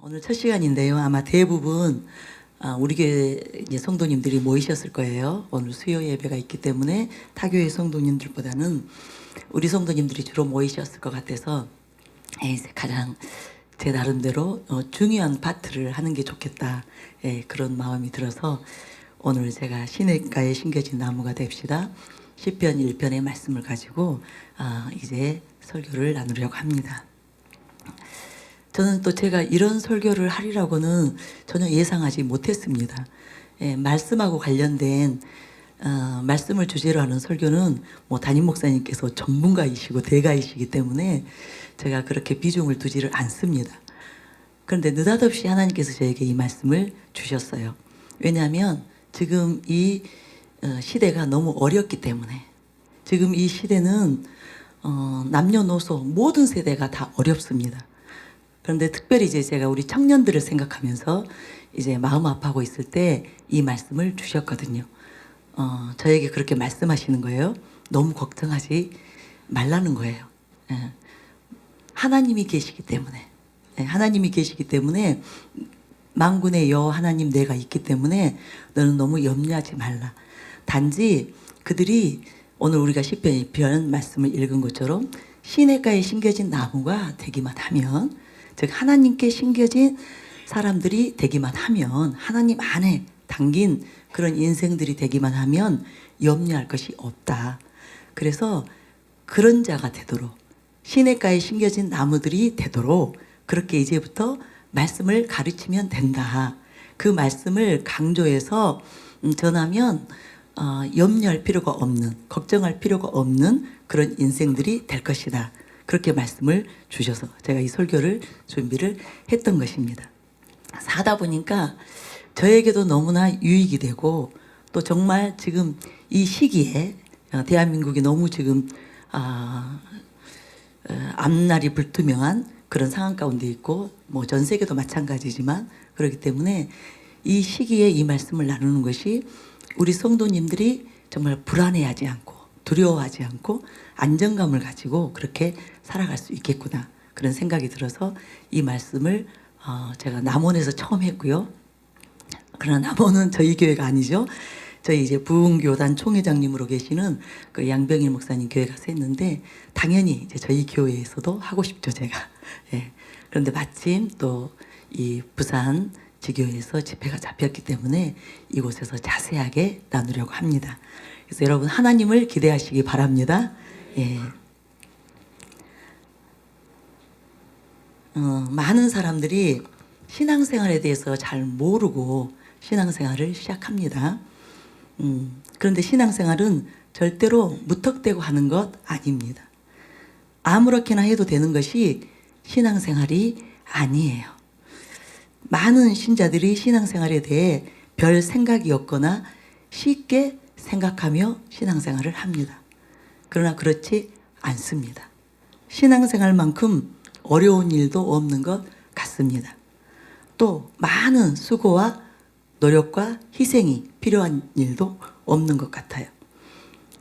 오늘 첫 시간인데요. 아마 대부분 우리 교회 이제 성도님들이 모이셨을 거예요. 오늘 수요 예배가 있기 때문에 타교회 성도님들보다는 우리 성도님들이 주로 모이셨을 것 같아서 가장 제 나름대로 중요한 파트를 하는 게 좋겠다, 그런 마음이 들어서 오늘 제가 시냇가에 심겨진 나무가 됩시다. 시편 1편의 말씀을 가지고 이제 설교를 나누려고 합니다. 저는 또 제가 이런 설교를 하리라고는 전혀 예상하지 못했습니다. 말씀하고 관련된 말씀을 주제로 하는 설교는 뭐 담임 목사님께서 전문가이시고 대가이시기 때문에 제가 그렇게 비중을 두지를 않습니다. 그런데 느닷없이 하나님께서 저에게 이 말씀을 주셨어요. 왜냐하면 지금 이 시대가 너무 어렵기 때문에, 지금 이 시대는 남녀노소 모든 세대가 다 어렵습니다. 그런데 특별히 이제 제가 우리 청년들을 생각하면서 이제 마음 아파하고 있을 때 이 말씀을 주셨거든요. 저에게 그렇게 말씀하시는 거예요. 너무 걱정하지 말라는 거예요. 하나님이 계시기 때문에, 하나님이 계시기 때문에, 만군의 여호와 하나님 내가 있기 때문에 너는 너무 염려하지 말라. 단지 그들이 오늘 우리가 시편 1편 말씀을 읽은 것처럼 시냇가에 심겨진 나무가 되기만 하면, 즉 하나님께 심겨진 사람들이 되기만 하면, 하나님 안에 담긴 그런 인생들이 되기만 하면 염려할 것이 없다. 그래서 그런 자가 되도록, 시냇가에 심겨진 나무들이 되도록 그렇게 이제부터 말씀을 가르치면 된다. 그 말씀을 강조해서 전하면 염려할 필요가 없는, 걱정할 필요가 없는 그런 인생들이 될 것이다. 그렇게 말씀을 주셔서 제가 이 설교를 준비를 했던 것입니다. 사다 보니까 저에게도 너무나 유익이 되고, 또 정말 지금 이 시기에 대한민국이 너무 지금 앞날이 불투명한 그런 상황 가운데 있고, 뭐 전 세계도 마찬가지지만 그렇기 때문에 이 시기에 이 말씀을 나누는 것이 우리 성도님들이 정말 불안해하지 않고 두려워하지 않고 안정감을 가지고 그렇게 살아갈 수 있겠구나, 그런 생각이 들어서 이 말씀을 제가 남원에서 처음 했고요. 그러나 남원은 저희 교회가 아니죠. 저희 이제 부흥교단 총회장님으로 계시는 그 양병일 목사님 교회 가서 했는데, 당연히 이제 저희 교회에서도 하고 싶죠, 제가. 그런데 마침 또 이 부산 지교회에서 집회가 잡혔기 때문에 이곳에서 자세하게 나누려고 합니다. 그래서 여러분 하나님을 기대하시기 바랍니다. 많은 사람들이 신앙생활에 대해서 잘 모르고 신앙생활을 시작합니다. 그런데 신앙생활은 절대로 무턱대고 하는 것 아닙니다. 아무렇게나 해도 되는 것이 신앙생활이 아니에요. 많은 신자들이 신앙생활에 대해 별 생각이 없거나 쉽게 생각하며 신앙생활을 합니다. 그러나 그렇지 않습니다. 신앙생활만큼 어려운 일도 없는 것 같습니다. 또 많은 수고와 노력과 희생이 필요한 일도 없는 것 같아요.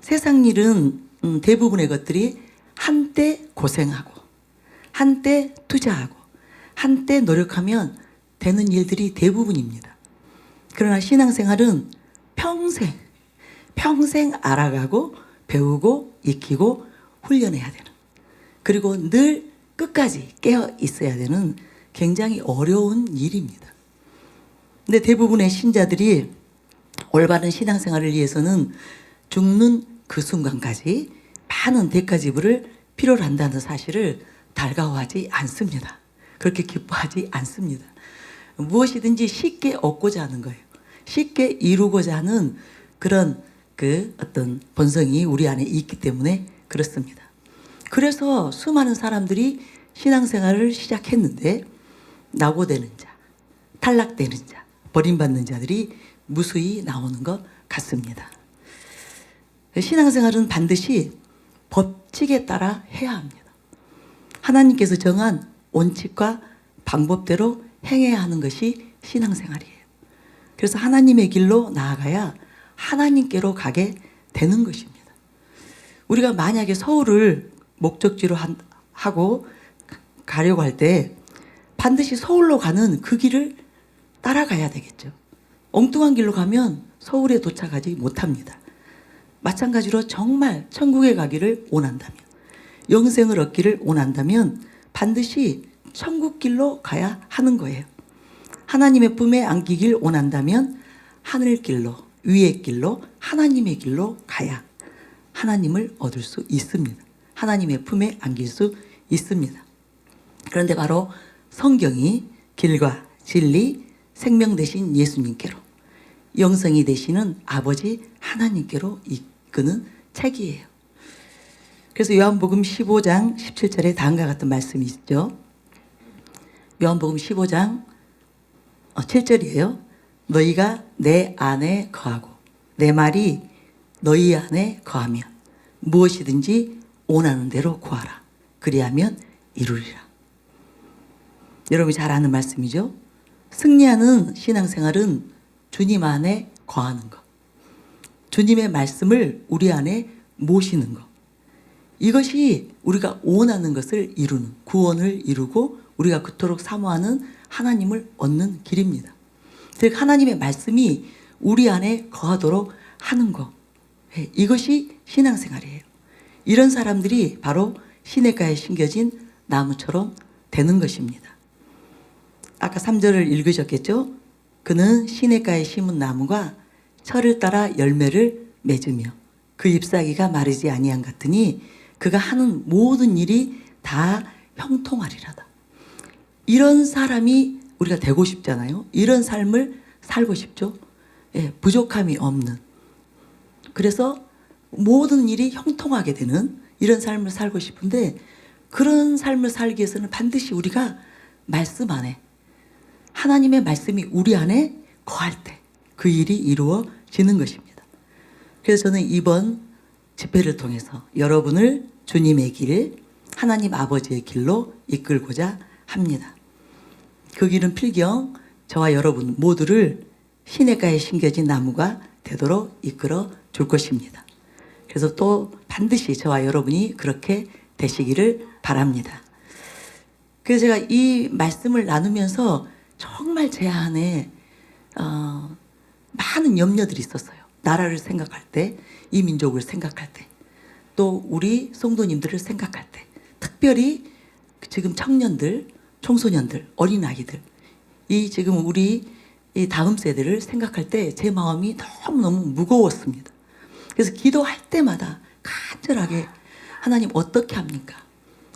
세상 일은 대부분의 것들이 한때 고생하고, 한때 투자하고, 한때 노력하면 되는 일들이 대부분입니다. 그러나 신앙생활은 평생 알아가고 배우고 익히고 훈련해야 되는, 그리고 늘 끝까지 깨어 있어야 되는 굉장히 어려운 일입니다. 근데 대부분의 신자들이 올바른 신앙생활을 위해서는 죽는 그 순간까지 많은 대가 지불을 필요로 한다는 사실을 달가워하지 않습니다. 그렇게 기뻐하지 않습니다. 무엇이든지 쉽게 얻고자 하는 거예요. 쉽게 이루고자 하는 그런 그 어떤 본성이 우리 안에 있기 때문에 그렇습니다. 그래서 수많은 사람들이 신앙생활을 시작했는데 낙오되는 자, 탈락되는 자, 버림받는 자들이 무수히 나오는 것 같습니다. 신앙생활은 반드시 법칙에 따라 해야 합니다. 하나님께서 정한 원칙과 방법대로 행해야 하는 것이 신앙생활이에요. 그래서 하나님의 길로 나아가야 하나님께로 가게 되는 것입니다. 우리가 만약에 서울을 목적지로 하고 가려고 할 때 반드시 서울로 가는 그 길을 따라가야 되겠죠. 엉뚱한 길로 가면 서울에 도착하지 못합니다. 마찬가지로 정말 천국에 가기를 원한다면, 영생을 얻기를 원한다면 반드시 천국 길로 가야 하는 거예요. 하나님의 품에 안기길 원한다면 하늘 길로, 위의 길로, 하나님의 길로 가야 하나님을 얻을 수 있습니다. 하나님의 품에 안길 수 있습니다. 그런데 바로 성경이 길과 진리, 생명 되신 예수님께로, 영생이 되시는 아버지 하나님께로 이끄는 책이에요. 그래서 요한복음 15장 17절에 다음과 같은 말씀이 있죠. 요한복음 15장 7절이에요. 너희가 내 안에 거하고 내 말이 너희 안에 거하면 무엇이든지 원하는 대로 구하라. 그리하면 이루리라. 여러분이 잘 아는 말씀이죠. 승리하는 신앙생활은 주님 안에 거하는 것, 주님의 말씀을 우리 안에 모시는 것, 이것이 우리가 원하는 것을 이루는, 구원을 이루고 우리가 그토록 사모하는 하나님을 얻는 길입니다. 즉 하나님의 말씀이 우리 안에 거하도록 하는 것, 이것이 신앙생활이에요. 이런 사람들이 바로 시냇가에 심겨진 나무처럼 되는 것입니다. 아까 3절을 읽으셨겠죠? 그는 시냇가에 심은 나무가 철을 따라 열매를 맺으며 그 잎사귀가 마르지 아니한 같으니 그가 하는 모든 일이 다 형통하리라다. 이런 사람이 우리가 되고 싶잖아요. 이런 삶을 살고 싶죠. 부족함이 없는. 그래서 모든 일이 형통하게 되는 이런 삶을 살고 싶은데, 그런 삶을 살기 위해서는 반드시 우리가 말씀 안에, 하나님의 말씀이 우리 안에 거할 때 그 일이 이루어지는 것입니다. 그래서 저는 이번 집회를 통해서 여러분을 주님의 길, 하나님 아버지의 길로 이끌고자 합니다. 그 길은 필경 저와 여러분 모두를 시냇가에 심겨진 나무가 되도록 이끌어 줄 것입니다. 그래서 또 반드시 저와 여러분이 그렇게 되시기를 바랍니다. 그래서 제가 이 말씀을 나누면서 정말 제 안에 많은 염려들이 있었어요. 나라를 생각할 때, 이 민족을 생각할 때, 또 우리 성도님들을 생각할 때, 특별히 지금 청년들, 청소년들, 어린아이들, 이 지금 우리 이 다음 세대를 생각할 때 제 마음이 너무너무 무거웠습니다. 그래서 기도할 때마다 간절하게 하나님 어떻게 합니까?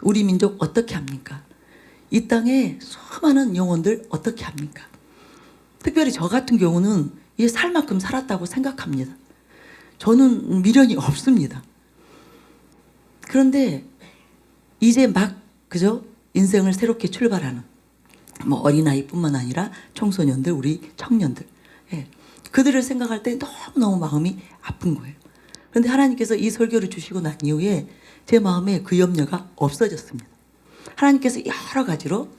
우리 민족 어떻게 합니까? 이 땅에 수많은 영혼들 어떻게 합니까? 특별히 저 같은 경우는 이 살 만큼 살았다고 생각합니다. 저는 미련이 없습니다. 그런데 이제 막 그죠? 인생을 새롭게 출발하는 뭐 어린아이뿐만 아니라 청소년들, 우리 청년들, 그들을 생각할 때 너무너무 마음이 아픈 거예요. 그런데 하나님께서 이 설교를 주시고 난 이후에 제 마음에 그 염려가 없어졌습니다. 하나님께서 여러 가지로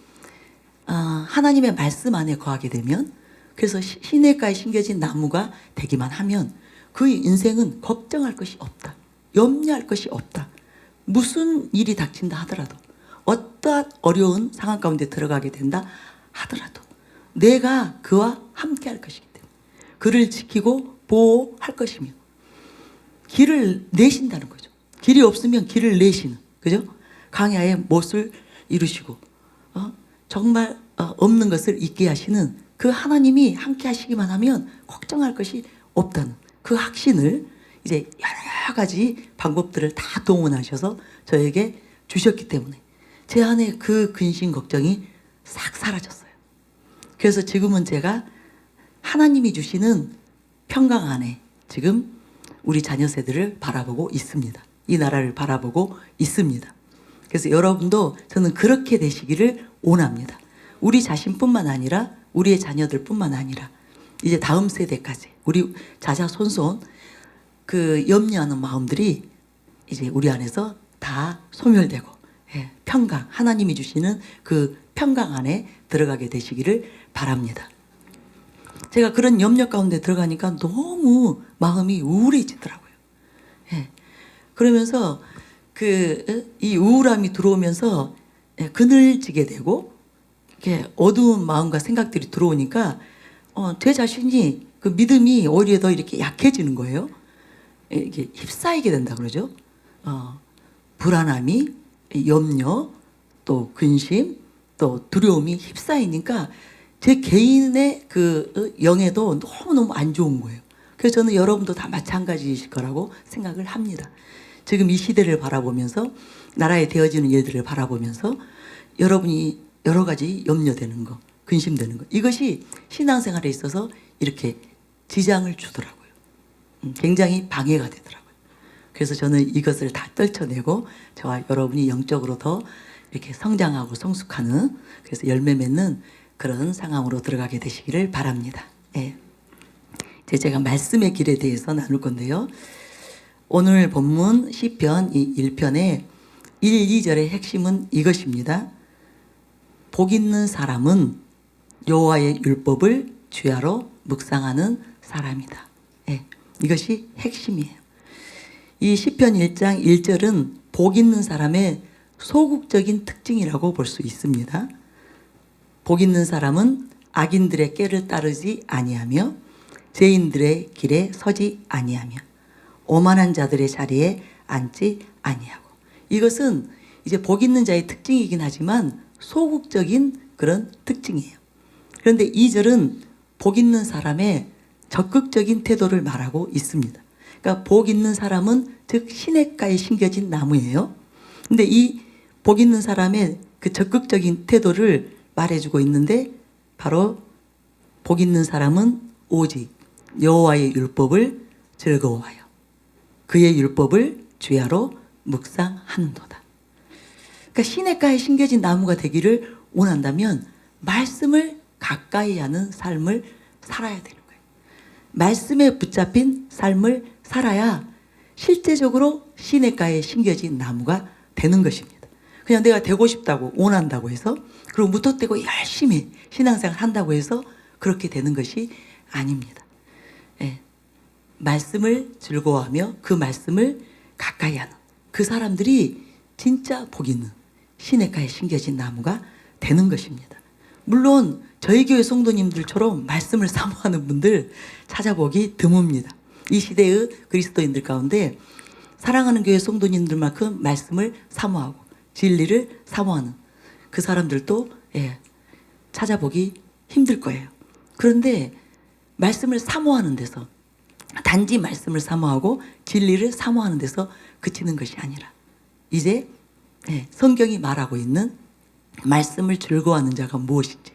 하나님의 말씀 안에 거하게 되면, 그래서 시냇가에 심겨진 나무가 되기만 하면 그 인생은 걱정할 것이 없다. 염려할 것이 없다. 무슨 일이 닥친다 하더라도, 어떠한 어려운 상황 가운데 들어가게 된다 하더라도 내가 그와 함께 할 것이기 때문에 그를 지키고 보호할 것이며 길을 내신다는 거죠. 길이 없으면 길을 내시는, 그죠? 강야에 못을 이루시고 정말 없는 것을 있게 하시는 그 하나님이 함께 하시기만 하면 걱정할 것이 없다는 그 확신을 이제 여러 가지 방법들을 다 동원하셔서 저에게 주셨기 때문에 제 안에 그 근심 걱정이 싹 사라졌어요. 그래서 지금은 제가 하나님이 주시는 평강 안에 지금 우리 자녀 세대를 바라보고 있습니다. 이 나라를 바라보고 있습니다. 그래서 여러분도 저는 그렇게 되시기를 원합니다. 우리 자신뿐만 아니라 우리의 자녀들뿐만 아니라 이제 다음 세대까지 우리 자자손손 그 염려하는 마음들이 이제 우리 안에서 다 소멸되고 평강, 하나님이 주시는 그 평강 안에 들어가게 되시기를 바랍니다. 제가 그런 염려 가운데 들어가니까 너무 마음이 우울해지더라고요. 그러면서 이 우울함이 들어오면서 그늘지게 되고 이렇게 어두운 마음과 생각들이 들어오니까 제 자신이 그 믿음이 오히려 더 이렇게 약해지는 거예요. 이게 휩싸이게 된다 그러죠. 불안함이, 염려, 또 근심, 또 두려움이 휩싸이니까 제 개인의 그 영에도 너무너무 안 좋은 거예요. 그래서 저는 여러분도 다 마찬가지이실 거라고 생각을 합니다. 지금 이 시대를 바라보면서 나라에 되어지는 일들을 바라보면서 여러분이 여러 가지 염려되는 거, 근심되는 거, 이것이 신앙생활에 있어서 이렇게 지장을 주더라고요. 굉장히 방해가 되더라고요. 그래서 저는 이것을 다 떨쳐내고 저와 여러분이 영적으로 더 이렇게 성장하고 성숙하는, 그래서 열매 맺는 그런 상황으로 들어가게 되시기를 바랍니다. 예. 이제 제가 말씀의 길에 대해서 나눌 건데요. 오늘 본문 시편 1편의 1, 2절의 핵심은 이것입니다. 복 있는 사람은 여호와의 율법을 주야로 묵상하는 사람이다. 예, 이것이 핵심이에요. 이 시편 1장 1절은 복 있는 사람의 소극적인 특징이라고 볼 수 있습니다. 복 있는 사람은 악인들의 꾀를 따르지 아니하며 죄인들의 길에 서지 아니하며 오만한 자들의 자리에 앉지 아니하고, 이것은 이제 복 있는 자의 특징이긴 하지만 소극적인 그런 특징이에요. 그런데 2절은 복 있는 사람의 적극적인 태도를 말하고 있습니다. 그러니까 복 있는 사람은 즉 시냇가에 심겨진 나무예요. 근데 이 복 있는 사람의 그 적극적인 태도를 말해주고 있는데, 바로 복 있는 사람은 오직 여호와의 율법을 즐거워하여 그의 율법을 주야로 묵상하는도다. 그러니까 시냇가에 심겨진 나무가 되기를 원한다면 말씀을 가까이 하는 삶을 살아야 되는 거예요. 말씀에 붙잡힌 삶을 살아야 실제적으로 시냇가에 심겨진 나무가 되는 것입니다. 그냥 내가 되고 싶다고 원한다고 해서, 그리고 무턱대고 열심히 신앙생활 한다고 해서 그렇게 되는 것이 아닙니다. 예. 말씀을 즐거워하며 그 말씀을 가까이 하는 그 사람들이 진짜 복 있는 시냇가에 심겨진 나무가 되는 것입니다. 물론 저희 교회 성도님들처럼 말씀을 사모하는 분들 찾아보기 드뭅니다. 이 시대의 그리스도인들 가운데 사랑하는 교회 성도님들만큼 말씀을 사모하고 진리를 사모하는 그 사람들도 찾아보기 힘들 거예요. 그런데 말씀을 사모하는 데서, 단지 말씀을 사모하고 진리를 사모하는 데서 그치는 것이 아니라 이제 성경이 말하고 있는 말씀을 즐거워하는 자가 무엇인지,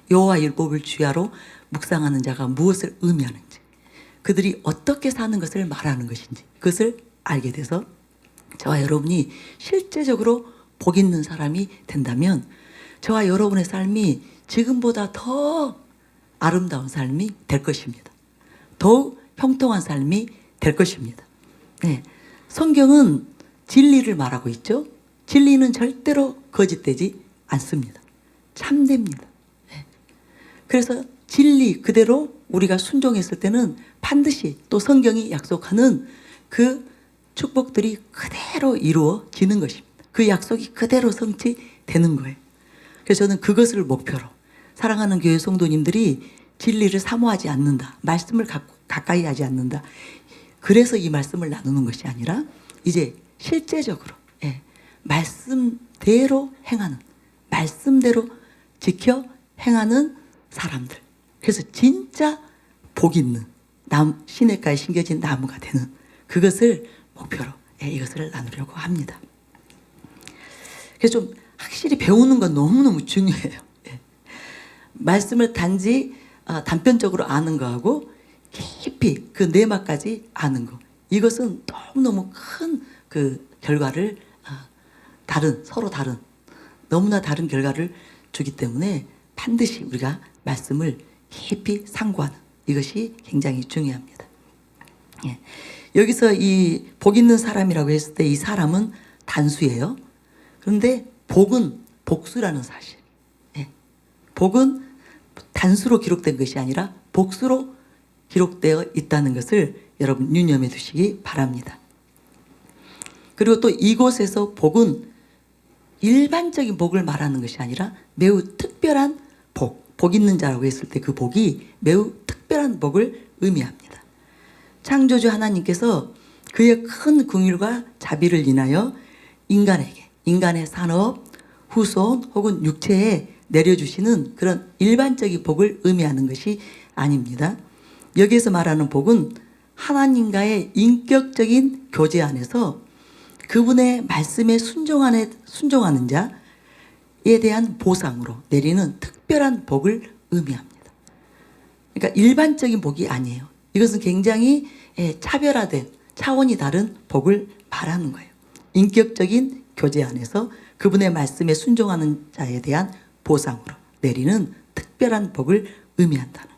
여호와 율법을 주야로 묵상하는 자가 무엇을 의미하는지, 그들이 어떻게 사는 것을 말하는 것인지, 그것을 알게 돼서 저와 여러분이 실제적으로 복 있는 사람이 된다면 저와 여러분의 삶이 지금보다 더 아름다운 삶이 될 것입니다. 더욱 형통한 삶이 될 것입니다. 네. 성경은 진리를 말하고 있죠. 진리는 절대로 거짓되지 않습니다. 참됩니다. 네. 그래서 진리 그대로 우리가 순종했을 때는 반드시 또 성경이 약속하는 그 축복들이 그대로 이루어지는 것입니다. 그 약속이 그대로 성취되는 거예요. 그래서 저는 그것을 목표로 사랑하는 교회 성도님들이 진리를 사모하지 않는다, 말씀을 가까이 하지 않는다, 그래서 이 말씀을 나누는 것이 아니라 이제 실제적으로 말씀대로 행하는, 말씀대로 지켜 행하는 사람들, 그래서 진짜 복 있는 시냇가에 심겨진 나무가 되는 그것을 목표로 이것을 나누려고 합니다. 그래서 좀 확실히 배우는 건 너무너무 중요해요. 말씀을 단지 단편적으로 아는 거하고 깊이 그 내막까지 아는 거, 이것은 너무너무 큰 그 결과를 서로 다른, 너무나 다른 결과를 주기 때문에 반드시 우리가 말씀을 깊이 상고하는, 이것이 굉장히 중요합니다. 여기서 이 복 있는 사람이라고 했을 때 이 사람은 단수예요. 그런데 복은 복수라는 사실. 복은 단수로 기록된 것이 아니라 복수로 기록되어 있다는 것을 여러분 유념해 두시기 바랍니다. 그리고 또 이곳에서 복은 일반적인 복을 말하는 것이 아니라 매우 특별한 복 있는 자라고 했을 때 그 복이 매우 특별한 복을 의미합니다. 창조주 하나님께서 그의 큰 긍휼과 자비를 인하여 인간에게, 인간의 산업, 후손 혹은 육체에 내려주시는 그런 일반적인 복을 의미하는 것이 아닙니다. 여기에서 말하는 복은 하나님과의 인격적인 교제 안에서 그분의 말씀에 순종하는 자에 대한 보상으로 내리는 특별한 복을 의미합니다. 그러니까 일반적인 복이 아니에요. 이것은 굉장히 차별화된 차원이 다른 복을 말하는 거예요. 인격적인 교제 안에서 그분의 말씀에 순종하는 자에 대한 보상으로 내리는 특별한 복을 의미한다는 것.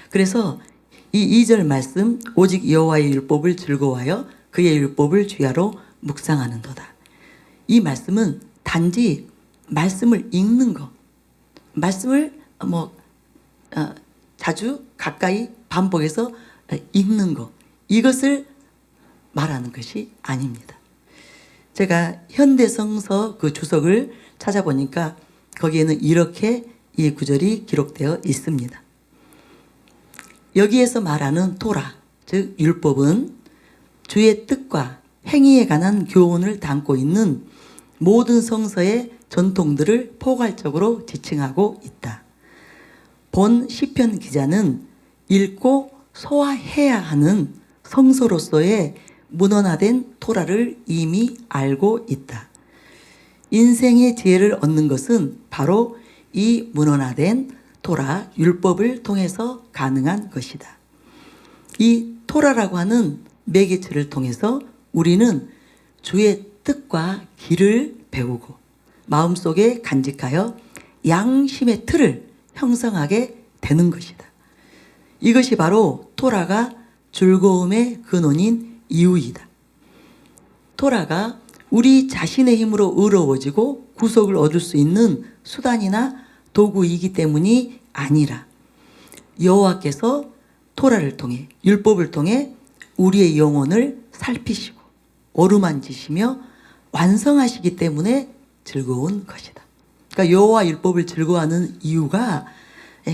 그래서 이 2절 말씀, 오직 여호와의 율법을 즐거워하여 그의 율법을 주야로 묵상하는도다. 이 말씀은 단지 말씀을 읽는 것, 말씀을 자주 가까이 반복해서 읽는 것, 이것을 말하는 것이 아닙니다. 제가 현대성서 그 주석을 찾아보니까 거기에는 이렇게 이 구절이 기록되어 있습니다. 여기에서 말하는 토라, 즉 율법은 주의 뜻과 행위에 관한 교훈을 담고 있는 모든 성서의 전통들을 포괄적으로 지칭하고 있다. 본 시편 기자는 읽고 소화해야 하는 성서로서의 문헌화된 토라를 이미 알고 있다. 인생의 지혜를 얻는 것은 바로 이 문헌화된 토라, 율법을 통해서 가능한 것이다. 이 토라라고 하는 매개체를 통해서 우리는 주의 뜻과 길을 배우고 마음속에 간직하여 양심의 틀을 형성하게 되는 것이다. 이것이 바로 토라가 즐거움의 근원인 이유이다. 토라가 우리 자신의 힘으로 의로워지고 구속을 얻을 수 있는 수단이나 도구이기 때문이 아니라 여호와께서 토라를 통해, 율법을 통해 우리의 영혼을 살피시고 어루만지시며 완성하시기 때문에 즐거운 것이다. 그러니까 여호와 율법을 즐거워하는 이유가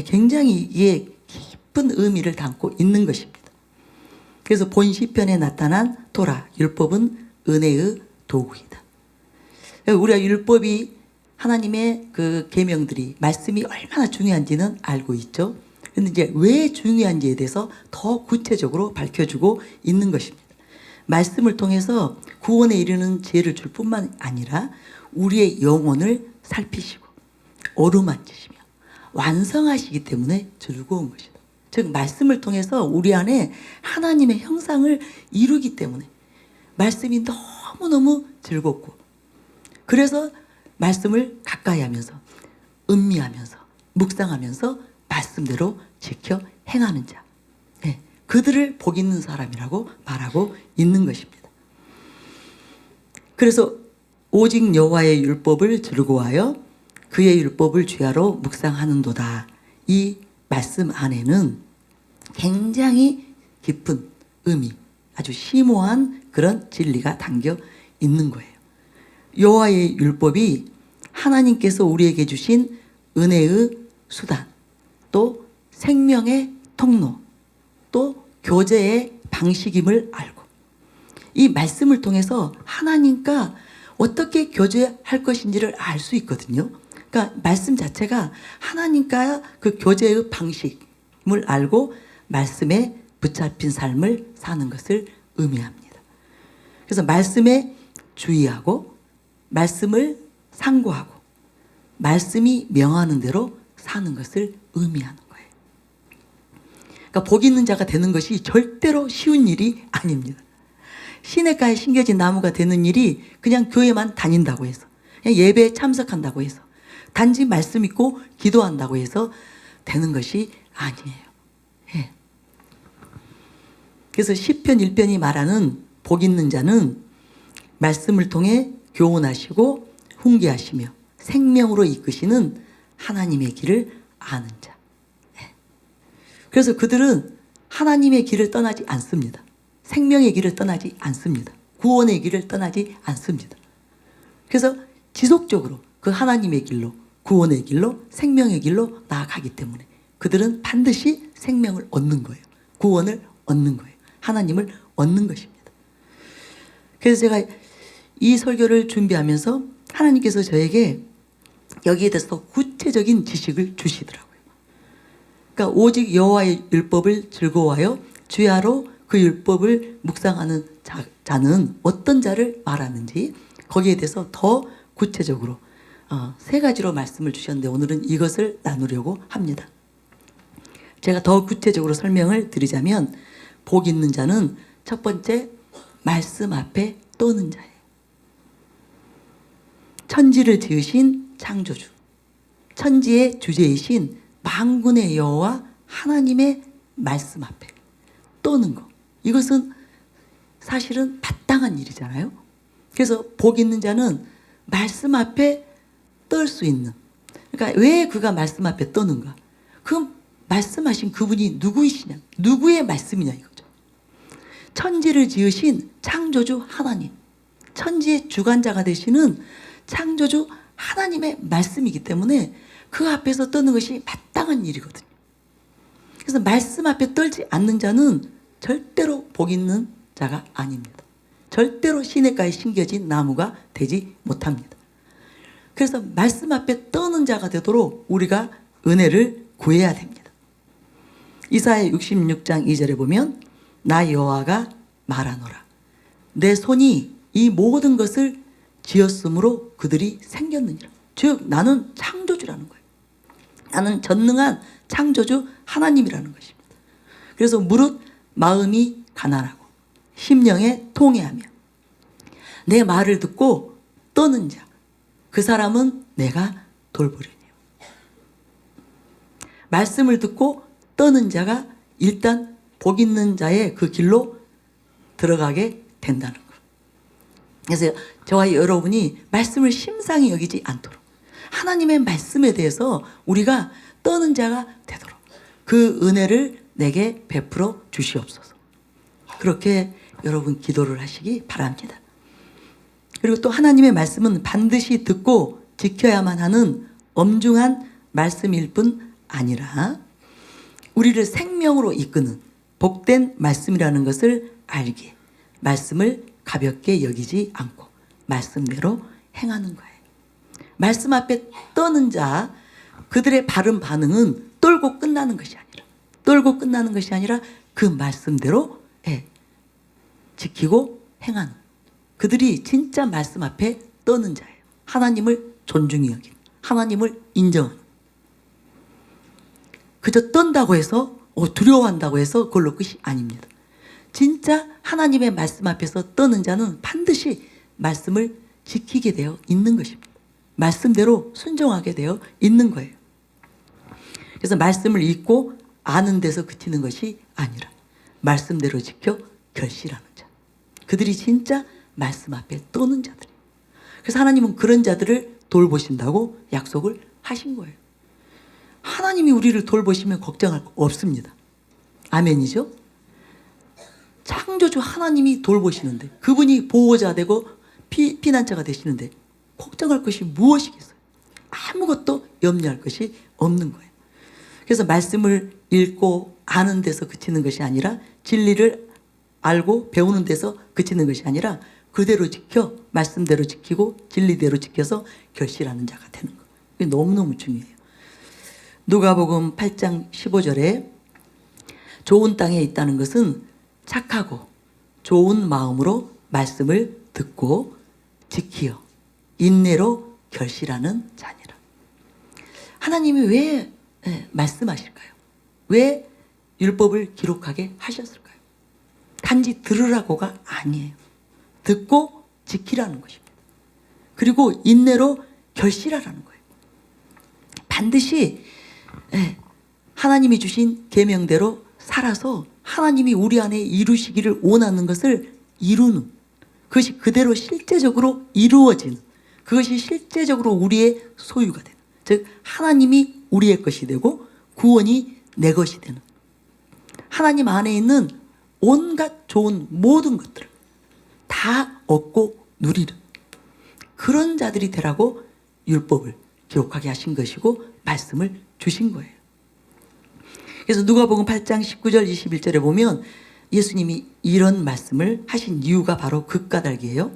굉장히 이게 깊은 의미를 담고 있는 것입니다. 그래서 본 시편에 나타난 토라, 율법은 은혜의 도구이다. 우리가 율법이 하나님의 그 계명들이 말씀이 얼마나 중요한지는 알고 있죠. 그런데 이제 왜 중요한지에 대해서 더 구체적으로 밝혀주고 있는 것입니다. 말씀을 통해서 구원에 이르는 지혜를 줄 뿐만 아니라 우리의 영혼을 살피시고 어루만지시며 완성하시기 때문에 즐거운 것이다. 즉 말씀을 통해서 우리 안에 하나님의 형상을 이루기 때문에 말씀이 너무너무 즐겁고, 그래서 말씀을 가까이 하면서 음미하면서 묵상하면서 말씀대로 지켜 행하는 자, 그들을 복 있는 사람이라고 말하고 있는 것입니다. 그래서 오직 여호와의 율법을 즐거워하여 그의 율법을 주야로 묵상하는도다. 이 말씀 안에는 굉장히 깊은 의미, 아주 심오한 그런 진리가 담겨 있는 거예요. 여호와의 율법이 하나님께서 우리에게 주신 은혜의 수단, 또 생명의 통로, 또 교제의 방식임을 알고 이 말씀을 통해서 하나님과 어떻게 교제할 것인지를 알 수 있거든요. 그러니까 말씀 자체가 하나님과 그 교제의 방식임을 알고 말씀에 붙잡힌 삶을 사는 것을 의미합니다. 그래서 말씀에 주의하고 말씀을 상고하고 말씀이 명하는 대로 사는 것을 의미하는 거예요. 그러니까 복 있는 자가 되는 것이 절대로 쉬운 일이 아닙니다. 시냇가에 심겨진 나무가 되는 일이 그냥 교회만 다닌다고 해서, 그냥 예배에 참석한다고 해서, 단지 말씀 읽고 기도한다고 해서 되는 것이 아니에요. 예. 그래서 시편 1편이 말하는 복 있는 자는 말씀을 통해 교훈하시고 훈계하시며 생명으로 이끄시는 하나님의 길을 아는 자. 그래서 그들은 하나님의 길을 떠나지 않습니다. 생명의 길을 떠나지 않습니다. 구원의 길을 떠나지 않습니다. 그래서 지속적으로 그 하나님의 길로, 구원의 길로, 생명의 길로 나아가기 때문에 그들은 반드시 생명을 얻는 거예요. 구원을 얻는 거예요. 하나님을 얻는 것입니다. 그래서 제가 이 설교를 준비하면서 하나님께서 저에게 여기에 대해서 구체적인 지식을 주시더라고요. 그러니까 오직 여호와의 율법을 즐거워하여 주야로 그 율법을 묵상하는 자는 어떤 자를 말하는지 거기에 대해서 더 구체적으로 세 가지로 말씀을 주셨는데 오늘은 이것을 나누려고 합니다. 제가 더 구체적으로 설명을 드리자면 복 있는 자는 첫 번째 말씀 앞에 떠는 자예요. 천지를 지으신 창조주, 천지의 주제이신 만군의 여호와 하나님의 말씀 앞에 떠는 거. 이것은 사실은 마땅한 일이잖아요. 그래서 복 있는 자는 말씀 앞에 떨 수 있는. 그러니까 왜 그가 말씀 앞에 떠는가? 그 말씀하신 그분이 누구이시냐? 누구의 말씀이냐 이거죠. 천지를 지으신 창조주 하나님, 천지의 주관자가 되시는 창조주 하나님의 말씀이기 때문에 그 앞에서 떠는 것이 마땅한 일이거든요. 그래서 말씀 앞에 떨지 않는 자는 절대로 복 있는 자가 아닙니다. 절대로 시냇가에 심겨진 나무가 되지 못합니다. 그래서 말씀 앞에 떠는 자가 되도록 우리가 은혜를 구해야 됩니다. 이사야 66장 2절에 보면 나 여호와가 말하노라. 내 손이 이 모든 것을 지었으므로 그들이 생겼느니라. 즉 나는 창조주라는 거예요. 나는 전능한 창조주 하나님이라는 것입니다. 그래서 무릇 마음이 가난하고 심령에 통회하며 내 말을 듣고 떠는 자, 그 사람은 내가 돌보리니요. 말씀을 듣고 떠는 자가 일단 복 있는 자의 그 길로 들어가게 된다는 것. 그래서 저와 여러분이 말씀을 심상히 여기지 않도록 하나님의 말씀에 대해서 우리가 떠는 자가 되도록 그 은혜를 내게 베풀어 주시옵소서. 그렇게 여러분 기도를 하시기 바랍니다. 그리고 또 하나님의 말씀은 반드시 듣고 지켜야만 하는 엄중한 말씀일 뿐 아니라 우리를 생명으로 이끄는 복된 말씀이라는 것을 알기에 말씀을 가볍게 여기지 않고 말씀대로 행하는 거예요. 말씀 앞에 떠는 자, 그들의 바른 반응은 떨고 끝나는 것이 아니라 그 말씀대로 지키고 행하는, 그들이 진짜 말씀 앞에 떠는 자예요. 하나님을 존중히 여기는, 하나님을 인정하는. 그저 떤다고 해서 두려워한다고 해서 그걸로 끝이 아닙니다. 진짜 하나님의 말씀 앞에서 떠는 자는 반드시 말씀을 지키게 되어 있는 것입니다. 말씀대로 순종하게 되어 있는 거예요. 그래서 말씀을 읽고 아는 데서 그치는 것이 아니라 말씀대로 지켜 결실하는 자, 그들이 진짜 말씀 앞에 떠는 자들이에요. 그래서 하나님은 그런 자들을 돌보신다고 약속을 하신 거예요. 하나님이 우리를 돌보시면 걱정할 거 없습니다. 아멘이죠? 창조주 하나님이 돌보시는데, 그분이 보호자 되고 피난처가 되시는데 걱정할 것이 무엇이겠어요? 아무것도 염려할 것이 없는 거예요. 그래서 말씀을 읽고 아는 데서 그치는 것이 아니라, 진리를 알고 배우는 데서 그치는 것이 아니라 그대로 지켜, 말씀대로 지키고 진리대로 지켜서 결실하는 자가 되는 거예요. 이게 너무너무 중요해요. 누가복음 8장 15절에 좋은 땅에 있다는 것은 착하고 좋은 마음으로 말씀을 듣고 지키어 인내로 결실하는 자니라. 하나님이 왜 말씀하실까요? 왜 율법을 기록하게 하셨을까요? 단지 들으라고가 아니에요. 듣고 지키라는 것입니다. 그리고 인내로 결실하라는 거예요. 반드시 하나님이 주신 계명대로 살아서 하나님이 우리 안에 이루시기를 원하는 것을 이루는, 그것이 그대로 실제적으로 이루어지는, 그것이 실제적으로 우리의 소유가 되는, 즉 하나님이 우리의 것이 되고 구원이 내 것이 되는, 하나님 안에 있는 온갖 좋은 모든 것들을 다 얻고 누리는 그런 자들이 되라고 율법을 기록하게 하신 것이고 말씀을 주신 거예요. 그래서 누가복음 8장 19절 21절에 보면 예수님이 이런 말씀을 하신 이유가 바로 그 까닭이에요.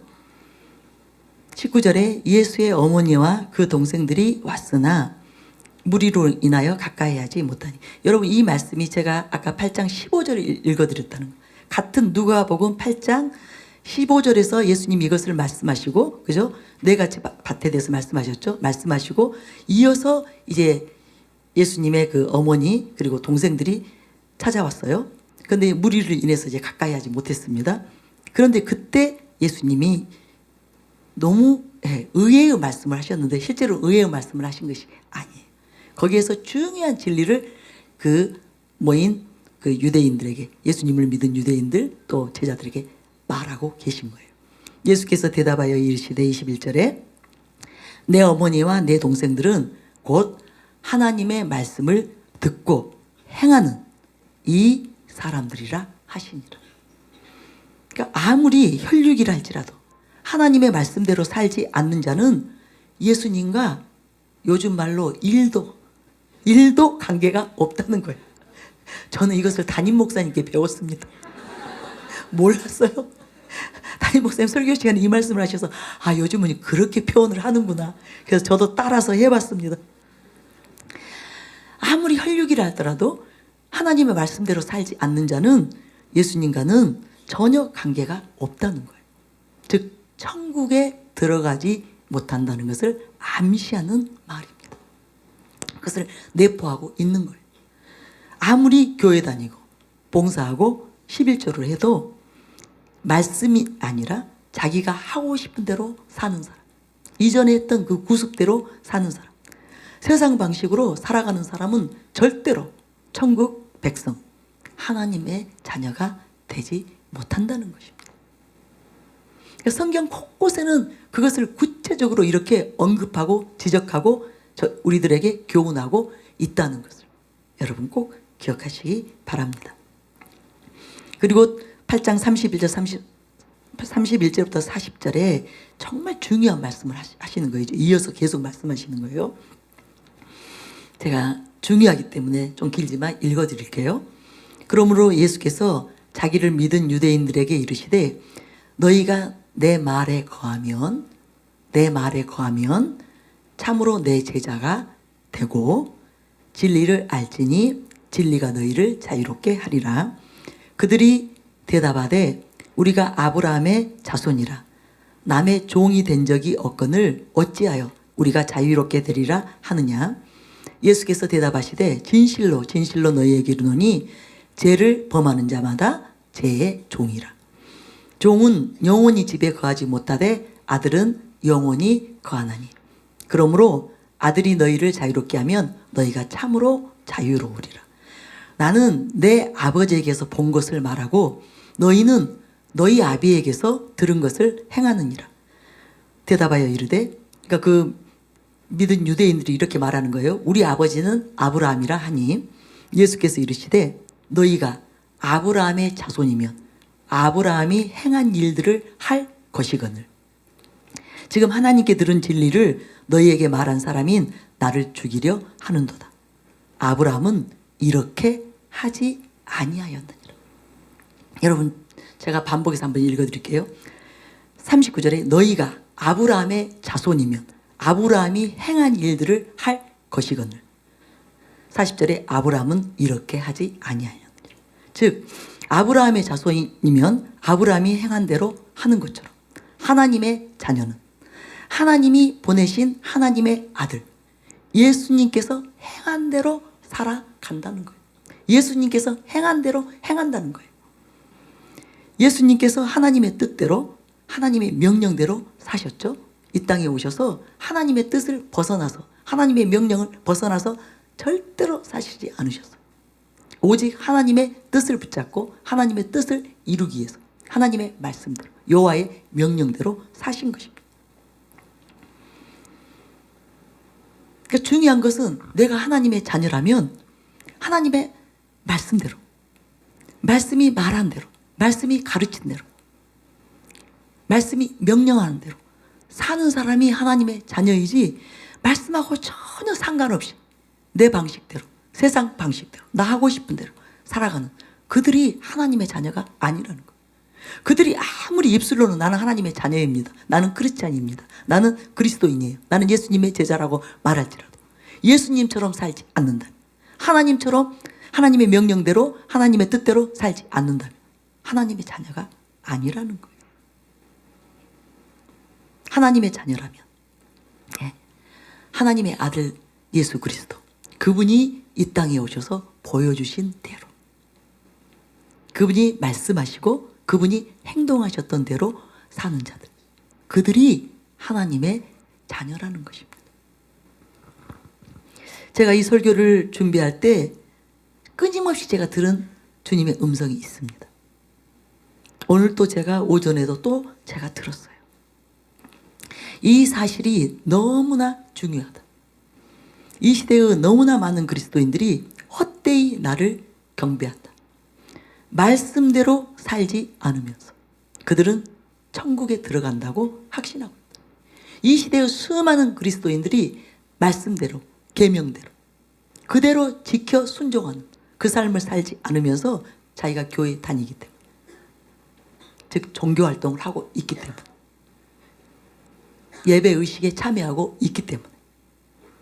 19절에 예수의 어머니와 그 동생들이 왔으나 무리로 인하여 가까이 하지 못하니. 여러분, 이 말씀이 제가 아까 8장 15절을 읽어드렸다는 거. 같은 누가복음 8장 15절에서 예수님이 이것을 말씀하시고, 그죠? 네 가지 밭에 대해서 말씀하셨죠? 말씀하시고 이어서 이제 예수님의 그 어머니 그리고 동생들이 찾아왔어요. 그런데 무리를 인해서 이제 가까이 하지 못했습니다. 그런데 그때 예수님이 너무 의외의 말씀을 하셨는데 실제로 의외의 말씀을 하신 것이 아니에요. 거기에서 중요한 진리를 그 모인 그 유대인들에게, 예수님을 믿은 유대인들 또 제자들에게 말하고 계신 거예요. 예수께서 대답하여 이르시되 21절에 내 어머니와 내 동생들은 곧 하나님의 말씀을 듣고 행하는 이 사람들이라 하시니라. 그러니까 아무리 혈육이라 할지라도 하나님의 말씀대로 살지 않는 자는 예수님과 요즘 말로 일도 관계가 없다는 거예요. 저는 이것을 담임 목사님께 배웠습니다. 몰랐어요. 담임 목사님 설교 시간에 이 말씀을 하셔서 요즘은 그렇게 표현을 하는구나. 그래서 저도 따라서 해봤습니다. 아무리 혈육이라 하더라도 하나님의 말씀대로 살지 않는 자는 예수님과는 전혀 관계가 없다는 거예요. 즉 천국에 들어가지 못한다는 것을 암시하는 말입니다. 그것을 내포하고 있는 거예요. 아무리 교회 다니고 봉사하고 11조를 해도 말씀이 아니라 자기가 하고 싶은 대로 사는 사람, 이전에 했던 그 구습대로 사는 사람, 세상 방식으로 살아가는 사람은 절대로 천국 백성, 하나님의 자녀가 되지 못한다는 것입니다. 성경 곳곳에는 그것을 구체적으로 이렇게 언급하고 지적하고 우리들에게 교훈하고 있다는 것을 여러분 꼭 기억하시기 바랍니다. 그리고 8장 31절부터 40절에 정말 중요한 말씀을 하시는 거예요. 이어서 계속 말씀하시는 거예요. 제가 중요하기 때문에 좀 길지만 읽어드릴게요. 그러므로 예수께서 자기를 믿은 유대인들에게 이르시되 너희가 내 말에 거하면 참으로 내 제자가 되고 진리를 알지니 진리가 너희를 자유롭게 하리라. 그들이 대답하되 우리가 아브라함의 자손이라 남의 종이 된 적이 없거늘 어찌하여 우리가 자유롭게 되리라 하느냐. 예수께서 대답하시되 진실로 진실로 너희에게 이르노니 죄를 범하는 자마다 죄의 종이라. 종은 영원히 집에 거하지 못하되 아들은 영원히 거하나니. 그러므로 아들이 너희를 자유롭게 하면 너희가 참으로 자유로우리라. 나는 내 아버지에게서 본 것을 말하고 너희는 너희 아비에게서 들은 것을 행하느니라. 대답하여 이르되, 그러니까 그 믿은 유대인들이 이렇게 말하는 거예요. 우리 아버지는 아브라함이라 하니 예수께서 이르시되 너희가 아브라함의 자손이면 아브라함이 행한 일들을 할 것이거늘 지금 하나님께 들은 진리를 너희에게 말한 사람인 나를 죽이려 하는도다. 아브라함은 이렇게 하지 아니하였느니라. 여러분 제가 반복해서 한번 읽어드릴게요. 39절에 너희가 아브라함의 자손이면 아브라함이 행한 일들을 할 것이거늘 40절에 아브라함은 이렇게 하지 아니하였느니라. 즉 아브라함의 자손이면 아브라함이 행한 대로 하는 것처럼 하나님의 자녀는 하나님이 보내신 하나님의 아들 예수님께서 행한 대로 살아간다는 거예요. 예수님께서 행한 대로 행한다는 거예요. 예수님께서 하나님의 뜻대로 하나님의 명령대로 사셨죠. 이 땅에 오셔서 하나님의 뜻을 벗어나서 하나님의 명령을 벗어나서 절대로 사시지 않으셨어요. 오직 하나님의 뜻을 붙잡고 하나님의 뜻을 이루기 위해서 하나님의 말씀대로 여호와의 명령대로 사신 것입니다. 그러니까 중요한 것은 내가 하나님의 자녀라면 하나님의 말씀대로 말씀이 말한 대로 말씀이 가르친 대로 말씀이 명령하는 대로 사는 사람이 하나님의 자녀이지 말씀하고 전혀 상관없이 내 방식대로, 세상 방식대로, 나 하고 싶은 대로 살아가는 그들이 하나님의 자녀가 아니라는 거예요. 그들이 아무리 입술로는 나는 하나님의 자녀입니다, 나는 크리스찬입니다, 나는 그리스도인이에요, 나는 예수님의 제자라고 말할지라도 예수님처럼 살지 않는다면, 하나님처럼 하나님의 명령대로 하나님의 뜻대로 살지 않는다면 하나님의 자녀가 아니라는 거예요. 하나님의 자녀라면 하나님의 아들 예수 그리스도, 그분이 이 땅에 오셔서 보여주신 대로, 그분이 말씀하시고 그분이 행동하셨던 대로 사는 자들, 그들이 하나님의 자녀라는 것입니다. 제가 이 설교를 준비할 때 끊임없이 제가 들은 주님의 음성이 있습니다. 오늘 또 제가 오전에도 또 제가 들었어요. 이 사실이 너무나 중요하다. 이 시대의 너무나 많은 그리스도인들이 헛되이 나를 경배한다. 말씀대로 살지 않으면서 그들은 천국에 들어간다고 확신하고 있다. 이 시대의 수많은 그리스도인들이 말씀대로, 계명대로, 그대로 지켜 순종하는 그 삶을 살지 않으면서 자기가 교회에 다니기 때문에, 즉 종교활동을 하고 있기 때문에, 예배의식에 참여하고 있기 때문에,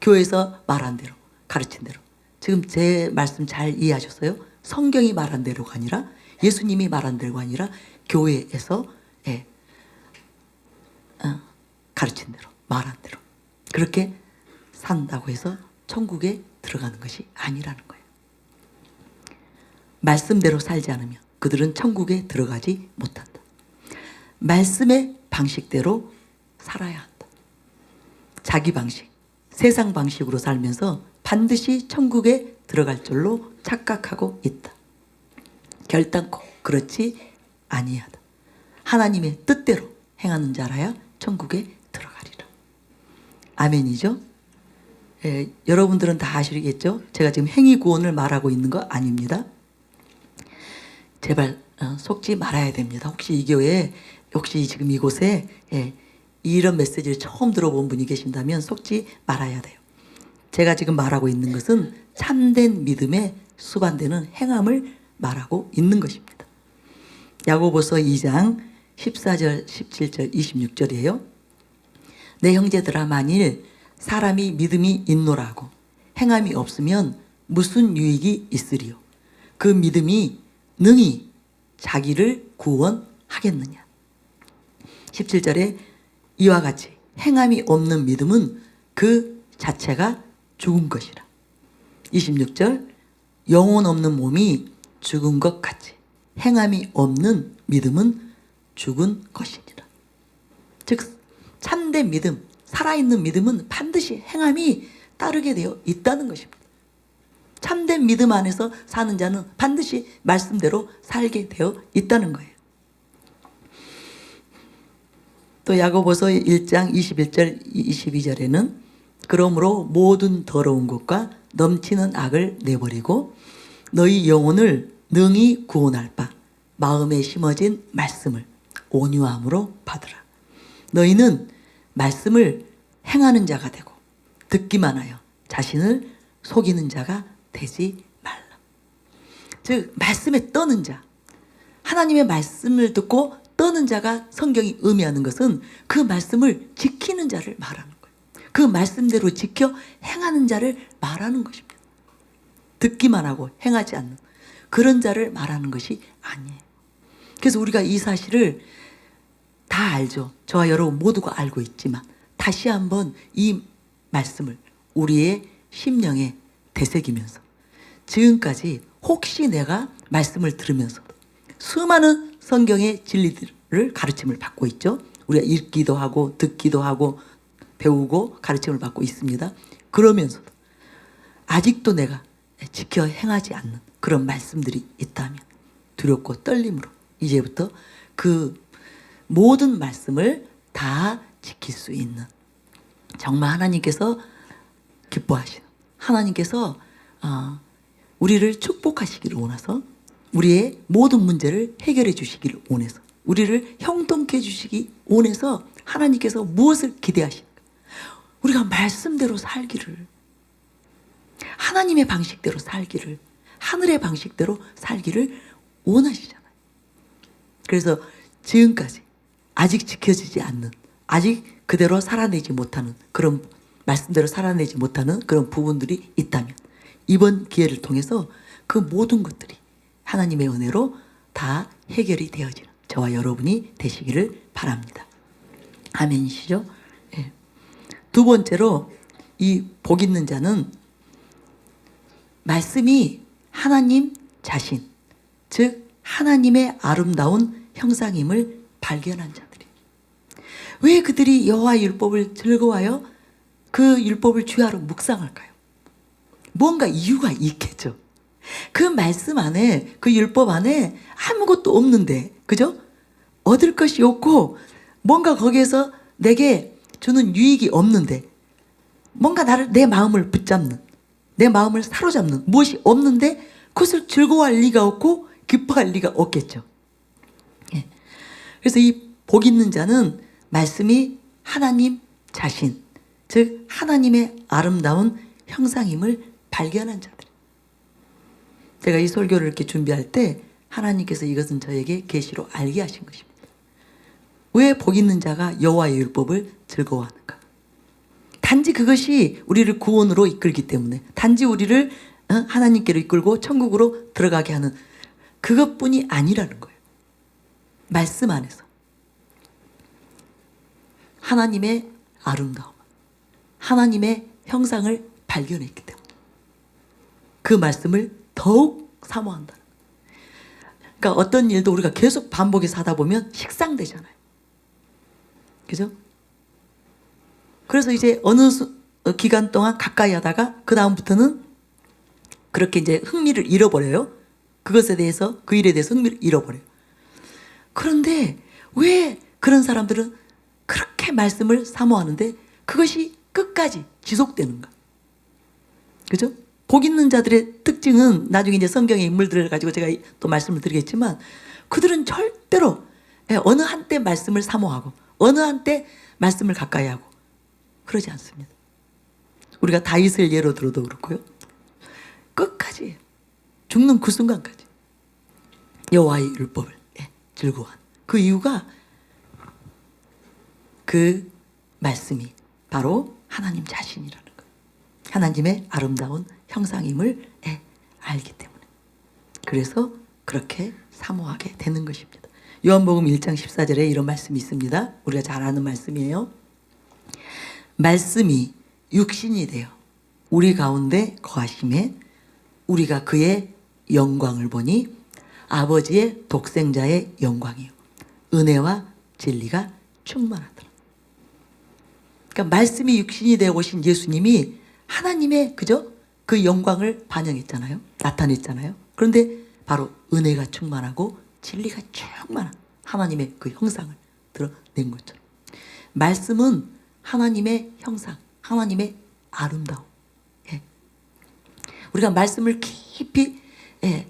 교회에서 말한 대로, 가르친 대로. 지금 제 말씀 잘 이해하셨어요? 성경이 말한 대로가 아니라, 예수님이 말한 대로가 아니라 교회에서 가르친 대로, 말한 대로 그렇게 산다고 해서 천국에 들어가는 것이 아니라는 거예요. 말씀대로 살지 않으면 그들은 천국에 들어가지 못한다. 말씀의 방식대로 살아야 한다. 자기 방식, 세상 방식으로 살면서 반드시 천국에 들어갈 줄로 착각하고 있다. 결단코 그렇지 아니하다. 하나님의 뜻대로 행하는 자라야 천국에 들어가리라. 아멘이죠? 여러분들은 다 아시겠죠? 제가 지금 행위 구원을 말하고 있는 거 아닙니다. 제발 속지 말아야 됩니다. 혹시 이 교회에, 혹시 지금 이곳에 이런 메시지를 처음 들어본 분이 계신다면 속지 말아야 돼요. 제가 지금 말하고 있는 것은 참된 믿음에 수반되는 행함을 말하고 있는 것입니다. 야고보서 2장 14절, 17절, 26절이에요. 내 형제들아, 만일 사람이 믿음이 있노라 하고 행함이 없으면 무슨 유익이 있으리요? 그 믿음이 능히 자기를 구원하겠느냐? 17절에 이와 같이 행함이 없는 믿음은 그 자체가 죽은 것이라. 26절, 영혼 없는 몸이 죽은 것 같이 행함이 없는 믿음은 죽은 것이니라. 즉 참된 믿음, 살아있는 믿음은 반드시 행함이 따르게 되어 있다는 것입니다. 참된 믿음 안에서 사는 자는 반드시 말씀대로 살게 되어 있다는 거예요. 또 야고보서 1장 21절 22절에는 그러므로 모든 더러운 것과 넘치는 악을 내버리고 너희 영혼을 능히 구원할 바 마음에 심어진 말씀을 온유함으로 받으라. 너희는 말씀을 행하는 자가 되고 듣기만 하여 자신을 속이는 자가 되지 말라. 즉 말씀에 떠는 자, 하나님의 말씀을 듣고 떠는 자가 성경이 의미하는 것은 그 말씀을 지키는 자를 말하는 거예요. 그 말씀대로 지켜 행하는 자를 말하는 것입니다. 듣기만 하고 행하지 않는 그런 자를 말하는 것이 아니에요. 그래서 우리가 이 사실을 다 알죠. 저와 여러분 모두가 알고 있지만 다시 한번 이 말씀을 우리의 심령에 되새기면서, 지금까지 혹시 내가 말씀을 들으면서도 수많은 성경의 진리들을 가르침을 받고 있죠. 우리가 읽기도 하고 듣기도 하고 배우고 가르침을 받고 있습니다. 그러면서도 아직도 내가 지켜 행하지 않는 그런 말씀들이 있다면 두렵고 떨림으로 이제부터 그 모든 말씀을 다 지킬 수 있는, 정말 하나님께서 기뻐하시는, 하나님께서 우리를 축복하시기를 원해서, 우리의 모든 문제를 해결해 주시기를 원해서, 우리를 형통케 해주시기 원해서 하나님께서 무엇을 기대하십니까? 우리가 말씀대로 살기를, 하나님의 방식대로 살기를, 하늘의 방식대로 살기를 원하시잖아요. 그래서 지금까지 아직 지켜지지 않는, 아직 그대로 살아내지 못하는, 그런 말씀대로 살아내지 못하는 그런 부분들이 있다면 이번 기회를 통해서 그 모든 것들이 하나님의 은혜로 다 해결이 되어지는 저와 여러분이 되시기를 바랍니다. 아멘이시죠? 예. 두 번째로 이 복 있는 자는 말씀이 하나님 자신, 즉 하나님의 아름다운 형상임을 발견한 자들이. 왜 그들이 여호와의 율법을 즐거워하여 그 율법을 주야로 묵상할까요? 뭔가 이유가 있겠죠. 그 말씀 안에, 그 율법 안에 아무것도 없는데, 그죠? 얻을 것이 없고 뭔가 거기에서 내게 주는 유익이 없는데, 뭔가 내 마음을 붙잡는, 내 마음을 사로잡는 무엇이 없는데 그것을 즐거워할 리가 없고 기뻐할 리가 없겠죠. 예. 그래서 이 복 있는 자는 말씀이 하나님 자신, 즉 하나님의 아름다운 형상임을 발견한 자들. 제가 이 설교를 이렇게 준비할 때 하나님께서 이것은 저에게 계시로 알게 하신 것입니다. 왜 복 있는 자가 여호와의 율법을 즐거워하는가? 단지 그것이 우리를 구원으로 이끌기 때문에, 단지 우리를 하나님께로 이끌고 천국으로 들어가게 하는 그것뿐이 아니라는 거예요. 말씀 안에서 하나님의 아름다움, 하나님의 형상을 발견했기 때문에 그 말씀을 더욱 사모한다는 거예요. 그러니까 어떤 일도 우리가 계속 반복해서 하다 보면 식상되잖아요. 그죠? 그래서 이제 어느 기간 동안 가까이 하다가 그 다음부터는 그렇게 이제 흥미를 잃어버려요. 그것에 대해서, 그 일에 대해서 흥미를 잃어버려요. 그런데 왜 그런 사람들은 그렇게 말씀을 사모하는데 그것이 끝까지 지속되는가? 그죠? 복 있는 자들의 특징은 나중에 이제 성경의 인물들을 가지고 제가 또 말씀을 드리겠지만 그들은 절대로 어느 한때 말씀을 사모하고 어느 한때 말씀을 가까이 하고 그러지 않습니다. 우리가 다윗을 예로 들어도 그렇고요. 끝까지 죽는 그 순간까지 여호와의 율법을 즐거워한 그 이유가 그 말씀이 바로 하나님 자신이라는 것, 하나님의 아름다운 형상임을 알기 때문에, 그래서 그렇게 사모하게 되는 것입니다. 요한복음 1장 14절에 이런 말씀이 있습니다. 우리가 잘 아는 말씀이에요. 말씀이 육신이 되어 우리 가운데 거하심에 우리가 그의 영광을 보니 아버지의 독생자의 영광이요 은혜와 진리가 충만하더라. 그러니까 말씀이 육신이 되어 오신 예수님이 하나님의 그죠? 그 영광을 반영했잖아요. 나타냈잖아요. 그런데 바로 은혜가 충만하고 진리가 충만한 하나님의 그 형상을 드러낸 거죠. 말씀은 하나님의 형상, 하나님의 아름다움. 우리가 말씀을 깊이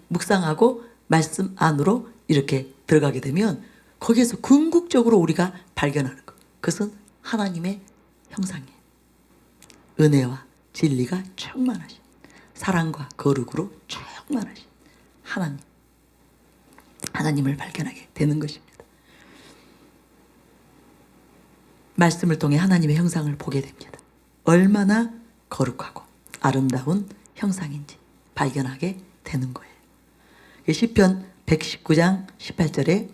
묵상하고 말씀 안으로 이렇게 들어가게 되면 거기에서 궁극적으로 우리가 발견하는 것, 그것은 하나님의 형상이에요. 은혜와 진리가 충만하신, 사랑과 거룩으로 충만하신 하나님을 발견하게 되는 것입니다. 말씀을 통해 하나님의 형상을 보게 됩니다. 얼마나 거룩하고 아름다운 형상인지 발견하게 되는 거예요. 시편 119장 18절에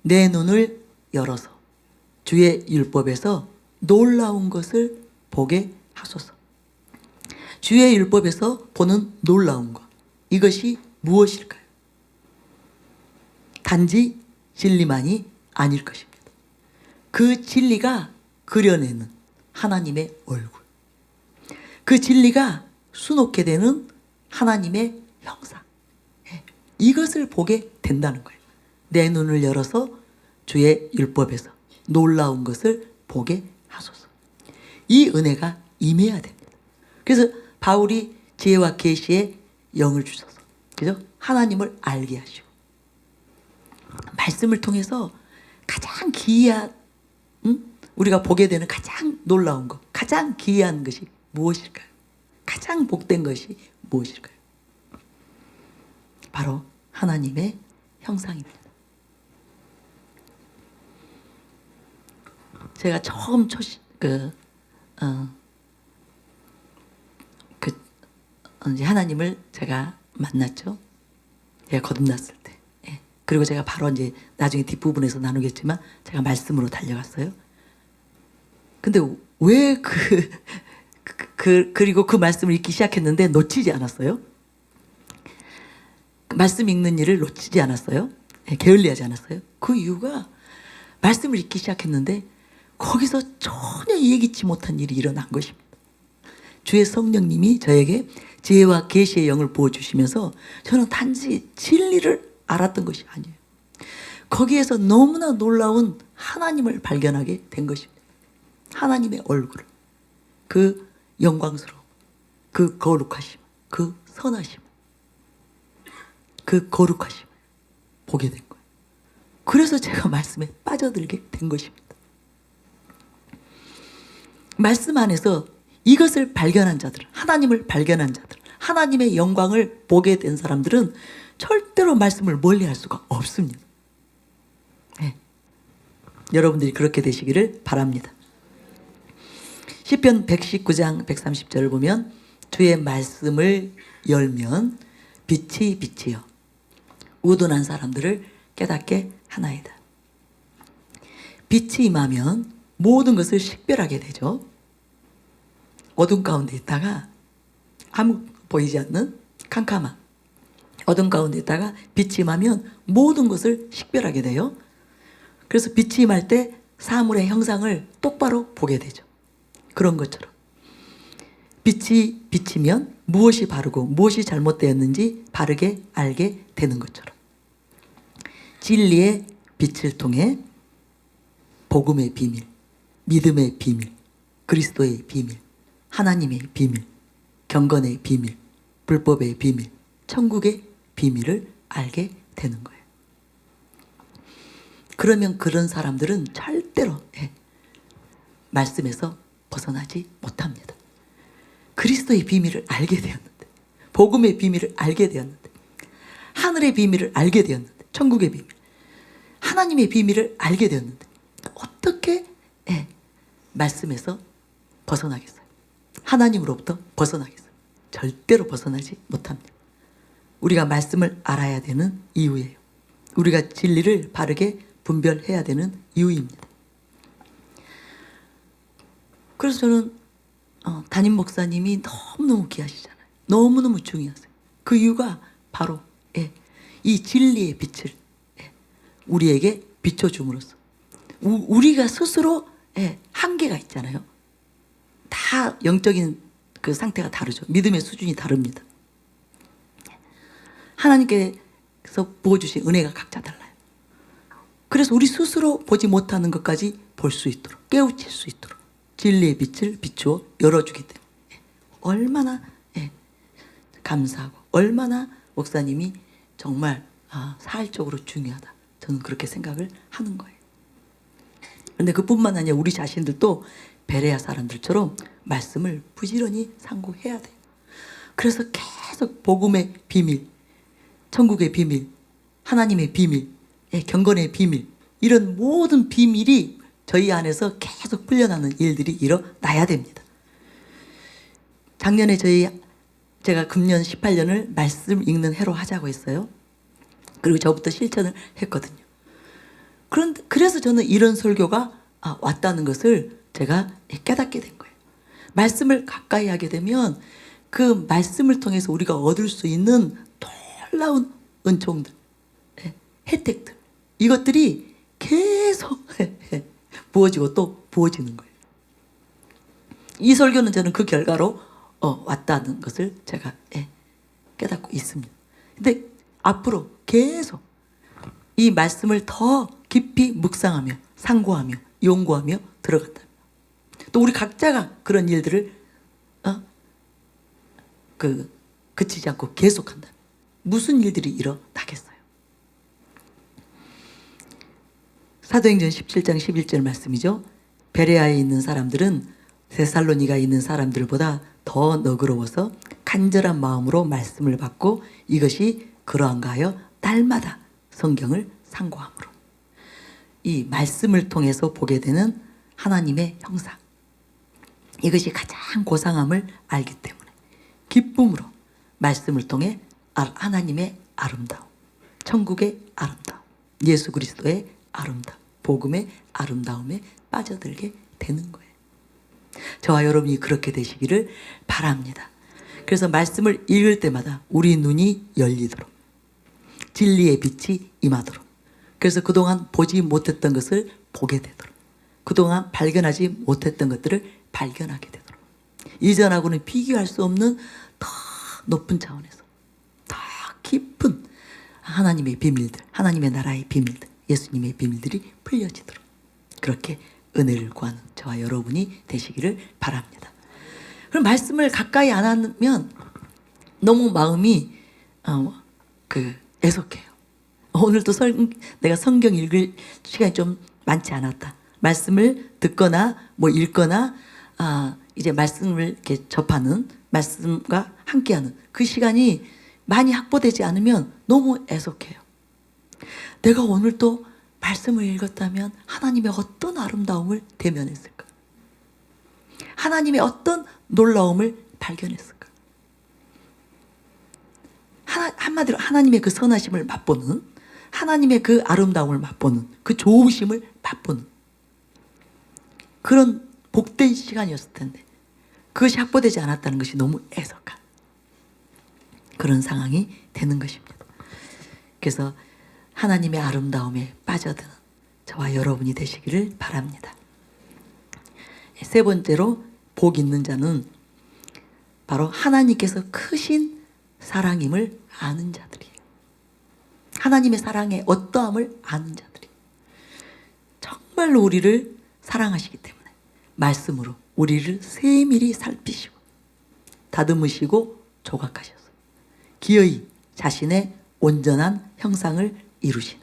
내 눈을 열어서 주의 율법에서 놀라운 것을 보게 하소서. 주의 율법에서 보는 놀라운 것, 이것이 무엇일까요? 단지 진리만이 아닐 것입니다. 그 진리가 그려내는 하나님의 얼굴, 그 진리가 수놓게 되는 하나님의 형상, 이것을 보게 된다는 거예요. 내 눈을 열어서 주의 율법에서 놀라운 것을 보게 하소서. 이 은혜가 임해야 됩니다. 그래서 바울이 지혜와 계시의 영을 주셔서, 그죠? 하나님을 알게 하시고 말씀을 통해서 가장 기이한 우리가 보게 되는 가장 놀라운 것, 가장 기이한 것이 무엇일까요? 가장 복된 것이 무엇일까요? 바로 하나님의 형상입니다. 제가 처음 이제 하나님을 제가 만났죠. 제가 거듭났을 때. 예. 그리고 제가 바로 이제 나중에 뒷부분에서 나누겠지만 제가 말씀으로 달려갔어요. 근데 왜 그리고 그 말씀을 읽기 시작했는데 놓치지 않았어요. 말씀 읽는 일을 놓치지 않았어요. 예, 게을리하지 않았어요. 그 이유가 말씀을 읽기 시작했는데 거기서 전혀 예기치 못한 일이 일어난 것입니다. 주의 성령님이 저에게 지혜와 계시의 영을 부어주시면서 저는 단지 진리를 알았던 것이 아니에요. 거기에서 너무나 놀라운 하나님을 발견하게 된 것입니다. 하나님의 얼굴을, 그 영광스러움, 그 거룩하심, 그 선하심, 그 거룩하심 보게 된 거예요. 그래서 제가 말씀에 빠져들게 된 것입니다. 말씀 안에서 이것을 발견한 자들, 하나님을 발견한 자들, 하나님의 영광을 보게 된 사람들은 절대로 말씀을 멀리할 수가 없습니다. 네. 여러분들이 그렇게 되시기를 바랍니다. 시편 119장 130절을 보면 주의 말씀을 열면 빛이 빛이여 우둔한 사람들을 깨닫게 하나이다. 빛이 임하면 모든 것을 식별하게 되죠. 어둠 가운데 있다가 아무 보이지 않는 캄캄한 어둠 가운데 있다가 빛이 임하면 모든 것을 식별하게 돼요. 그래서 빛이 임할 때 사물의 형상을 똑바로 보게 되죠. 그런 것처럼 빛이 비치면 무엇이 바르고 무엇이 잘못되었는지 바르게 알게 되는 것처럼 진리의 빛을 통해 복음의 비밀, 믿음의 비밀, 그리스도의 비밀, 하나님의 비밀, 경건의 비밀, 불법의 비밀, 천국의 비밀을 알게 되는 거예요. 그러면 그런 사람들은 절대로 말씀에서 벗어나지 못합니다. 그리스도의 비밀을 알게 되었는데, 복음의 비밀을 알게 되었는데, 하늘의 비밀을 알게 되었는데, 천국의 비밀, 하나님의 비밀을 알게 되었는데 어떻게 말씀에서 벗어나겠어요? 하나님으로부터 벗어나겠어요? 절대로 벗어나지 못합니다. 우리가 말씀을 알아야 되는 이유예요. 우리가 진리를 바르게 분별해야 되는 이유입니다. 그래서 저는 담임 목사님이 너무너무 귀하시잖아요. 너무너무 중요하세요. 그 이유가 바로 이 진리의 빛을 우리에게 비춰줌으로써 우리가 스스로 한계가 있잖아요. 다 영적인 그 상태가 다르죠. 믿음의 수준이 다릅니다. 하나님께서 부어주신 은혜가 각자 달라요. 그래서 우리 스스로 보지 못하는 것까지 볼 수 있도록, 깨우칠 수 있도록 진리의 빛을 비추어 열어주기 때문에 얼마나 감사하고 얼마나 목사님이 정말 사활적으로 중요하다. 저는 그렇게 생각을 하는 거예요. 그런데 그뿐만 아니라 우리 자신들도 베레아 사람들처럼 말씀을 부지런히 상고해야 돼요. 그래서 계속 복음의 비밀, 천국의 비밀, 하나님의 비밀, 경건의 비밀, 이런 모든 비밀이 저희 안에서 계속 풀려나는 일들이 일어나야 됩니다. 작년에 제가 금년 18년을 말씀 읽는 해로 하자고 했어요. 그리고 저부터 실천을 했거든요. 그래서 저는 이런 설교가 왔다는 것을 제가 깨닫게 된 거예요. 말씀을 가까이 하게 되면 그 말씀을 통해서 우리가 얻을 수 있는 놀라운 은총들, 혜택들, 이것들이 계속 부어지고 또 부어지는 거예요. 이 설교는 저는 그 결과로 왔다는 것을 제가 깨닫고 있습니다. 근데 앞으로 계속 이 말씀을 더 깊이 묵상하며 상고하며 연구하며 들어간다. 또 우리 각자가 그런 일들을 그치지 않고 계속한다. 무슨 일들이 일어나겠어요? 사도행전 17장 11절 말씀이죠. 베레아에 있는 사람들은 데살로니가에 있는 사람들보다 더 너그러워서 간절한 마음으로 말씀을 받고 이것이 그러한가 하여 날마다 성경을 상고함으로 이 말씀을 통해서 보게 되는 하나님의 형상, 이것이 가장 고상함을 알기 때문에 기쁨으로 말씀을 통해 하나님의 아름다움, 천국의 아름다움, 예수 그리스도의 아름다움, 복음의 아름다움에 빠져들게 되는 거예요. 저와 여러분이 그렇게 되시기를 바랍니다. 그래서 말씀을 읽을 때마다 우리 눈이 열리도록, 진리의 빛이 임하도록, 그래서 그동안 보지 못했던 것을 보게 되도록, 그동안 발견하지 못했던 것들을 발견하게 되도록, 이전하고는 비교할 수 없는 더 높은 차원에서 더 깊은 하나님의 비밀들, 하나님의 나라의 비밀들, 예수님의 비밀들이 풀려지도록 그렇게 은혜를 구하는 저와 여러분이 되시기를 바랍니다. 그럼 말씀을 가까이 안 하면 너무 마음이 애석해요. 오늘도 내가 성경 읽을 시간이 좀 많지 않았다. 말씀을 듣거나 읽거나 이제 말씀을 이렇게 접하는, 말씀과 함께하는 그 시간이 많이 확보되지 않으면 너무 애석해요. 내가 오늘 또 말씀을 읽었다면 하나님의 어떤 아름다움을 대면했을까? 하나님의 어떤 놀라움을 발견했을까? 한마디로 하나님의 그 선하심을 맛보는, 하나님의 그 아름다움을 맛보는, 그 좋으심을 맛보는 그런 복된 시간이었을 텐데 그것이 확보되지 않았다는 것이 너무 애석한 그런 상황이 되는 것입니다. 그래서 하나님의 아름다움에 빠져드는 저와 여러분이 되시기를 바랍니다. 세 번째로 복 있는 자는 바로 하나님께서 크신 사랑임을 아는 자들이에요. 하나님의 사랑의 어떠함을 아는 자들이 정말로 우리를 사랑하시기 때문에 말씀으로 우리를 세밀히 살피시고 다듬으시고 조각하셔서 기어이 자신의 온전한 형상을 이루시는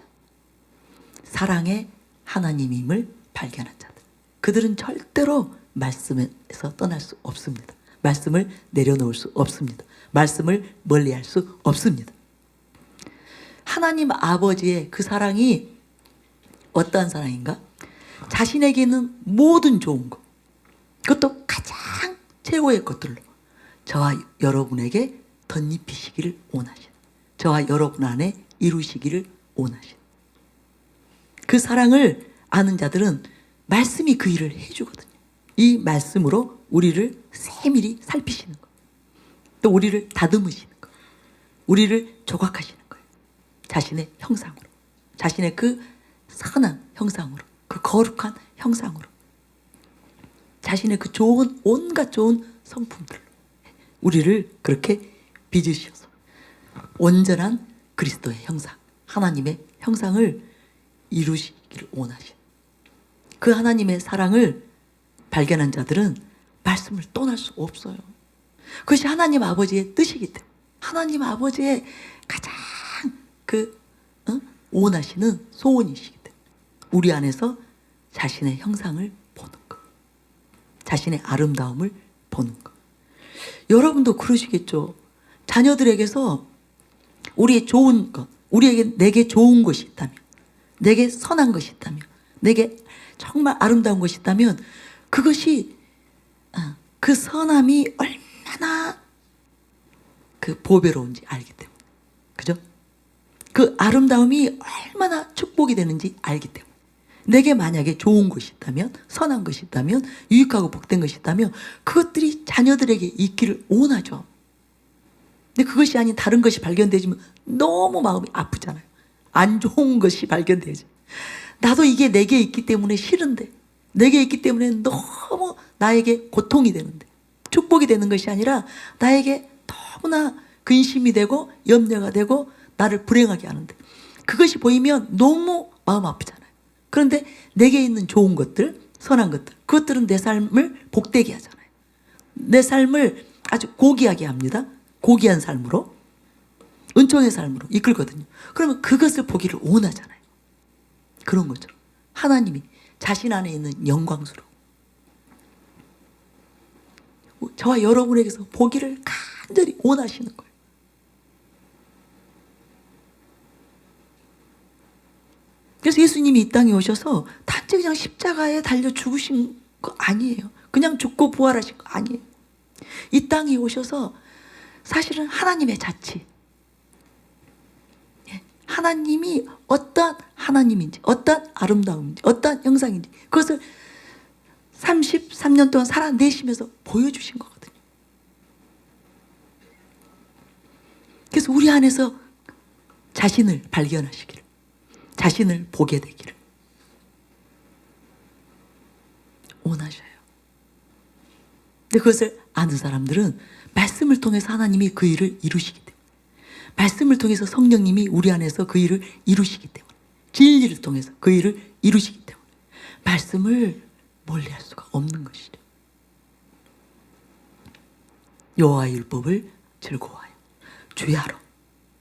사랑의 하나님임을 발견한 자들, 그들은 절대로 말씀에서 떠날 수 없습니다. 말씀을 내려놓을 수 없습니다. 말씀을 멀리할 수 없습니다. 하나님 아버지의 그 사랑이 어떠한 사랑인가? 자신에게 있는 모든 좋은 것, 그것도 가장 최고의 것들로 저와 여러분에게 덧입히시기를 원하시는, 저와 여러분 안에 이루시기를 원하시는 그 사랑을 아는 자들은 말씀이 그 일을 해주거든요. 이 말씀으로 우리를 세밀히 살피시는 것, 또 우리를 다듬으시는 것, 우리를 조각하시는 거예요. 자신의 형상으로, 자신의 그 선한 형상으로, 그 거룩한 형상으로, 자신의 그 좋은, 온갖 좋은 성품들로 우리를 그렇게 빚으셔서 온전한 그리스도의 형상, 하나님의 형상을 이루시기를 원하신 그 하나님의 사랑을 발견한 자들은 말씀을 떠날 수 없어요. 그것이 하나님 아버지의 뜻이기 때문에, 하나님 아버지의 가장 원하시는 소원이시기 때문에 우리 안에서 자신의 형상을 보는 것, 자신의 아름다움을 보는 것. 여러분도 그러시겠죠. 자녀들에게서 우리의 좋은 것, 내게 좋은 것이 있다면, 내게 선한 것이 있다면, 내게 정말 아름다운 것이 있다면 그것이 그 선함이 얼마나 그 보배로운지 알기 때문에, 그죠? 그 아름다움이 얼마나 축복이 되는지 알기 때문에, 내게 만약에 좋은 것이 있다면, 선한 것이 있다면, 유익하고 복된 것이 있다면 그것들이 자녀들에게 있기를 원하죠. 근데 그것이 아닌 다른 것이 발견되지면 너무 마음이 아프잖아요. 안 좋은 것이 발견되지. 나도 이게 내게 있기 때문에 싫은데, 내게 있기 때문에 너무 나에게 고통이 되는데, 축복이 되는 것이 아니라 나에게 너무나 근심이 되고 염려가 되고 나를 불행하게 하는데, 그것이 보이면 너무 마음 아프잖아요. 그런데 내게 있는 좋은 것들, 선한 것들, 그것들은 내 삶을 복되게 하잖아요. 내 삶을 아주 고귀하게 합니다. 고귀한 삶으로, 은총의 삶으로 이끌거든요. 그러면 그것을 보기를 원하잖아요. 그런 거죠. 하나님이 자신 안에 있는 영광스러움, 저와 여러분에게서 보기를 간절히 원하시는 거예요. 그래서 예수님이 이 땅에 오셔서 단지 그냥 십자가에 달려 죽으신 거 아니에요. 그냥 죽고 부활하신 거 아니에요. 이 땅에 오셔서 사실은 하나님의 자치, 하나님이 어떤 하나님인지, 어떤 아름다움인지, 어떤 형상인지 그것을 33년 동안 살아내시면서 보여주신 거거든요. 그래서 우리 안에서 자신을 발견하시기를, 자신을 보게 되기를 원하셔요. 근데 그것을 아는 사람들은 말씀을 통해서 하나님이 그 일을 이루시기 때문에, 말씀을 통해서 성령님이 우리 안에서 그 일을 이루시기 때문에, 진리를 통해서 그 일을 이루시기 때문에 말씀을 멀리할 수가 없는 것이죠. 여호와의 율법을 즐거워하여 주야로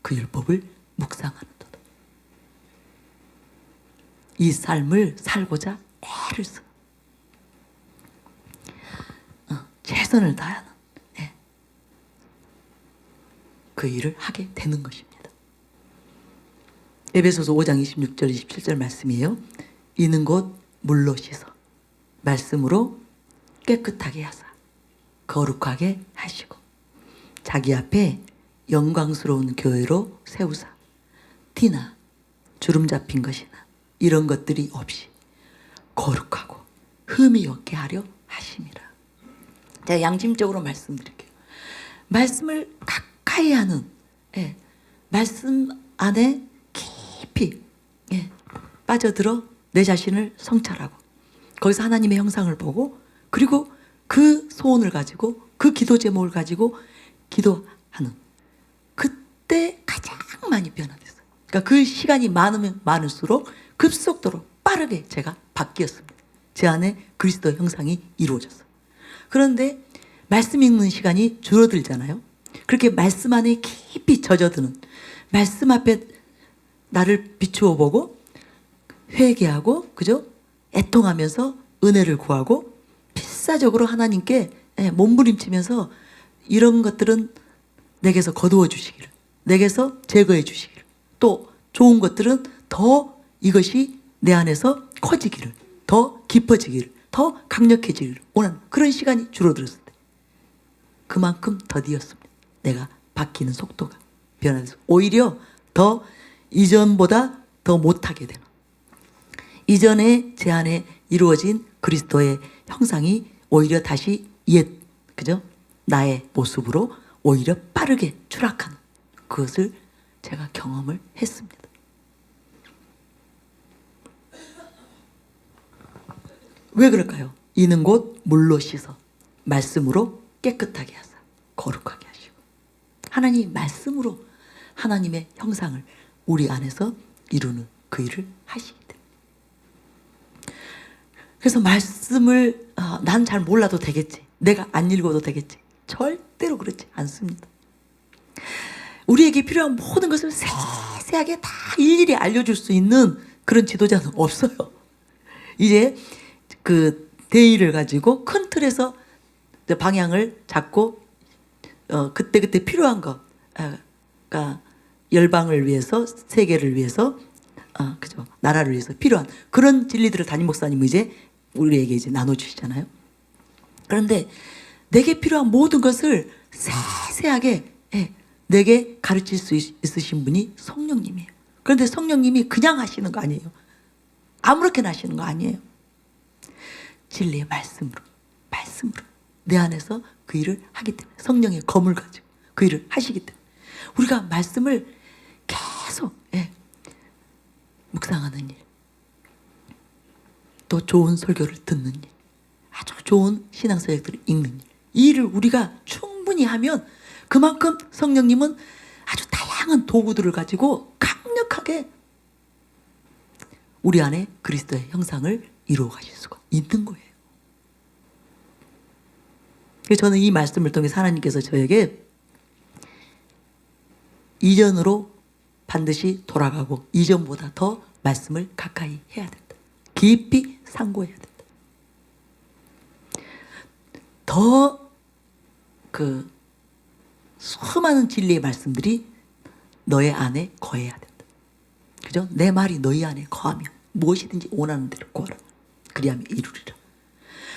그 율법을 묵상하는도다. 이 삶을 살고자 애를 쓰는, 최선을 다하는 그 일을 하게 되는 것입니다. 에베소서 5장 26절 27절 말씀이에요. 이는 곧 물로 씻어 말씀으로 깨끗하게 하사 거룩하게 하시고 자기 앞에 영광스러운 교회로 세우사 티나 주름 잡힌 것이나 이런 것들이 없이 거룩하고 흠이 없게 하려 하심이라. 제가 양심적으로 말씀드릴게요. 말씀을 가까이 하는, 말씀 안에 깊이 빠져들어 내 자신을 성찰하고 거기서 하나님의 형상을 보고, 그리고 그 소원을 가지고 그 기도 제목을 가지고 기도하는, 그때 가장 많이 변화됐어요. 그러니까 그 시간이 많으면 많을수록 급속도로 빠르게 제가 바뀌었습니다. 제 안에 그리스도 형상이 이루어졌어요. 그런데 말씀 읽는 시간이 줄어들잖아요. 그렇게 말씀 안에 깊이 젖어드는, 말씀 앞에 나를 비추어 보고 회개하고, 그죠? 애통하면서 은혜를 구하고 필사적으로 하나님께 몸부림치면서 이런 것들은 내게서 거두어 주시기를, 내게서 제거해 주시기를, 또 좋은 것들은 더 이것이 내 안에서 커지기를, 더 깊어지기를, 더 강력해지기를 원하는 그런 시간이 줄어들었을 때 그만큼 더디었습니다. 내가 바뀌는 속도가 변화돼서 오히려 더 이전보다 더 못하게 되는, 이전에 제 안에 이루어진 그리스도의 형상이 오히려 다시 옛, 그죠? 나의 모습으로 오히려 빠르게 추락하는 그것을 제가 경험을 했습니다. 왜 그럴까요? 이는 곧 물로 씻어 말씀으로 깨끗하게 하사 거룩하게 하시고, 하나님 말씀으로 하나님의 형상을 우리 안에서 이루는 그 일을 하시기 때문에. 그래서 말씀을 난 잘 몰라도 되겠지, 내가 안 읽어도 되겠지, 절대로 그렇지 않습니다. 우리에게 필요한 모든 것을 세세하게 다 일일이 알려줄 수 있는 그런 지도자는 없어요. 이제 그 대의를 가지고 큰 틀에서 방향을 잡고 그때그때 필요한 거, 그러니까 열방을 위해서, 세계를 위해서, 그죠, 나라를 위해서 필요한 그런 진리들을 담임 목사님은 이제 우리에게 이제 나눠주시잖아요. 그런데 내게 필요한 모든 것을 세세하게 내게 가르칠 수 있으신 분이 성령님이에요. 그런데 성령님이 그냥 하시는 거 아니에요. 아무렇게나 하시는 거 아니에요. 진리의 말씀으로 내 안에서 그 일을 하기 때문에, 성령의 검을 가지고 그 일을 하시기 때문에 우리가 말씀을 계속 묵상하는 일, 또 좋은 설교를 듣는 일, 아주 좋은 신앙서적들을 읽는 일, 이 일을 우리가 충분히 하면 그만큼 성령님은 아주 다양한 도구들을 가지고 강력하게 우리 안에 그리스도의 형상을 이루어 가실 수가 있는 거예요. 그래서 저는 이 말씀을 통해서 하나님께서 저에게 이전으로 반드시 돌아가고 이전보다 더 말씀을 가까이 해야 된다, 깊이 상고해야 된다, 더 그 수많은 진리의 말씀들이 너의 안에 거해야 된다. 그죠? 내 말이 너희 안에 거하며 무엇이든지 원하는 대로 구하라. 그리하면 이루리라.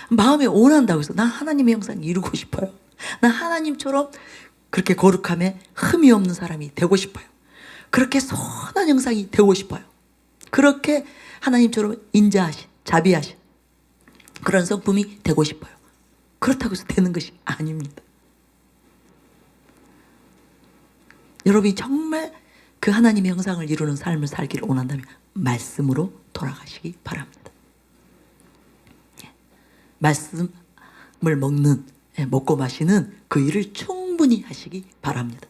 마음에 원한다고 해서 난 하나님의 형상을 이루고 싶어요. 난 하나님처럼 그렇게 거룩함에 흠이 없는 사람이 되고 싶어요. 그렇게 선한 형상이 되고 싶어요. 그렇게 하나님처럼 인자하신, 자비하신 그런 성품이 되고 싶어요. 그렇다고 해서 되는 것이 아닙니다. 여러분이 정말 그 하나님의 형상을 이루는 삶을 살기를 원한다면 말씀으로 돌아가시기 바랍니다. 말씀을 먹고 마시는 그 일을 충분히 하시기 바랍니다.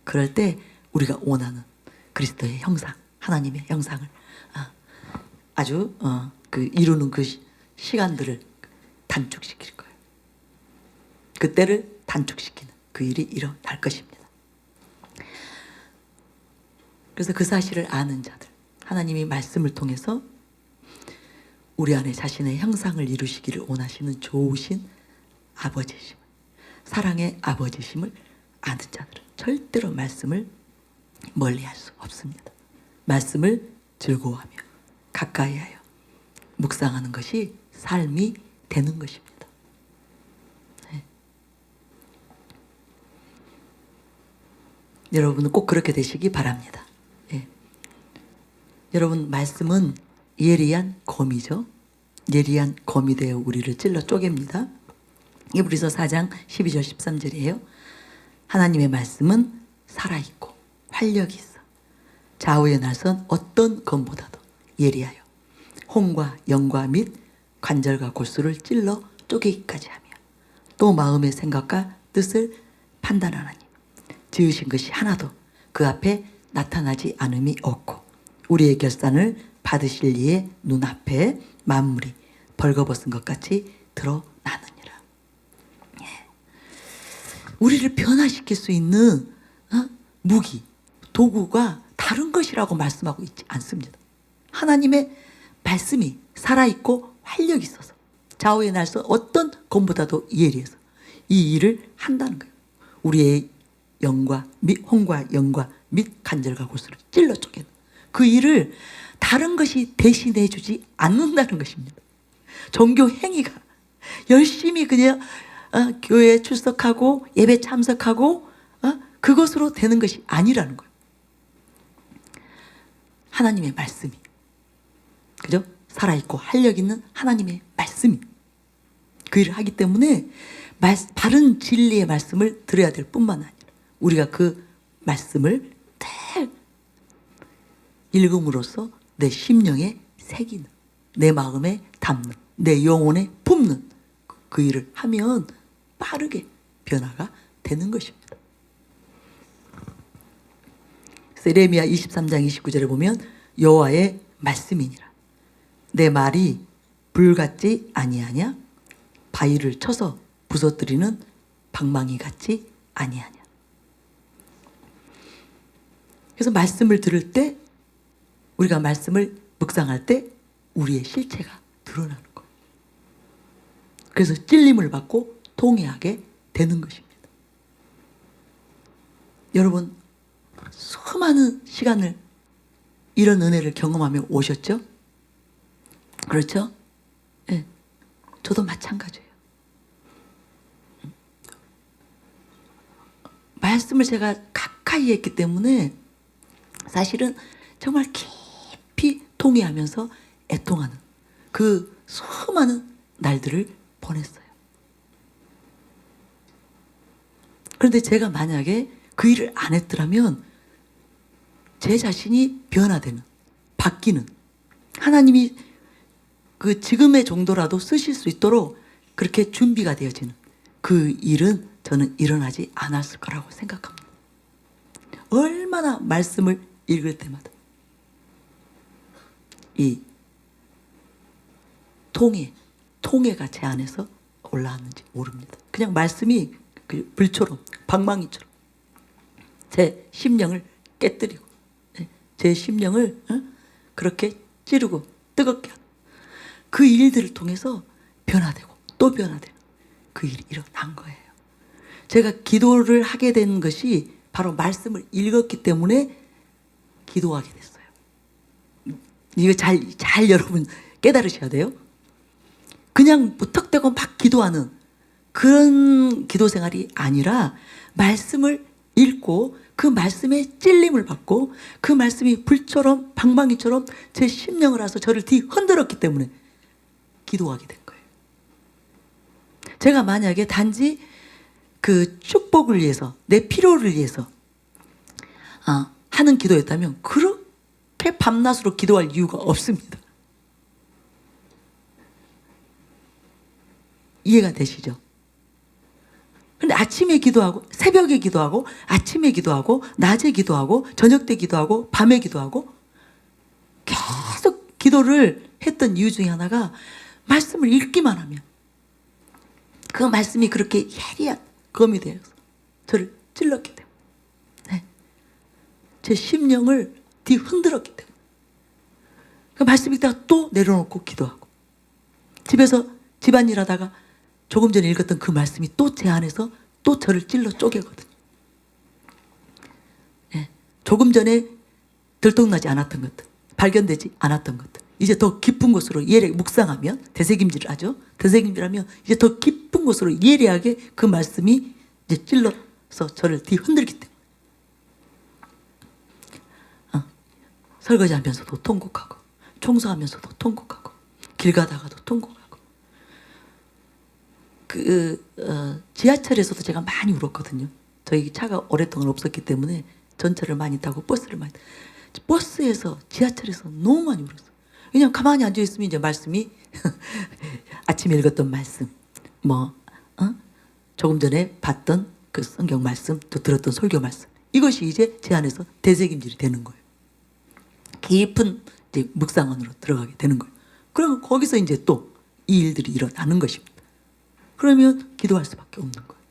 그럴 때 우리가 원하는 그리스도의 형상, 하나님의 형상을 아주 그 이루는 그 시간들을 단축시킬 거예요. 그때를 단축시키는 그 일이 일어날 것입니다. 그래서 그 사실을 아는 자들, 하나님이 말씀을 통해서 우리 안에 자신의 형상을 이루시기를 원하시는 좋으신 아버지심, 사랑의 아버지심을 아는 자들은 절대로 말씀을 멀리할 수 없습니다. 말씀을 즐거워하며 가까이하여 묵상하는 것이 삶이 되는 것입니다. 네. 여러분은 꼭 그렇게 되시기 바랍니다. 네. 여러분, 말씀은 예리한 검이죠. 예리한 검이 되어 우리를 찔러 쪼갭니다. 히브리서 4장 12절 13절이에요. 하나님의 말씀은 살아있고 활력이 있어 좌우에 나선 어떤 검보다도 예리하여 혼과 영과 및 관절과 골수를 찔러 쪼개기까지 하며 또 마음의 생각과 뜻을 판단하나니 지으신 것이 하나도 그 앞에 나타나지 않음이 없고 우리의 결산을 받으실 이의 눈앞에 만물이 벌거벗은 것 같이 드러나느니라. 예. 우리를 변화시킬 수 있는 무기, 도구가 다른 것이라고 말씀하고 있지 않습니다. 하나님의 말씀이 살아있고 활력이 있어서 좌우에 날서 어떤 검보다도 예리해서 이 일을 한다는 거예요. 우리의 영과 혼과 영과 및 관절과 골수를 찔러 쪼개는 그 일을 다른 것이 대신해 주지 않는다는 것입니다. 종교 행위가 열심히 그냥 교회에 출석하고 예배 참석하고 그것으로 되는 것이 아니라는 거예요. 하나님의 말씀이, 그죠? 살아있고 활력 있는 하나님의 말씀이 그 일을 하기 때문에 바른 진리의 말씀을 들어야 될 뿐만 아니라 우리가 그 말씀을 잘 읽음으로써 내 심령에 새기는, 내 마음에 담는, 내 영혼에 품는 그 일을 하면 빠르게 변화가 되는 것입니다. 에레미야 23장 29절에 보면 여호와의 말씀이니라. 내 말이 불 같지 아니하냐? 바위를 쳐서 부서뜨리는 방망이 같지 아니하냐? 그래서 말씀을 들을 때, 우리가 말씀을 묵상할 때 우리의 실체가 드러나는 거예요. 그래서 찔림을 받고 통회하게 되는 것입니다. 여러분, 수많은 시간을 이런 은혜를 경험하며 오셨죠? 그렇죠? 네. 저도 마찬가지예요. 말씀을 제가 가까이 했기 때문에 사실은 정말 깊이 통회하면서 애통하는 그 수많은 날들을 보냈어요. 그런데 제가 만약에 그 일을 안 했더라면 제 자신이 변화되는, 바뀌는, 하나님이 그 지금의 정도라도 쓰실 수 있도록 그렇게 준비가 되어지는 그 일은 저는 일어나지 않았을 거라고 생각합니다. 얼마나 말씀을 읽을 때마다 이 통해가 제 안에서 올라왔는지 모릅니다. 그냥 말씀이 그 불처럼, 방망이처럼 제 심령을 깨뜨리고 제 심령을 그렇게 찌르고 뜨겁게 하는 그 일들을 통해서 변화되고 또 변화되는 그 일이 일어난 거예요. 제가 기도를 하게 된 것이 바로 말씀을 읽었기 때문에 기도하게 됐어요. 이거 잘 여러분 깨달으셔야 돼요. 그냥 무턱대고 막 기도하는 그런 기도 생활이 아니라 말씀을 읽고 그 말씀에 찔림을 받고 그 말씀이 불처럼 방망이처럼 제 심령을 와서 저를 뒤흔들었기 때문에 기도하게 된 거예요. 제가 만약에 단지 그 축복을 위해서 내 필요를 위해서 하는 기도였다면 그렇게 밤낮으로 기도할 이유가 없습니다. 이해가 되시죠? 근데 아침에 기도하고 새벽에 기도하고 아침에 기도하고 낮에 기도하고 저녁 때 기도하고 밤에 기도하고 계속 기도를 했던 이유 중에 하나가 말씀을 읽기만 하면 그 말씀이 그렇게 예리한 검이 되어서 저를 찔렀기 때문에 제 심령을 뒤흔들었기 때문에 그 말씀 읽다가 또 내려놓고 기도하고 집에서 집안일 하다가 조금 전에 읽었던 그 말씀이 또 제 안에서 또 저를 찔러 쪼개거든요. 조금 전에 들통나지 않았던 것들, 발견되지 않았던 것들, 이제 더 깊은 곳으로 예리 묵상하면 되새김질을 하죠. 되새김질하면 이제 더 깊은 곳으로 예리하게 그 말씀이 이제 찔러서 저를 뒤흔들기 때문에 설거지하면서도 통곡하고 청소하면서도 통곡하고 길 가다가도 통곡하고 지하철에서도 제가 많이 울었거든요. 저희 차가 오랫동안 없었기 때문에 전철을 많이 타고 버스를 많이 버스에서 지하철에서 너무 많이 울었어요. 왜냐면 가만히 앉아있으면 이제 말씀이 아침에 읽었던 말씀 조금 전에 봤던 그 성경 말씀 또 들었던 설교 말씀 이것이 이제 제 안에서 되새김질이 되는 거예요. 깊은 이제 묵상 안으로 들어가게 되는 거예요. 그러면 거기서 이제 또 이 일들이 일어나는 것입니다. 그러면 기도할 수밖에 없는 거예요.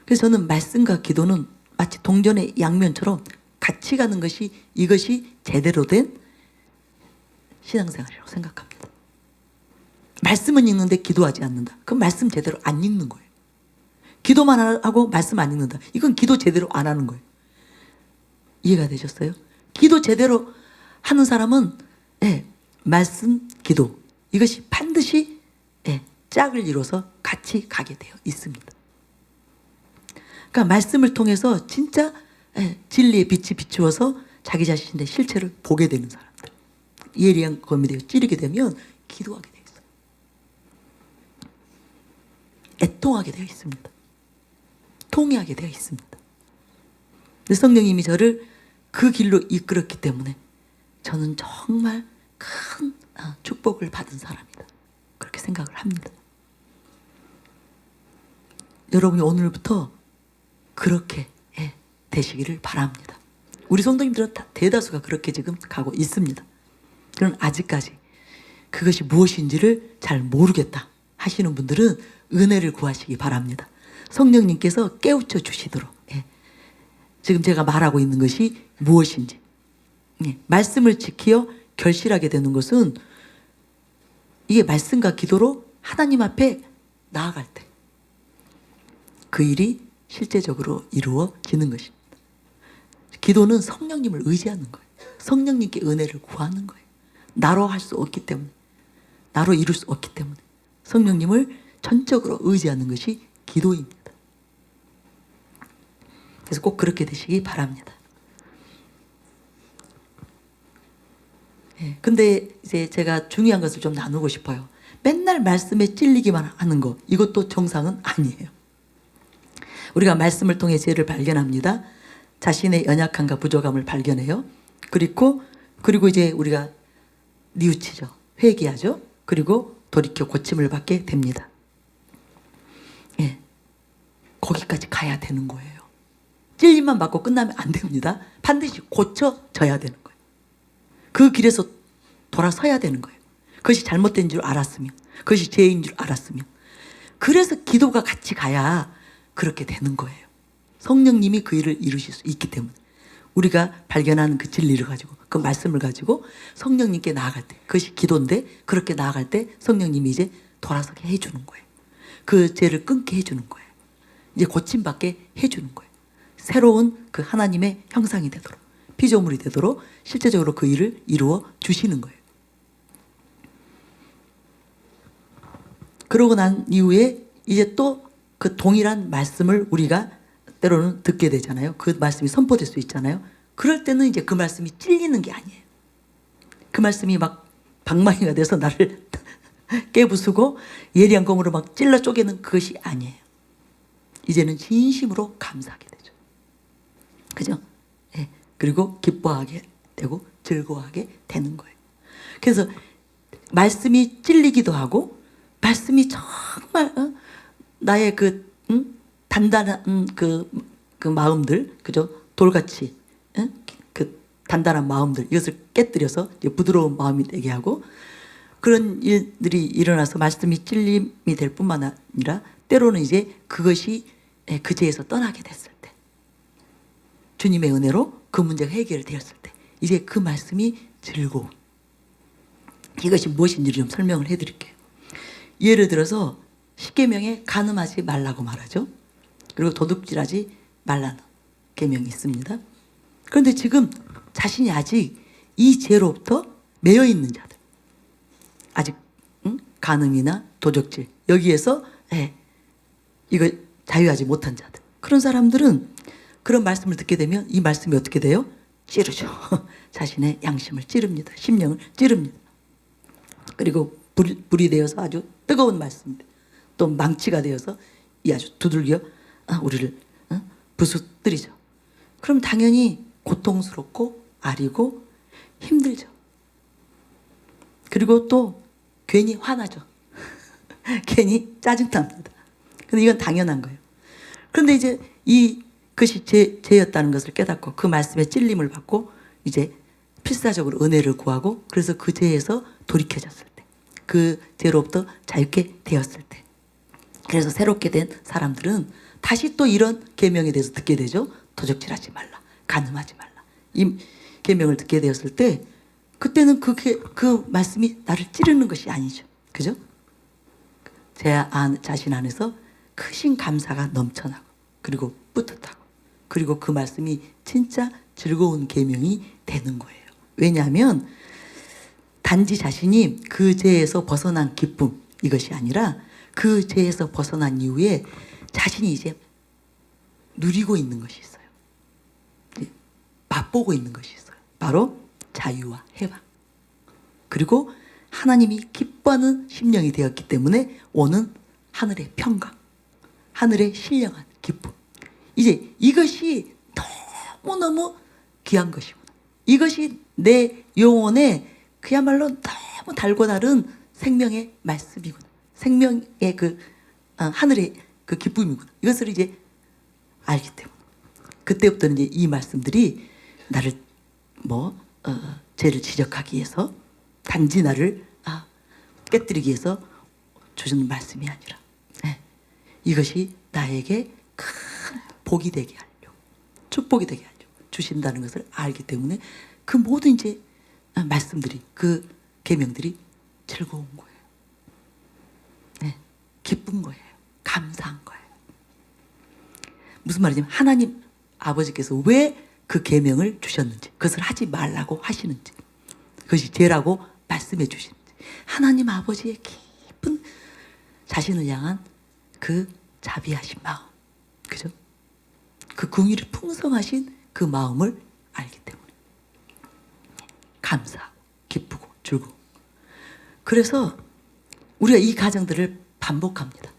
그래서 저는 말씀과 기도는 마치 동전의 양면처럼 같이 가는 것이 이것이 제대로 된 신앙생활이라고 생각합니다. 말씀은 읽는데 기도하지 않는다. 그럼 말씀 제대로 안 읽는 거예요. 기도만 하고 말씀 안 읽는다. 이건 기도 제대로 안 하는 거예요. 이해가 되셨어요? 기도 제대로 하는 사람은 말씀, 기도 이것이 반드시 짝을 이뤄서 같이 가게 되어 있습니다. 그러니까 말씀을 통해서 진짜 진리의 빛이 비추어서 자기 자신의 실체를 보게 되는 사람들. 예리한 검이 되어 찌르게 되면 기도하게 되어 있어요. 애통하게 되어 있습니다. 통회하게 되어 있습니다. 근데 성령님이 저를 그 길로 이끌었기 때문에 저는 정말 큰 축복을 받은 사람이다. 그렇게 생각을 합니다. 여러분이 오늘부터 그렇게 되시기를 바랍니다. 우리 성도님들은 다 대다수가 그렇게 지금 가고 있습니다. 그럼 아직까지 그것이 무엇인지를 잘 모르겠다 하시는 분들은 은혜를 구하시기 바랍니다. 성령님께서 깨우쳐 주시도록 지금 제가 말하고 있는 것이 무엇인지 말씀을 지키어 결실하게 되는 것은 이게 말씀과 기도로 하나님 앞에 나아갈 때 그 일이 실제적으로 이루어지는 것입니다. 기도는 성령님을 의지하는 거예요. 성령님께 은혜를 구하는 거예요. 나로 할 수 없기 때문에 나로 이룰 수 없기 때문에 성령님을 전적으로 의지하는 것이 기도입니다. 그래서 꼭 그렇게 되시기 바랍니다. 근데 이제 제가 중요한 것을 좀 나누고 싶어요. 맨날 말씀에 찔리기만 하는 거 이것도 정상은 아니에요. 우리가 말씀을 통해 죄를 발견합니다. 자신의 연약함과 부족함을 발견해요. 그리고 이제 우리가 뉘우치죠. 회개하죠. 그리고 돌이켜 고침을 받게 됩니다. 거기까지 가야 되는 거예요. 찔림만 받고 끝나면 안 됩니다. 반드시 고쳐져야 되는 거예요. 그 길에서 돌아서야 되는 거예요. 그것이 잘못된 줄 알았으면, 그것이 죄인 줄 알았으면. 그래서 기도가 같이 가야 그렇게 되는 거예요. 성령님이 그 일을 이루실 수 있기 때문에 우리가 발견하는 그 진리를 가지고 그 말씀을 가지고 성령님께 나아갈 때 그것이 기도인데 그렇게 나아갈 때 성령님이 이제 돌아서게 해주는 거예요. 그 죄를 끊게 해주는 거예요. 이제 고침받게 해주는 거예요. 새로운 그 하나님의 형상이 되도록, 피조물이 되도록 실제적으로 그 일을 이루어 주시는 거예요. 그러고 난 이후에 이제 또 그 동일한 말씀을 우리가 때로는 듣게 되잖아요. 그 말씀이 선포될 수 있잖아요. 그럴 때는 이제 그 말씀이 찔리는 게 아니에요. 그 말씀이 막 방망이가 돼서 나를 깨부수고 예리한 검으로 막 찔러 쪼개는 그것이 아니에요. 이제는 진심으로 감사하게 되죠. 그죠? 예. 그리고 기뻐하게 되고 즐거워하게 되는 거예요. 그래서 말씀이 찔리기도 하고 말씀이 정말 나의 그 단단한 그 마음들, 그죠? 돌같이 그 단단한 마음들, 이것을 깨뜨려서 부드러운 마음이 되게 하고, 그런 일들이 일어나서 말씀이 찔림이 될 뿐만 아니라 때로는 이제 그것이 그 죄에서 떠나게 됐을 때, 주님의 은혜로 그 문제가 해결되었을 때 이제 그 말씀이 즐거운, 이것이 무엇인지 좀 설명을 해드릴게요. 예를 들어서 십계명에 간음하지 말라고 말하죠. 그리고 도둑질하지 말라는 계명이 있습니다. 그런데 지금 자신이 아직 이 죄로부터 매여 있는 자들, 아직 간음이나 도적질 여기에서 이거 자유하지 못한 자들, 그런 사람들은 그런 말씀을 듣게 되면 이 말씀이 어떻게 돼요? 찌르죠. 자신의 양심을 찌릅니다. 심령을 찌릅니다. 그리고 불이 되어서 아주 뜨거운 말씀입니다. 또 망치가 되어서 이 아주 두들겨 우리를 부수뜨리죠. 그럼 당연히 고통스럽고 아리고 힘들죠. 그리고 또 괜히 화나죠. 괜히 짜증납니다. 근데 이건 당연한 거예요. 그런데 이제 그것이 죄였다는 것을 깨닫고 그 말씀에 찔림을 받고 이제 필사적으로 은혜를 구하고, 그래서 그 죄에서 돌이켜졌을 때, 그 죄로부터 자유케 되었을 때, 그래서 새롭게 된 사람들은 다시 또 이런 계명에 대해서 듣게 되죠. 도적질하지 말라, 간음하지 말라, 이 계명을 듣게 되었을 때, 그때는 그 말씀이 나를 찌르는 것이 아니죠. 그죠? 제 자신 안에서 크신 감사가 넘쳐나고, 그리고 뿌듯하고, 그리고 그 말씀이 진짜 즐거운 계명이 되는 거예요. 왜냐하면 단지 자신이 그 죄에서 벗어난 기쁨, 이것이 아니라 그 죄에서 벗어난 이후에 자신이 이제 누리고 있는 것이 있어요. 맛보고 있는 것이 있어요. 바로 자유와 해방. 그리고 하나님이 기뻐하는 심령이 되었기 때문에 오는 하늘의 평강, 하늘의 신령한 기쁨. 이제 이것이 너무너무 귀한 것이구나. 이것이 내 영혼에 그야말로 너무 달고 다른 생명의 말씀이구나. 생명의 그 하늘의 그 기쁨이구나. 이것을 이제 알기 때문에 그때부터는 이제 이 말씀들이 나를 죄를 지적하기 위해서, 단지 나를 깨뜨리기 위해서 주시는 말씀이 아니라 이것이 나에게 큰 복이 되게 하려, 축복이 되게 하려 주신다는 것을 알기 때문에 그 모든 이제 말씀들이, 그 계명들이 즐거운 거예요. 기쁜 거예요. 감사한 거예요. 무슨 말이냐면 하나님 아버지께서 왜 그 계명을 주셨는지, 그것을 하지 말라고 하시는지, 그것이 죄라고 말씀해 주시는지, 하나님 아버지의 깊은 자신을 향한 그 자비하신 마음, 그죠? 그 긍휼이 풍성하신 그 마음을 알기 때문에 감사하고 기쁘고 즐거워. 그래서 우리가 이 과정들을 반복합니다.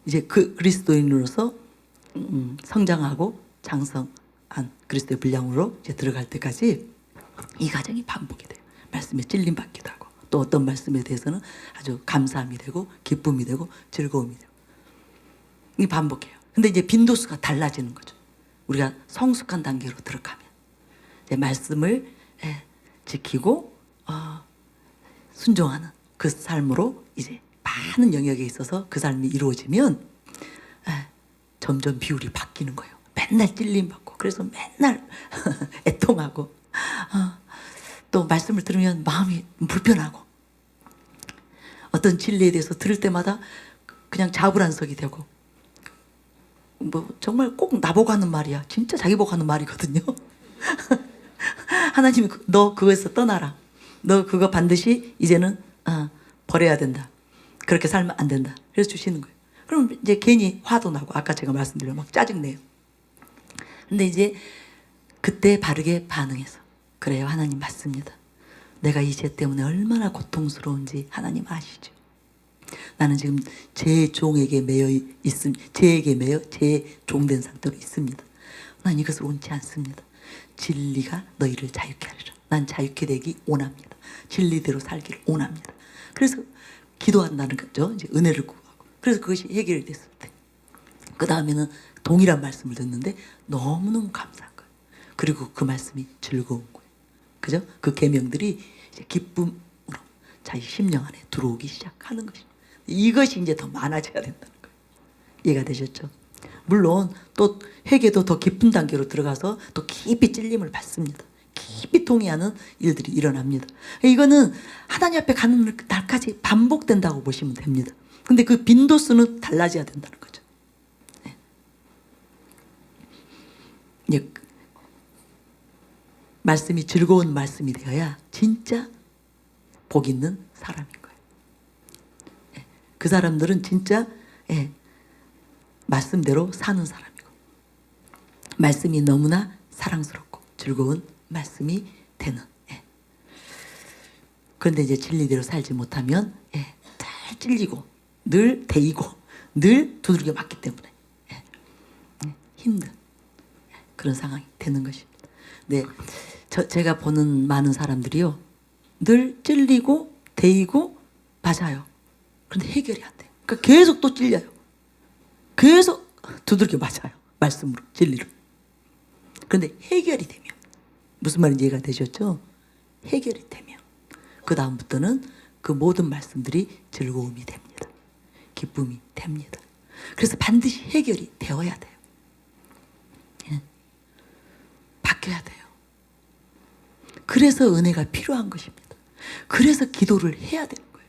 이제 그 그리스도인으로서 성장하고 장성한 그리스도의 분량으로 이제 들어갈 때까지 이 과정이 반복이 돼요. 말씀에 찔림 받기도 하고, 또 어떤 말씀에 대해서는 아주 감사함이 되고 기쁨이 되고 즐거움이 되고, 이 반복해요. 근데 이제 빈도수가 달라지는 거죠. 우리가 성숙한 단계로 들어가면 이제 말씀을 지키고 순종하는 그 삶으로 이제 많은 영역에 있어서 그 삶이 이루어지면 점점 비율이 바뀌는 거예요. 맨날 찔림 받고, 그래서 맨날 애통하고, 또 말씀을 들으면 마음이 불편하고, 어떤 진리에 대해서 들을 때마다 그냥 자불안석이 되고, 뭐 정말 꼭 나보고 하는 말이야. 진짜 자기 보고 하는 말이거든요. 하나님이 너 그거에서 떠나라. 너 그거 반드시 이제는 버려야 된다. 그렇게 살면 안 된다. 그래서 주시는 거예요. 그럼 이제 괜히 화도 나고 아까 제가 말씀드린 막 짜증내요. 근데 이제 그때 바르게 반응해서 그래요. 하나님 맞습니다. 내가 이 죄 때문에 얼마나 고통스러운지 하나님 아시죠. 나는 지금 제 종에게 매여 제에게 매여 제 종된 상태로 있습니다. 난 이것을 원치 않습니다. 진리가 너희를 자유케 하리라. 난 자유케 되기 원합니다. 진리대로 살기를 원합니다. 그래서 기도한다는 거죠. 이제 은혜를 구하고. 그래서 그것이 해결이 됐을 때. 그 다음에는 동일한 말씀을 듣는데 너무너무 감사한 거예요. 그리고 그 말씀이 즐거운 거예요. 그죠? 그 계명들이 이제 기쁨으로 자기 심령 안에 들어오기 시작하는 것입니다. 이것이 이제 더 많아져야 된다는 거예요. 이해가 되셨죠? 물론 또 회개도 더 깊은 단계로 들어가서 또 깊이 찔림을 받습니다. 깊이 통해하는 일들이 일어납니다. 이거는 하나님 앞에 가는 날까지 반복된다고 보시면 됩니다. 근데 그 빈도수는 달라져야 된다는 거죠. 네. 말씀이 즐거운 말씀이 되어야 진짜 복 있는 사람인 거예요. 그 사람들은 진짜 말씀대로 사는 사람이고 말씀이 너무나 사랑스럽고 즐거운 말씀이 되는. 그런데 이제 진리대로 살지 못하면 잘 찔리고 늘 데이고 늘 두들겨 맞기 때문에 힘든 그런 상황이 되는 것입니다. 네, 제가 보는 많은 사람들이요 늘 찔리고 데이고 맞아요. 그런데 해결이 안 돼요. 그러니까 계속 또 찔려요. 계속 두들겨 맞아요. 말씀으로 진리로. 그런데 해결이 되면 무슨 말인지 이해가 되셨죠? 해결이 되면 그 다음부터는 그 모든 말씀들이 즐거움이 됩니다. 기쁨이 됩니다. 그래서 반드시 해결이 되어야 돼요. 바뀌어야 돼요. 그래서 은혜가 필요한 것입니다. 그래서 기도를 해야 되는 거예요.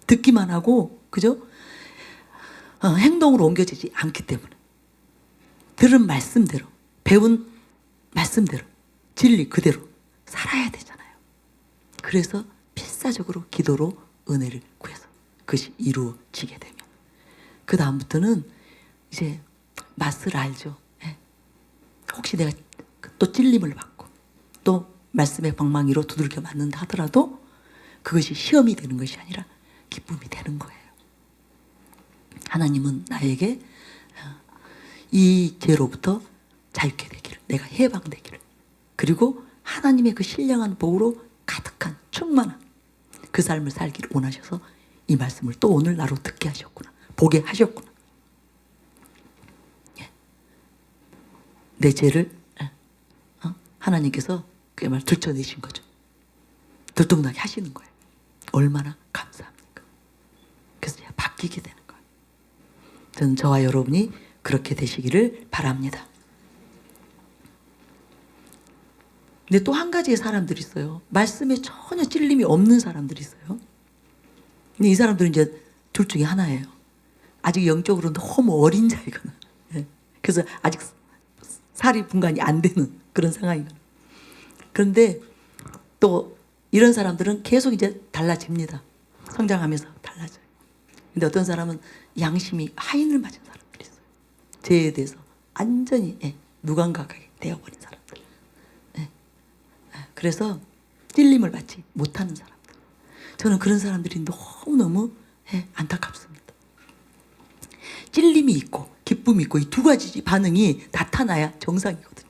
듣기만 하고 그죠? 행동으로 옮겨지지 않기 때문에 들은 말씀대로 배운 말씀대로 진리 그대로 살아야 되잖아요. 그래서 필사적으로 기도로 은혜를 구해서 그것이 이루어지게 되면 그 다음부터는 이제 맛을 알죠. 혹시 내가 또 찔림을 받고 또 말씀의 방망이로 두들겨 맞는다 하더라도 그것이 시험이 되는 것이 아니라 기쁨이 되는 거예요. 하나님은 나에게 이 죄로부터 자유케 되기를, 내가 해방되기를, 그리고 하나님의 그 신령한 복으로 가득한 충만한 그 삶을 살기를 원하셔서 이 말씀을 또 오늘 나로 듣게 하셨구나, 보게 하셨구나. 내 죄를 하나님께서 그야말로 들춰내신 거죠. 들통나게 하시는 거예요. 얼마나 감사합니까? 그래서 제가 바뀌게 되는 거예요. 저는 저와 여러분이 그렇게 되시기를 바랍니다. 근데 또 한 가지의 사람들이 있어요. 말씀에 전혀 찔림이 없는 사람들이 있어요. 근데 이 사람들은 이제 둘 중에 하나예요. 아직 영적으로 너무 어린 자이거나, 그래서 아직 살이 분간이 안 되는 그런 상황이거나. 그런데 또 이런 사람들은 계속 이제 달라집니다. 성장하면서 달라져요. 근데 어떤 사람은 양심이 하인을 맞은 사람들이 있어요. 죄에 대해서 완전히 무감각하게 되어버린 사람들. 그래서 찔림을 받지 못하는 사람들. 저는 그런 사람들이 너무너무 안타깝습니다. 찔림이 있고 기쁨이 있고 이 두 가지 반응이 나타나야 정상이거든요.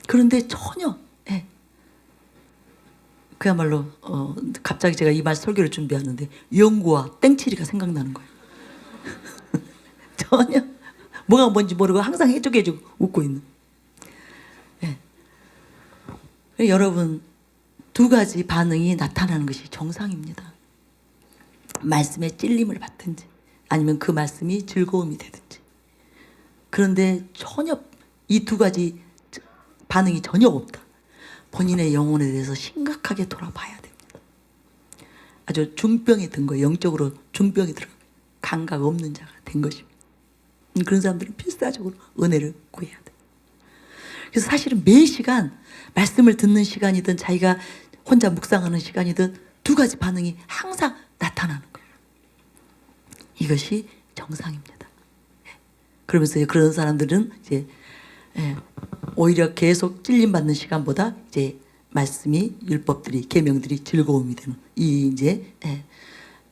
그런데 전혀 그야말로 갑자기 제가 이 말 설교를 준비하는데 영구와 땡칠이가 생각나는 거예요. 전혀 뭐가 뭔지 모르고 항상 해주고 웃고 있는. 여러분 두 가지 반응이 나타나는 것이 정상입니다. 말씀에 찔림을 받든지 아니면 그 말씀이 즐거움이 되든지. 그런데 전혀 이 두 가지 반응이 전혀 없다. 본인의 영혼에 대해서 심각하게 돌아봐야 됩니다. 아주 중병에 든 거예요. 영적으로 중병이 들어 감각 없는 자가 된 것입니다. 그런 사람들은 필사적으로 은혜를 구해야 돼. 그래서 사실은 매 시간 말씀을 듣는 시간이든 자기가 혼자 묵상하는 시간이든 두 가지 반응이 항상 나타나는 거예요. 이것이 정상입니다. 그러면서 그런 사람들은 이제 오히려 계속 찔림받는 시간보다 이제 말씀이 율법들이 계명들이 즐거움이 되는 이 이제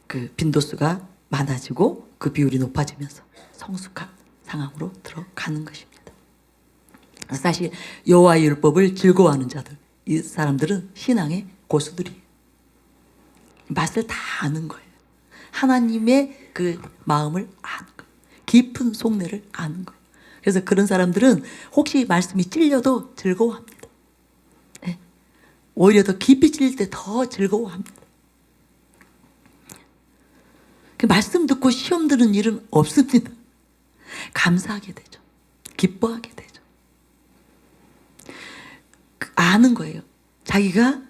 그 빈도수가 많아지고 그 비율이 높아지면서 성숙한 상황으로 들어가는 것입니다. 사실 여호와의 율법을 즐거워하는 자들, 이 사람들은 신앙의 고수들이에요. 맛을 다 아는 거예요. 하나님의 그 마음을 아는 거예요. 깊은 속내를 아는 거예요. 그래서 그런 사람들은 혹시 말씀이 찔려도 즐거워합니다. 네. 오히려 더 깊이 찔릴 때 더 즐거워합니다. 그 말씀 듣고 시험 드는 일은 없습니다. 감사하게 되죠. 기뻐하게 되죠. 아는 거예요. 자기가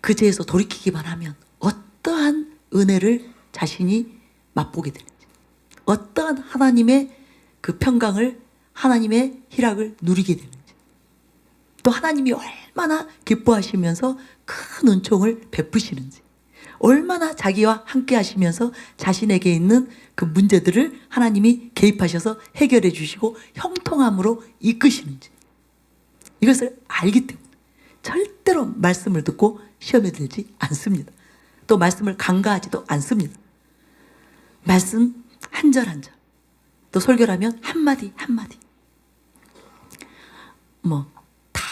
그 죄에서 돌이키기만 하면 어떠한 은혜를 자신이 맛보게 되는지, 어떠한 하나님의 그 평강을, 하나님의 희락을 누리게 되는지, 또 하나님이 얼마나 기뻐하시면서 큰 은총을 베푸시는지, 얼마나 자기와 함께 하시면서 자신에게 있는 그 문제들을 하나님이 개입하셔서 해결해 주시고 형통함으로 이끄시는지, 이것을 알기 때문에 절대로 말씀을 듣고 시험에 들지 않습니다. 또 말씀을 간과하지도 않습니다. 말씀 한 절 한 절, 또 설교라면 한마디 한마디 다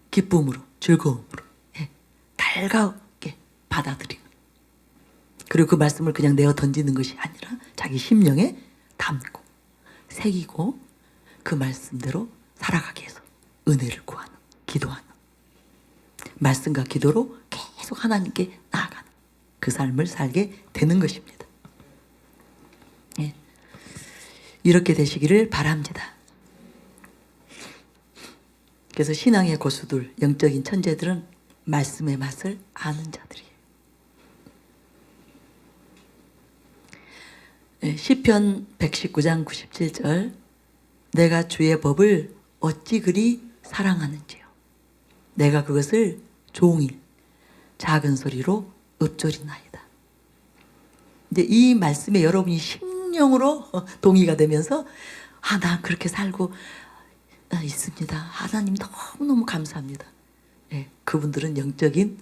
기쁨으로 즐거움으로 달가게 받아들이는, 그리고 그 말씀을 그냥 내어 던지는 것이 아니라 자기 심령에 담고 새기고 그 말씀대로 살아가기 위해서 은혜를 구하는, 기도하는, 말씀과 기도로 계속 하나님께 나아가는 그 삶을 살게 되는 것입니다. 이렇게 되시기를 바랍니다. 그래서 신앙의 고수들, 영적인 천재들은 말씀의 맛을 아는 자들이에요. 시편 119장 97절, 내가 주의 법을 어찌 그리 사랑하는지요. 내가 그것을 종일 작은 소리로 읊조리나이다. 이제 이 말씀에 여러분이 심령으로 동의가 되면서 난 그렇게 살고 있습니다. 하나님 너무너무 감사합니다. 그분들은 영적인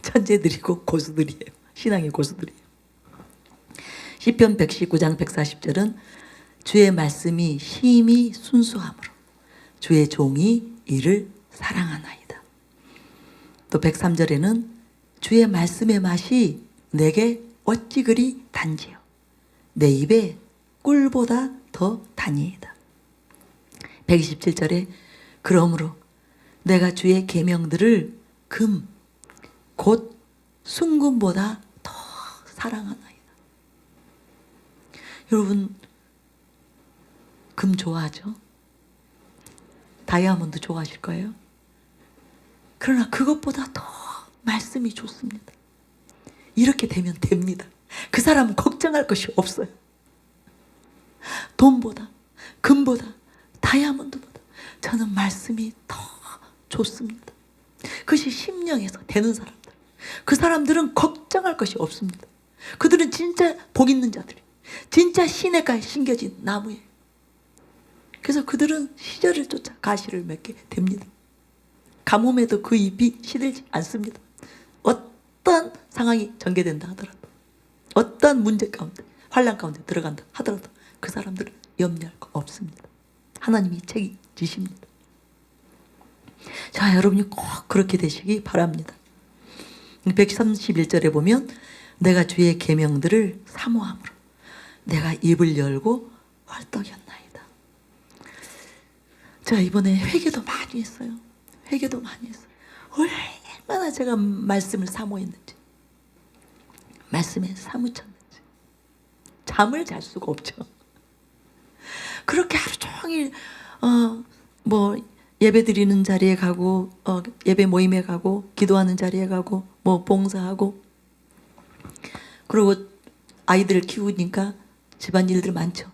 천재들이고 고수들이에요. 신앙의 고수들이에요. 시편 119장 140절은 주의 말씀이 심히 순수함으로 주의 종이 이를 사랑하나이다. 또 103절에는 주의 말씀의 맛이 내게 어찌 그리 단지요. 내 입에 꿀보다 더 다니이다. 127절에 그러므로 내가 주의 계명들을 금, 곧 순금보다 더 사랑하나이다. 여러분, 금 좋아하죠? 다이아몬드 좋아하실 거예요? 그러나 그것보다 더 말씀이 좋습니다. 이렇게 되면 됩니다. 그 사람은 걱정할 것이 없어요. 돈보다, 금보다, 다이아몬드보다 저는 말씀이 더 좋습니다. 그것이 심령에서 되는 사람들. 그 사람들은 걱정할 것이 없습니다. 그들은 진짜 복 있는 자들이, 진짜 시냇가에 심겨진 나무예요. 그래서 그들은 시절을 쫓아 가시를 맺게 됩니다. 가뭄에도 그 잎이 시들지 않습니다. 어떤 상황이 전개된다 하더라도, 어떤 문제 가운데, 환난 가운데 들어간다 하더라도 그 사람들은 염려할 거 없습니다. 하나님이 책임지십니다. 자, 여러분이 꼭 그렇게 되시기 바랍니다. 131절에 보면 내가 주의 계명들을 사모함으로 내가 입을 열고 헐떡였나이다. 제가 이번에 회개도 많이 했어요. 회개도 많이 했어요. 얼마나 제가 말씀을 사모했는지, 말씀에 사무쳤는지. 잠을 잘 수가 없죠. 그렇게 하루 종일 예배 드리는 자리에 가고, 예배 모임에 가고, 기도하는 자리에 가고, 봉사하고, 그리고 아이들 키우니까 집안일들 많죠.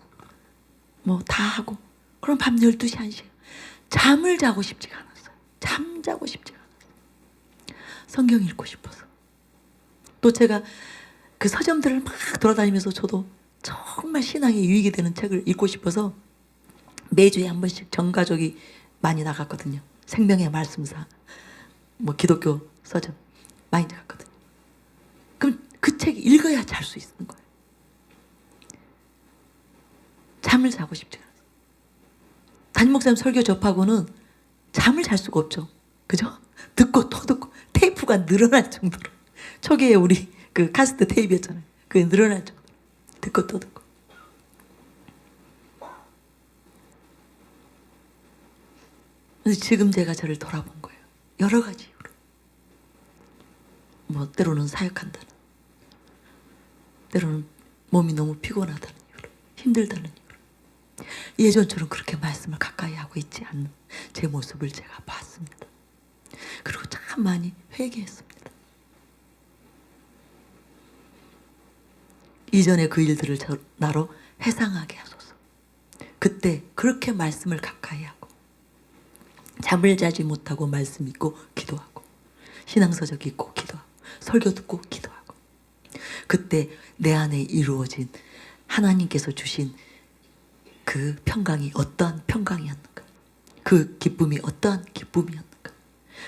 뭐 다 하고 그럼 밤 12시 1시 잠을 자고 싶지가 않았어요. 잠자고 싶지가 않았어요. 성경 읽고 싶어서. 또 제가 그 서점들을 막 돌아다니면서 저도 정말 신앙에 유익이 되는 책을 읽고 싶어서 매주에 한 번씩 전 가족이 많이 나갔거든요. 생명의 말씀사, 뭐 기독교 서점 많이 나갔거든요. 그럼 그 책 읽어야 잘 수 있는 거예요. 잠을 자고 싶지 않아요. 담임 목사님 설교 접하고는 잠을 잘 수가 없죠. 그죠? 듣고 또 듣고 테이프가 늘어날 정도로. 초기에 우리 그 카세트 테이프였잖아요. 그게 늘어날 정도로. 듣고 또 듣고. 근데 지금 제가 저를 돌아본 거예요. 여러 가지 이유로. 뭐 때로는 사역한다는, 때로는 몸이 너무 피곤하다는 이유로, 힘들다는 이유로. 예전처럼 그렇게 말씀을 가까이 하고 있지 않는 제 모습을 제가 봤습니다. 그리고 참 많이 회개했습니다. 이전에 그 일들을 나로 회상하게 하소서. 그때 그렇게 말씀을 가까이 하고 잠을 자지 못하고 말씀 읽고 기도하고 신앙서적 읽고 기도하고 설교 듣고 기도하고 그때 내 안에 이루어진 하나님께서 주신 그 평강이 어떠한 평강이었는가, 그 기쁨이 어떠한 기쁨이었는가,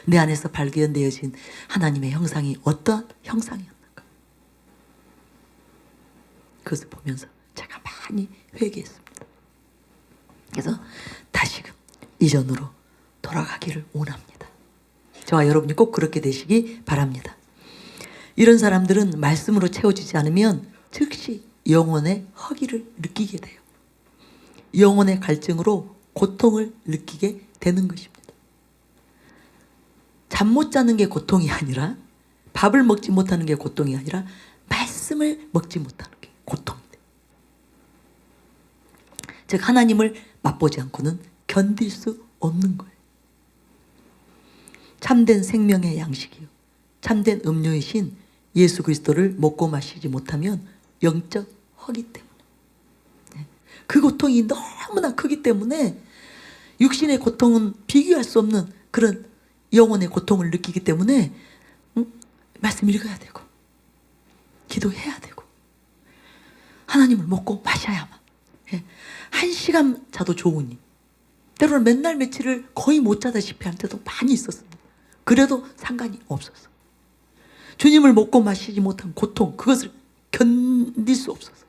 내 안에서 발견되어진 하나님의 형상이 어떠한 형상이었는가, 그것을 보면서 제가 많이 회개했습니다. 그래서 다시금 이전으로 돌아가기를 원합니다. 저와 여러분이 꼭 그렇게 되시기 바랍니다. 이런 사람들은 말씀으로 채워지지 않으면 즉시 영혼의 허기를 느끼게 돼요. 영혼의 갈증으로 고통을 느끼게 되는 것입니다. 잠 못 자는 게 고통이 아니라, 밥을 먹지 못하는 게 고통이 아니라 말씀을 먹지 못하는 게 고통이 돼요. 즉 하나님을 맛보지 않고는 견딜 수 없는 거예요. 참된 생명의 양식이요, 참된 음료의 신 예수 그리스도를 먹고 마시지 못하면 영적 허기 때문에, 그 고통이 너무나 크기 때문에 육신의 고통은 비교할 수 없는 그런 영혼의 고통을 느끼기 때문에 말씀 읽어야 되고 기도해야 되고 하나님을 먹고 마셔야만, 1시간 자도 좋으니 때로는 맨날 며칠을 거의 못 자다시피 할 때도 많이 있었습니다. 그래도 상관이 없었어. 주님을 먹고 마시지 못한 고통, 그것을 견딜 수 없어서.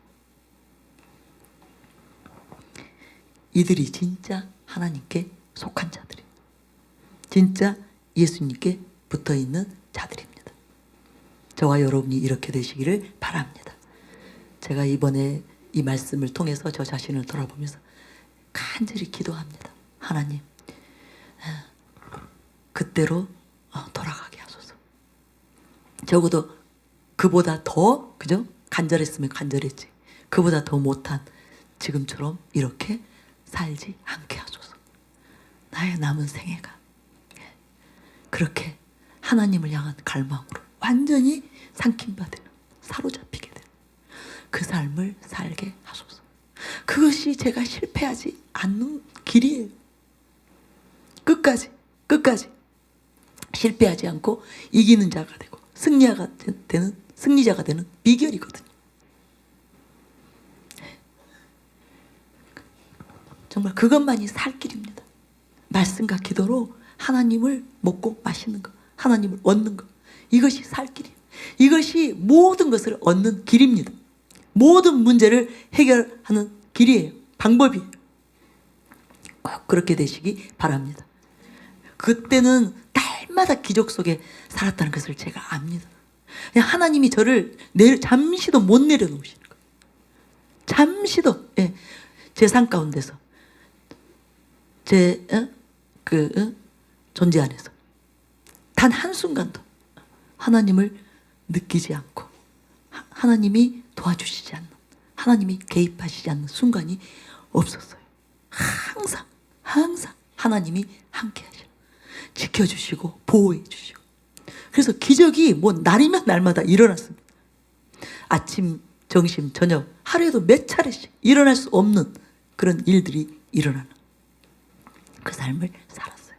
이들이 진짜 하나님께 속한 자들이에요. 진짜 예수님께 붙어있는 자들입니다. 저와 여러분이 이렇게 되시기를 바랍니다. 제가 이번에 이 말씀을 통해서 저 자신을 돌아보면서 간절히 기도합니다. 하나님, 그때로 돌아가게 하소서. 적어도 그보다 더, 그죠? 간절했으면 간절했지. 그보다 더 못한 지금처럼 이렇게 살지 않게 하소서. 나의 남은 생애가 그렇게 하나님을 향한 갈망으로 완전히 삼킴받는, 사로잡히게 되는 그 삶을 살게 하소서. 그것이 제가 실패하지 않는 길이에요. 끝까지 실패하지 않고 이기는 자가 되고 승리자가 되는 비결이거든요. 정말 그것만이 살 길입니다. 말씀과 기도로 하나님을 먹고 마시는 것, 하나님을 얻는 것, 이것이 살 길이에요. 이것이 모든 것을 얻는 길입니다. 모든 문제를 해결하는 길이에요. 방법이에요. 꼭 그렇게 되시기 바랍니다. 그때는 날마다 기적 속에 살았다는 것을 제가 압니다. 그냥 하나님이 저를 잠시도 못 내려놓으시는 거예요. 잠시도, 제 삶 가운데서 제 존재 안에서 단 한순간도 하나님을 느끼지 않고 하나님이 도와주시지 않는, 하나님이 개입하시지 않는 순간이 없었어요. 항상 하나님이 함께 하시고 지켜주시고 보호해 주시고, 그래서 기적이 뭐 날이면 날마다 일어났습니다. 아침, 점심, 저녁 하루에도 몇 차례씩 일어날 수 없는 그런 일들이 일어나는 그 삶을 살았어요.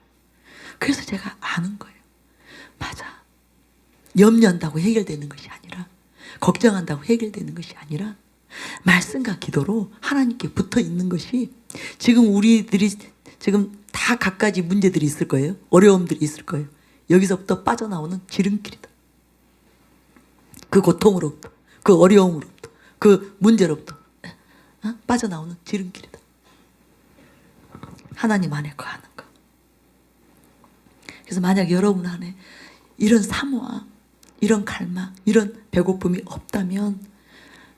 그래서 제가 아는 거예요. 맞아. 염려한다고 해결되는 것이 아니라, 걱정한다고 해결되는 것이 아니라 말씀과 기도로 하나님께 붙어 있는 것이, 지금 우리들이 지금 다 갖가지 문제들이 있을 거예요. 어려움들이 있을 거예요. 여기서부터 빠져나오는 지름길이다. 그 고통으로부터, 그 어려움으로부터, 그 문제로부터 빠져나오는 지름길이다. 하나님 안에 거하는 거. 그래서 만약 여러분 안에 이런 사모와 이런 갈망, 이런 배고픔이 없다면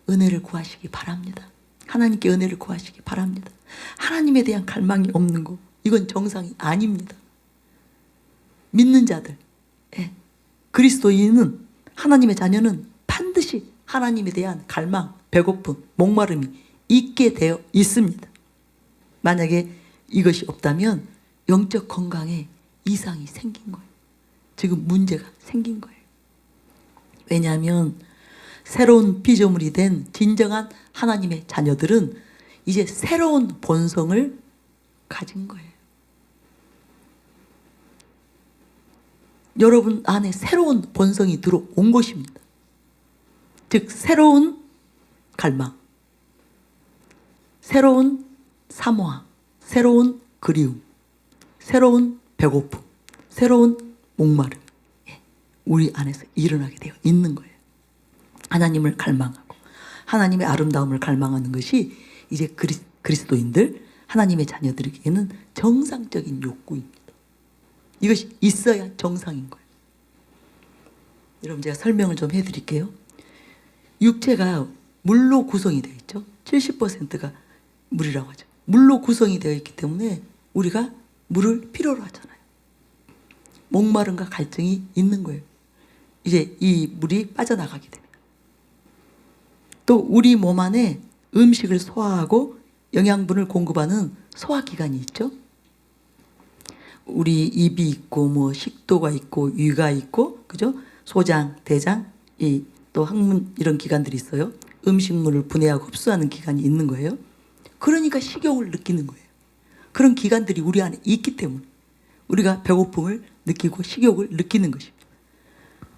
은혜를 구하시기 바랍니다. 하나님께 은혜를 구하시기 바랍니다. 하나님에 대한 갈망이 없는 거, 이건 정상이 아닙니다. 믿는 자들, 그리스도인은, 하나님의 자녀는 반드시 하나님에 대한 갈망, 배고픔, 목마름이 있게 되어 있습니다. 만약에 이것이 없다면 영적 건강에 이상이 생긴 거예요. 지금 문제가 생긴 거예요. 왜냐하면 새로운 피조물이 된 진정한 하나님의 자녀들은 이제 새로운 본성을 가진 거예요. 여러분 안에 새로운 본성이 들어온 것입니다. 즉 새로운 갈망, 새로운 사모함, 새로운 그리움, 새로운 배고픔, 새로운 목마름, 우리 안에서 일어나게 되어 있는 거예요. 하나님을 갈망하고 하나님의 아름다움을 갈망하는 것이 이제 그리스도인들, 하나님의 자녀들에게는 정상적인 욕구입니다. 이것이 있어야 정상인 거예요. 여러분 제가 설명을 좀 해드릴게요. 육체가 물로 구성이 되어 있죠. 70%가 물이라고 하죠. 물로 구성이 되어 있기 때문에 우리가 물을 필요로 하잖아요. 목마름과 갈증이 있는 거예요. 이제 이 물이 빠져나가게 됩니다. 또 우리 몸 안에 음식을 소화하고 영양분을 공급하는 소화기관이 있죠. 우리 입이 있고 뭐 식도가 있고 위가 있고, 그죠? 소장, 대장, 또 항문, 이런 기관들이 있어요. 음식물을 분해하고 흡수하는 기관이 있는 거예요. 그러니까 식욕을 느끼는 거예요. 그런 기관들이 우리 안에 있기 때문에 우리가 배고픔을 느끼고 식욕을 느끼는 것입니다.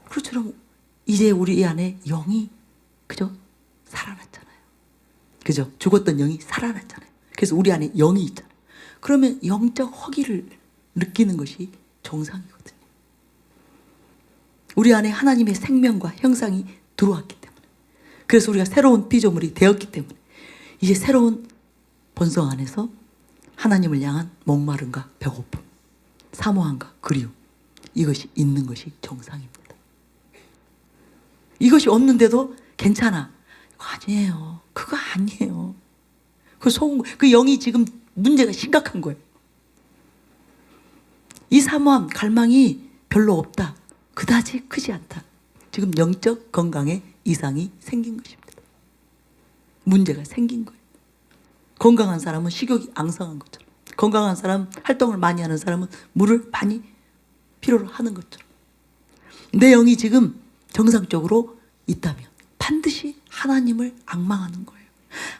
그렇처럼 이제 우리 안에 영이, 그죠? 살아났잖아요. 그죠? 죽었던 영이 살아났잖아요. 그래서 우리 안에 영이 있잖아요. 그러면 영적 허기를 느끼는 것이 정상이거든요. 우리 안에 하나님의 생명과 형상이 들어왔기 때문에, 그래서 우리가 새로운 피조물이 되었기 때문에 이제 새로운 본성 안에서 하나님을 향한 목마름과 배고픔, 사모함과 그리움, 이것이 있는 것이 정상입니다. 이것이 없는데도 괜찮아, 아니에요. 그거 아니에요. 그 영이 지금 문제가 심각한 거예요. 이 사모함, 갈망이 별로 없다, 그다지 크지 않다, 지금 영적 건강에 이상이 생긴 것입니다. 문제가 생긴 거예요. 건강한 사람은 식욕이 앙상한 것처럼, 건강한 사람, 활동을 많이 하는 사람은 물을 많이 필요로 하는 것처럼, 내 영이 지금 정상적으로 있다면 반드시 하나님을 앙망하는 거예요.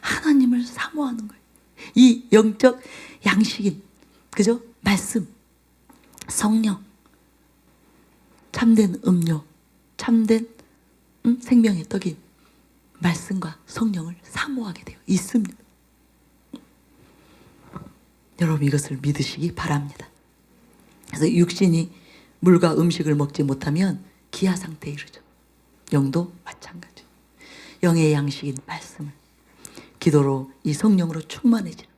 하나님을 사모하는 거예요. 이 영적 양식인, 그죠? 말씀, 성령, 참된 음료, 참된 생명의 떡인 말씀과 성령을 사모하게 되어 있습니다. 여러분 이것을 믿으시기 바랍니다. 그래서 육신이 물과 음식을 먹지 못하면 기아 상태에 이르죠. 영도 마찬가지. 영의 양식인 말씀을, 기도로 이 성령으로 충만해지는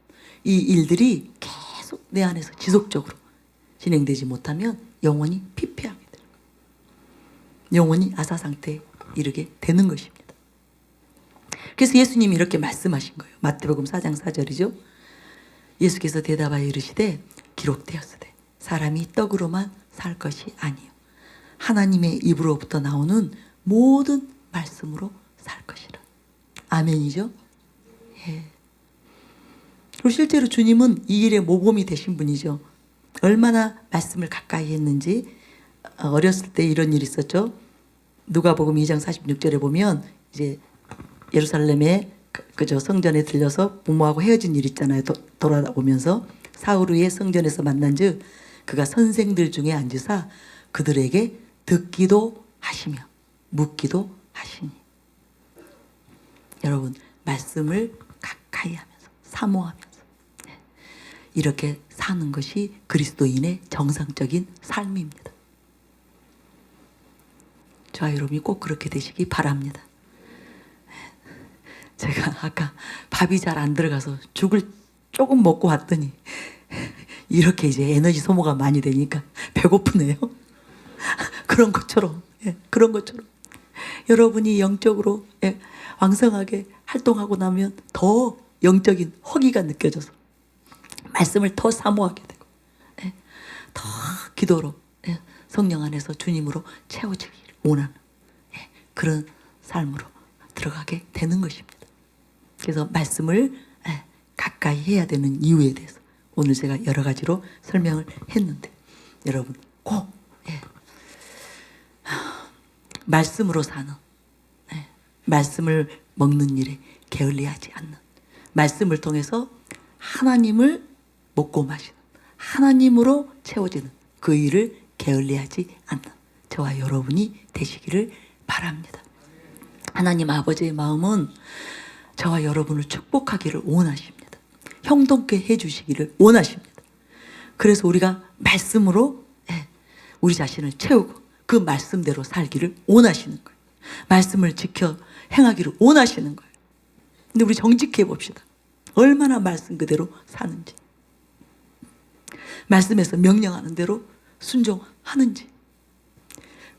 이 일들이 계속 내 안에서 지속적으로 진행되지 못하면 영혼이 피폐하게 되는 거예요. 영혼이 아사 상태에 이르게 되는 것입니다. 그래서 예수님이 이렇게 말씀하신 거예요. 마태복음 4장 4절이죠. 예수께서 대답하여 이르시되 기록되었으되 사람이 떡으로만 살 것이 아니요 하나님의 입으로부터 나오는 모든 말씀으로 살 것이라. 아멘이죠? 예. 그리고 실제로 주님은 이 일의 모범이 되신 분이죠. 얼마나 말씀을 가까이 했는지, 어렸을 때 이런 일이 있었죠. 누가복음 2장 46절에 보면 이제 예루살렘에 그저 성전에 들려서 부모하고 헤어진 일 있잖아요. 돌아오면서 사흘 후에 성전에서 만난즉 그가 선생들 중에 앉으사 그들에게 듣기도 하시며 묻기도 하시니. 여러분, 말씀을 가까이 하면서 사모하면서 이렇게 사는 것이 그리스도인의 정상적인 삶입니다. 저와 여러분이 꼭 그렇게 되시기 바랍니다. 제가 아까 밥이 잘 안 들어가서 죽을 조금 먹고 왔더니 이렇게 이제 에너지 소모가 많이 되니까 배고프네요. 그런 것처럼, 그런 것처럼 여러분이 영적으로 왕성하게 활동하고 나면 더 영적인 허기가 느껴져서 말씀을 더 사모하게 되고 더 기도로 성령 안에서 주님으로 채워지기를 원하는 그런 삶으로 들어가게 되는 것입니다. 그래서 말씀을 가까이 해야 되는 이유에 대해서 오늘 제가 여러 가지로 설명을 했는데 여러분 꼭 말씀으로 사는, 말씀을 먹는 일에 게을리하지 않는, 말씀을 통해서 하나님을 먹고 마시는, 하나님으로 채워지는 그 일을 게을리하지 않는 저와 여러분이 되시기를 바랍니다. 하나님 아버지의 마음은 저와 여러분을 축복하기를 원하십니다. 형통케 해주시기를 원하십니다. 그래서 우리가 말씀으로 우리 자신을 채우고 그 말씀대로 살기를 원하시는 거예요. 말씀을 지켜 행하기를 원하시는 거예요. 근데 우리 정직해 봅시다. 얼마나 말씀 그대로 사는지, 말씀에서 명령하는 대로 순종하는지,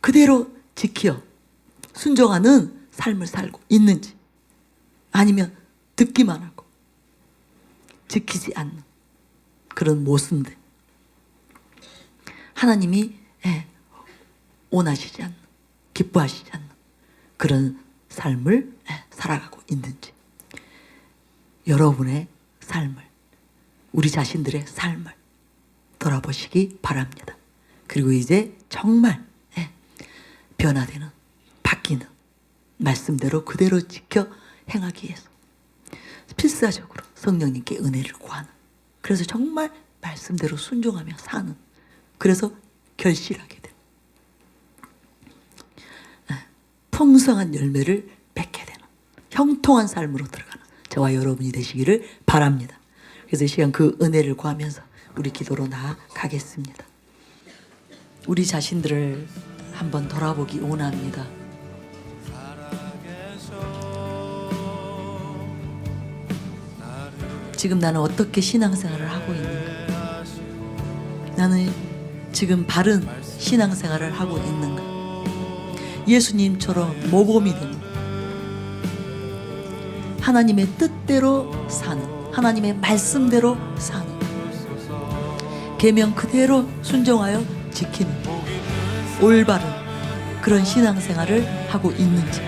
그대로 지켜 순종하는 삶을 살고 있는지, 아니면 듣기만 하고 지키지 않는 그런 모습들, 하나님이 원하시지 않는, 기뻐하시지 않는 그런 삶을 살아가고 있는지, 여러분의 삶을, 우리 자신들의 삶을 돌아보시기 바랍니다. 그리고 이제 정말 변화되는, 바뀌는 말씀대로 그대로 지켜 행하기 위해서 필사적으로 성령님께 은혜를 구하는, 그래서 정말 말씀대로 순종하며 사는, 그래서 결실하게 되는, 풍성한 열매를 맺게 되는 형통한 삶으로 들어가는 저와 여러분이 되시기를 바랍니다. 그래서 이 시간 그 은혜를 구하면서 우리 기도로 나아가겠습니다. 우리 자신들을 한번 돌아보기 원합니다. 지금 나는 어떻게 신앙생활을 하고 있는가? 나는 지금 바른 신앙생활을 하고 있는가? 예수님처럼 모범이 되는, 하나님의 뜻대로 사는, 하나님의 말씀대로 사는, 계명 그대로 순종하여 지키는 올바른 그런 신앙생활을 하고 있는지,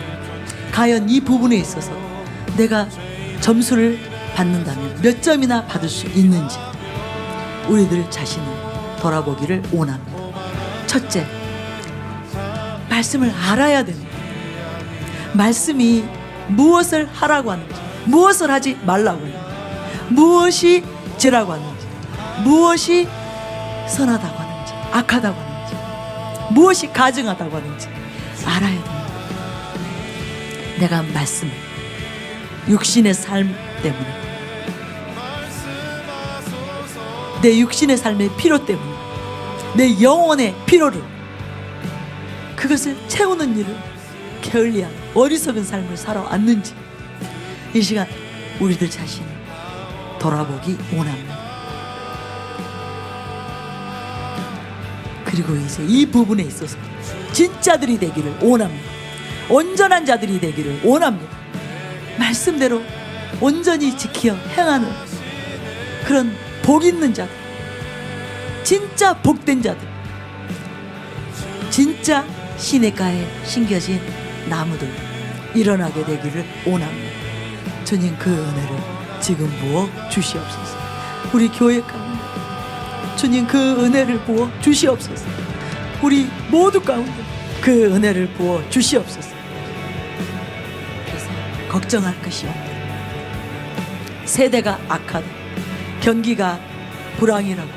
과연 이 부분에 있어서 내가 점수를 받는다면 몇 점이나 받을 수 있는지 우리들 자신을 돌아보기를 원합니다. 첫째, 말씀을 알아야 됩니다. 말씀이 무엇을 하라고 하는지, 무엇을 하지 말라고 하는지, 무엇이 죄라고 하는지, 무엇이 선하다고 하는지, 악하다고 하는지, 무엇이 가증하다고 하는지 알아야 됩니다. 내가 말씀을 육신의 삶 때문에, 내 육신의 삶의 필요 때문에, 내 영혼의 필요를, 그것을 채우는 일을 게을리한 어리석은 삶을 살아왔는지 이 시간 우리들 자신을 돌아보기 원합니다. 그리고 이제 이 부분에 있어서 진짜들이 되기를 원합니다. 온전한 자들이 되기를 원합니다. 말씀대로 온전히 지켜 행하는 그런 복 있는 자들, 진짜 복된 자들, 진짜 시냇가에 심겨진 나무들 일어나게 되기를 원합니다. 주님 그 은혜를 지금 부어 주시옵소서. 우리 교회 가운데 주님 그 은혜를 부어 주시옵소서. 우리 모두 가운데 그 은혜를 부어 주시옵소서. 그래서 걱정할 것이 없다. 세대가 악하다, 경기가 불황이라고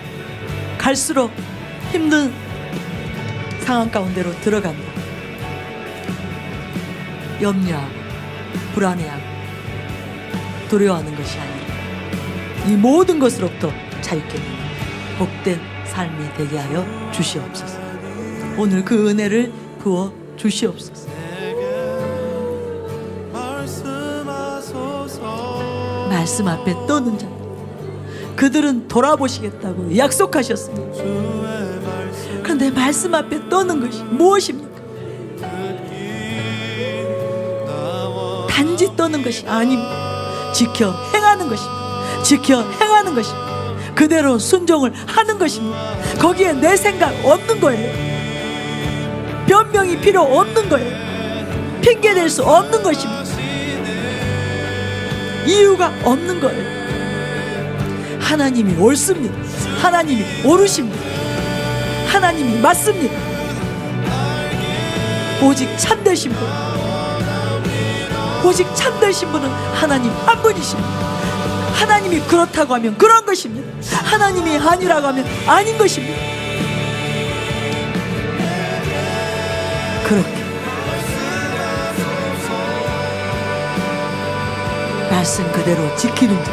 갈수록 힘든 상황 가운데로 들어간다. 염려하고 불안해하고 두려워하는 것이 아니라 이 모든 것으로부터 자유케 되는 복된 삶이 되게 하여 주시옵소서. 오늘 그 은혜를 부어 주시옵소서. 말씀 앞에 떠는 자, 그들은 돌아보시겠다고 약속하셨습니다. 그런데 말씀 앞에 떠는 것이 무엇입니까? 단지 떠는 것이 아닙니다. 지켜 행하는 것입니다. 지켜 행하는 것입니다. 그대로 순종을 하는 것입니다. 거기에 내 생각 없는 거예요. 변명이 필요 없는 거예요. 핑계 댈 수 없는 것입니다. 이유가 없는 거예요. 하나님이 옳습니다. 하나님이 옳으십니다. 하나님이 맞습니다. 오직 참되신 분, 오직 참되신 분은 하나님 한 분이십니다. 하나님이 그렇다고 하면 그런 것입니다. 하나님이 아니라고 하면 아닌 것입니다. 그렇게 말씀 그대로 지키는 자,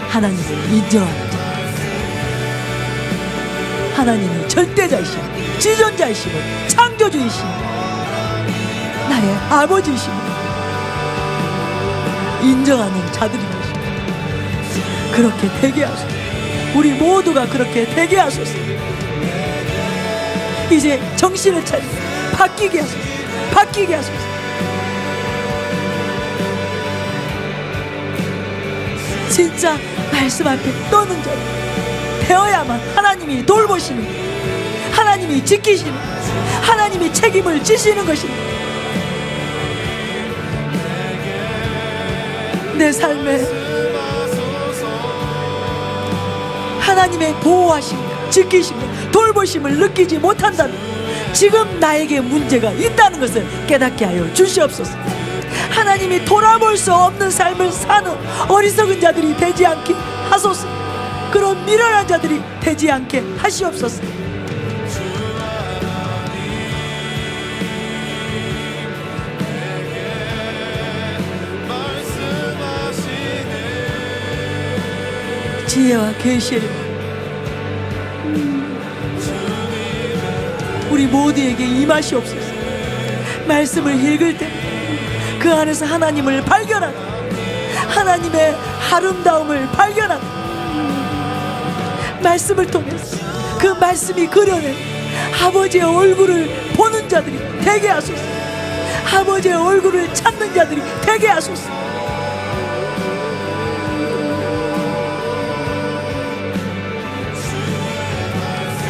하나님을 인정하는 자, 하나님이 절대자이시고 지존자이시고 창조주이시고 나의 아버지이시고 인정하는 자들인 것입니다. 그렇게 되게 하소서. 우리 모두가 그렇게 되게 하소서. 이제 정신을 차리고 바뀌게 하소서. 바뀌게 하소서. 진짜 말씀 앞에 떠는 자 되어야만 하나님이 돌보시는, 하나님이 지키시는, 하나님이 책임을 지시는 것입니다. 내 삶에 하나님의 보호하심과 지키심과 돌보심을 느끼지 못한다면 지금 나에게 문제가 있다는 것을 깨닫게 하여 주시옵소서. 하나님이 돌아볼 수 없는 삶을 사는 어리석은 자들이 되지 않게 하소서. 그런 미련한 자들이 되지 않게 하시옵소서. 지혜와 계시를 우리 모두에게 임하시옵소서. 말씀을 읽을 때 그 안에서 하나님을 발견하고 하나님의 아름다움을 발견하고 말씀을 통해서 그 말씀이 그려낸 아버지의 얼굴을 보는 자들이 되게 하소서. 아버지의 얼굴을 찾는 자들이 되게 하소서.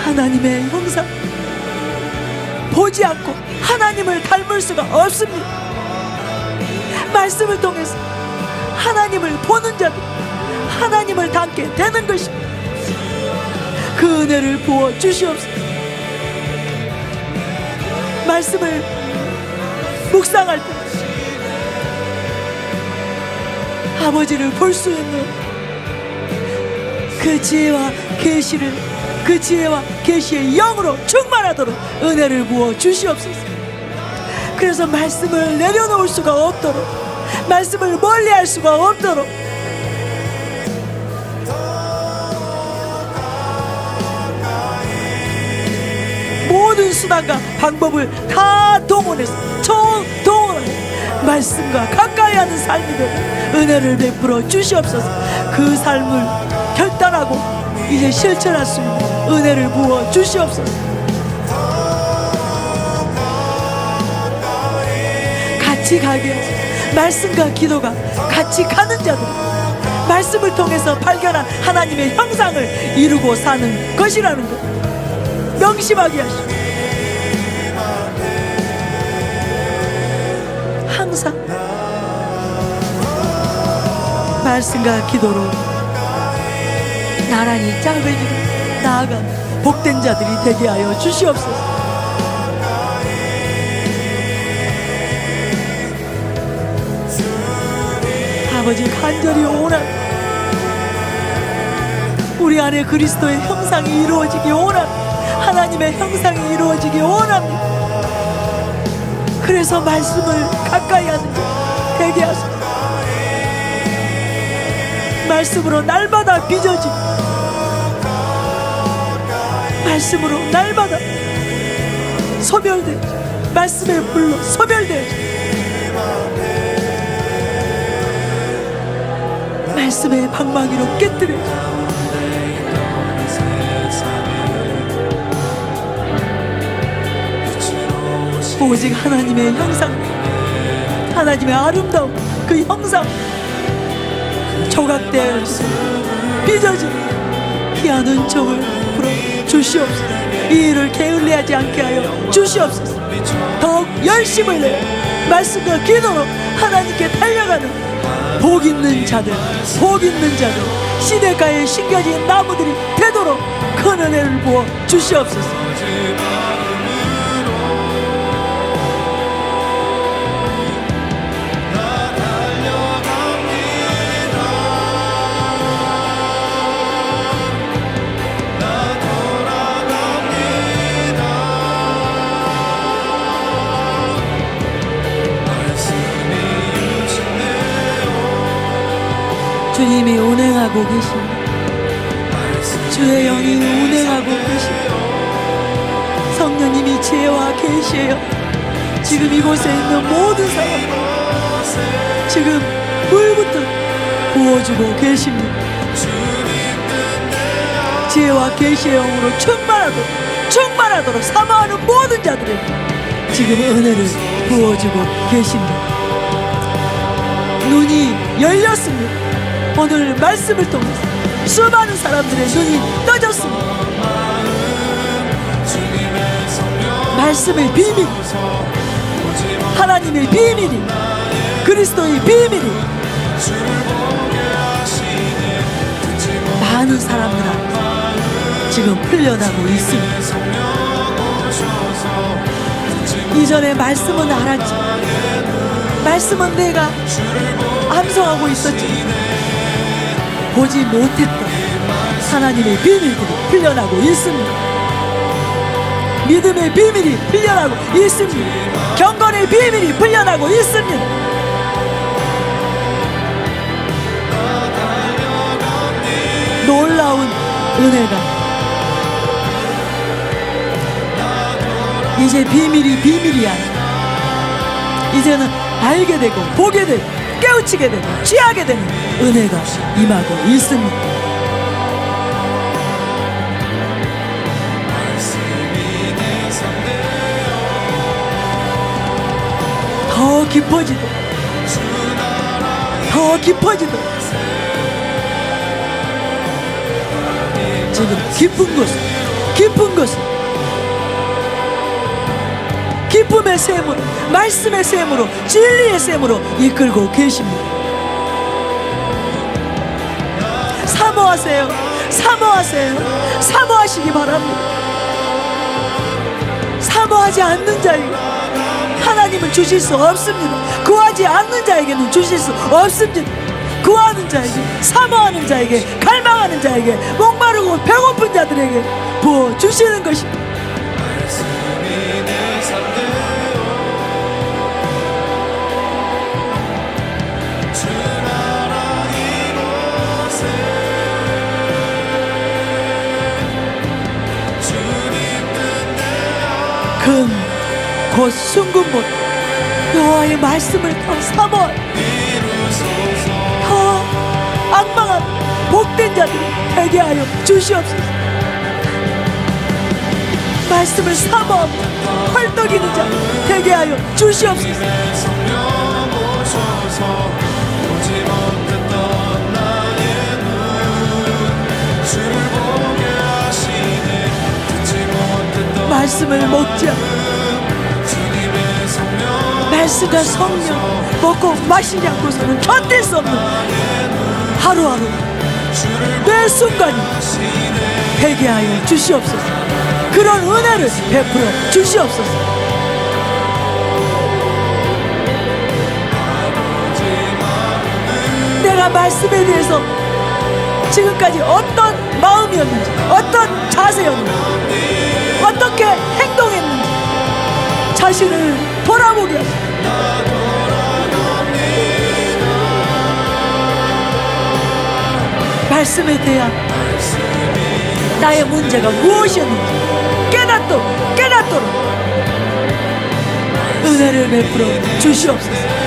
하나님의 형상 보지 않고 하나님을 닮을 수가 없습니다. 말씀을 통해서 하나님을 보는 자들, 하나님을 닮게 되는 것입니다. 그 은혜를 부어 주시옵소서. 말씀을 묵상할 때 아버지를 볼 수 있는 그 지혜와 계시를, 그 지혜와 계시의 영으로 충만하도록 은혜를 부어 주시옵소서. 그래서 말씀을 내려놓을 수가 없도록, 말씀을 멀리할 수가 없도록 모든 수단과 방법을 다 동원해서 총동원해서 말씀과 가까이 하는 삶이 되고 은혜를 베풀어 주시옵소서. 그 삶을 결단하고 이제 실천할 수 있는 은혜를 부어 주시옵소서. 같이 가게 하소서. 말씀과 기도가 같이 가는 자들, 말씀을 통해서 발견한 하나님의 형상을 이루고 사는 것이라는 것 명심하게 하시고 항상 말씀과 기도로 나란히 짝을 지고 나아간 복된 자들이 되게 하여 주시옵소서. 아버지 간절히 원합니다. 우리 안에 그리스도의 형상이 이루어지기 원합니다. 하나님의 형상이 이루어지기 원합니다. 그래서 말씀을 가까이 하는 자 되게 하소서. 말씀으로 날마다 빚어지, 말씀으로 날마다 소멸되지, 말씀의 불로 소멸되지, 말씀의 방망이로 깨뜨려지. 오직 하나님의 형상, 하나님의 아름다운 그 형상, 조각되어 빚어진 귀한 은총을 풀어 주시옵소서. 이 일을 게을리하지 않게 하여 주시옵소서. 더욱 열심을 내어 말씀과 기도로 하나님께 달려가는 복 있는 자들, 복 있는 자들, 시냇가에 심겨진 나무들이 되도록 큰 은혜를 부어 주시옵소서. 주님이 운행하고 계십니다. 주의 영이 운행하고 계십니다. 성령님이 지혜와 계시에요. 지금 이곳에 있는 모든 사람들 지금 물부터 부어주고 계십니다. 지혜와 계시의 영으로 충만하도록 사모하는 모든 자들에게 지금 은혜를 부어주고 계십니다. 눈이 열렸습니다. 오늘 말씀을 통해서 수많은 사람들의 눈이 떠졌습니다. 말씀의 비밀, 하나님의 비밀이, 그리스도의 비밀이 많은 사람들 앞에 지금 풀려나고 있습니다. 이전에 말씀은 알았지, 말씀은 내가 암송하고 있었지, 보지 못했던 하나님의 비밀들이 풀려나고 있습니다. 믿음의 비밀이 풀려나고 있습니다. 경건의 비밀이 풀려나고 있습니다. 놀라운 은혜가 이제 비밀이 아니라 이제는 알게 되고 보게 되고 깨우치게 되고 취하게 되는 은혜가 임하고 있습니다. 더 깊어지도록 지금 깊은 곳을 기쁨의 샘으로, 말씀의 샘으로, 진리의 샘으로 이끌고 계십니다. 사모하시기 바랍니다. 사모하지 않는 자에게 하나님은 주실 수 없습니다. 구하지 않는 자에게는 주실 수 없습니다. 구하는 자에게, 사모하는 자에게, 갈망하는 자에게, 목마르고 배고픈 자들에게 부어 주시는 것입니다. 곧 순금못 여호와의 말씀을 더 사모하여 더 악망한 복된 자들이 되게 하여 주시옵소서. 말씀을 사모하고 헐떡이는 자 되게 하여 주시옵소서. 말씀을 먹지 않고 말씀과 성령 먹고 마시지 않고서는 견딜 수 없는 하루하루 매 순간이 되게 하여 주시옵소서. 그런 은혜를 베풀어 주시옵소서. 내가 말씀에 대해서 지금까지 어떤 마음이었는지, 어떤 자세였는지, 어떻게 행동했는지 자신을 돌아보게 하소서. 말씀에 대한 나의 문제가 무엇이었는지 깨닫도록 은혜를 베풀어 주시옵소서.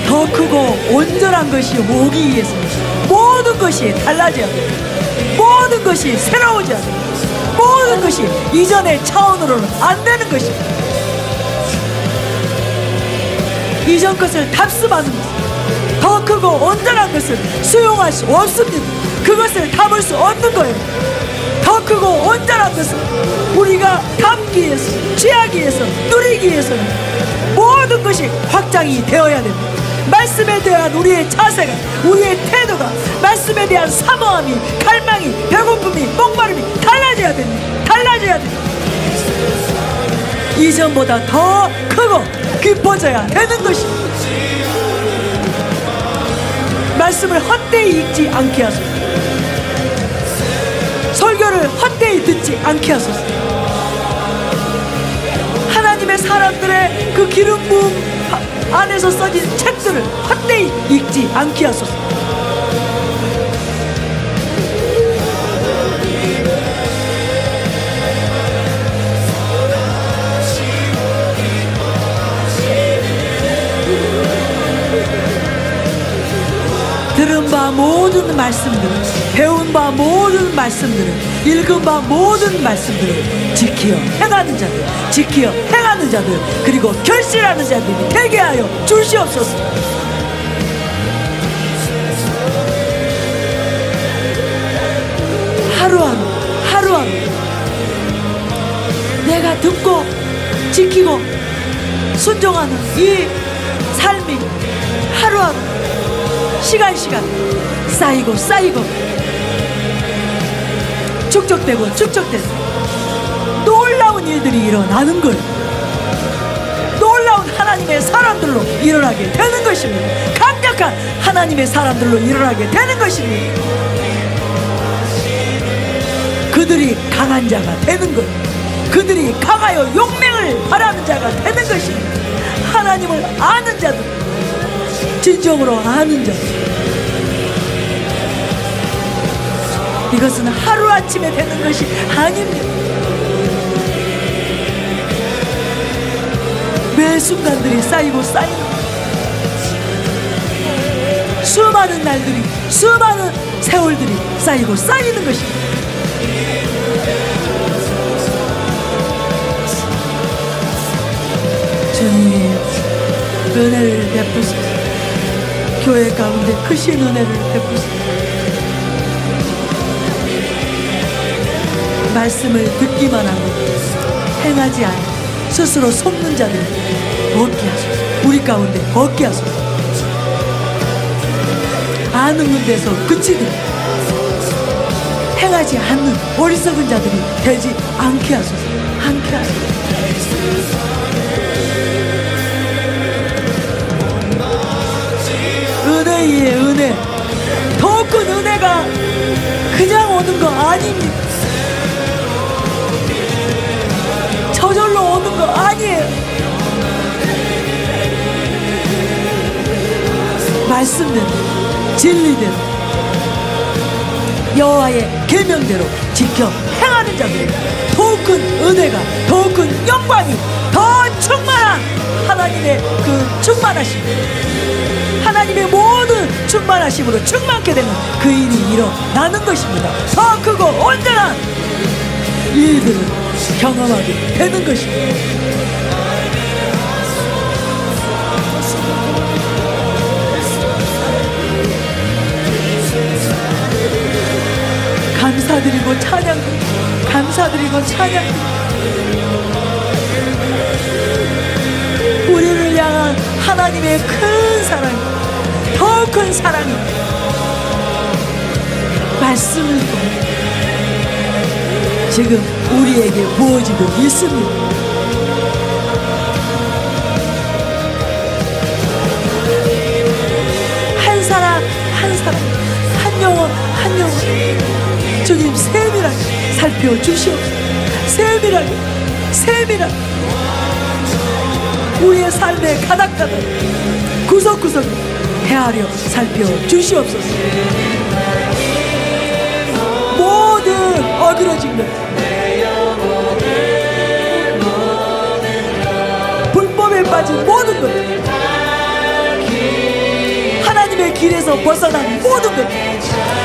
더 크고 온전한 것이 오기 위해서는 모든 것이 달라져야 돼. 모든 것이 새로워져야 돼. 모든 것이 이전의 차원으로는 안 되는 것입니다. 이전 것을 답습하는 것, 더 크고 온전한 것을 수용할 수 없습니다. 그것을 담을 수 없는 거예요. 더 크고 온전한 것을 우리가 담기 위해서, 취하기 위해서, 누리기 위해서는 모든 것이 확장이 되어야 됩니다. 말씀에 대한 우리의 자세가, 우리의 태도가, 말씀에 대한 사모함이, 갈망이, 배고픔이, 목마름이 달라져야 됩니다. 달라져야 됩니다. 이전보다 더 크고 깊어져야 되는 것입니다. 말씀을 헛되이 읽지 않게 하소서. 설교를 헛되이 듣지 않게 하소서. 하나님의 사람들의 그 기름 부음 안에서 써진 책들을 헛되이 읽지 않게 하소서. 들은 바 모든 말씀들, 배운 바 모든 말씀들을, 읽은 바 모든 말씀들을 지키어 행하는 자들, 지키어 행하는 자들, 그리고 결실하는 자들이 되게 하여 주시옵소서. 하루하루 내가 듣고 지키고 순종하는 이 삶이 하루하루 시간 쌓이고 축적되고 놀라운 일들이 일어나는 걸, 놀라운 하나님의 사람들로 일어나게 되는 것입니다. 강력한 하나님의 사람들로 일어나게 되는 것입니다. 그들이 강한 자가 되는 것, 그들이 강하여 용맹을 바라는 자가 되는 것입니다. 하나님을 아는 자들, 진정으로 아는 자들. 이것은 하루아침에 되는 것이 아닙니다. 매 순간들이 쌓이고 쌓이는, 수많은 날들이, 수많은 세월들이 쌓이고 쌓이는 것입니다. 주님, 은혜를 베푸소서. 교회 가운데 크신 은혜를 베푸소서. 말씀을 듣기만 하고 행하지 않아 스스로 속는 자들 얻게 하소서. 우리 가운데 얻게 하소서. 아는 데서 그치듯 행하지 않는 어리석은 자들이 되지 않게 하소서. 않게 하소서. 은혜 위에 은혜, 더 큰 은혜가 그냥 오는 거 아닙니다. 저절로 오는 거 아니에요. 말씀대로, 진리대로, 여호와의 계명대로 지켜 행하는 자들에게 더 큰 은혜가, 더 큰 영광이, 더 충만한 하나님의 그 충만하심, 하나님의 모든 충만하심으로 충만케 되는 그 일이 일어나는 것입니다. 더 크고 온전한 일들을 경험하게 되는 것입니다. 감사드리고 찬양드리고 감사드리고 올려드리고 찬양, 우리를 향한 하나님의 큰 사랑, 더 큰 사랑이 말씀을 통해 지금 우리에게 부어지고 있습니다. 한 사람 한 사람, 한 영혼 한 영혼 주님 세밀하게 살펴주시옵소서. 세밀하게 우리의 삶의 가닥가닥 구석구석 헤아려 살펴주시옵소서. 모든 어그러진 것, 불법에 빠진 모든 것, 하나님의 길에서 벗어난 모든 것,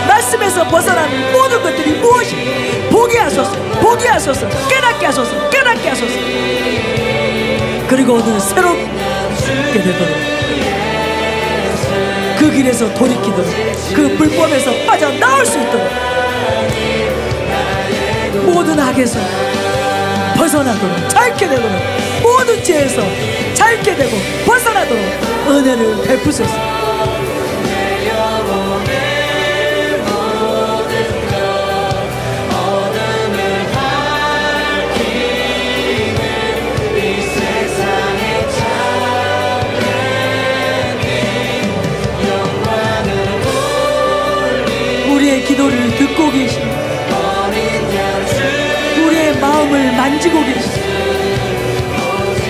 말씀에서 벗어난 모든 것들이 무엇이 보게 하소서, 깨닫게 하소서. 그리고 오늘 새롭게 되도록, 그 길에서 돌이키도록, 그 불법에서 빠져나올 수 있도록, 모든 악에서 벗어나도록, 짧게 되도록, 모든 죄에서 짧게 되고 벗어나도록 은혜를 베푸소서. 우리의 기도를 듣고 계십니다. 우리의 마음을 만지고 계십니다.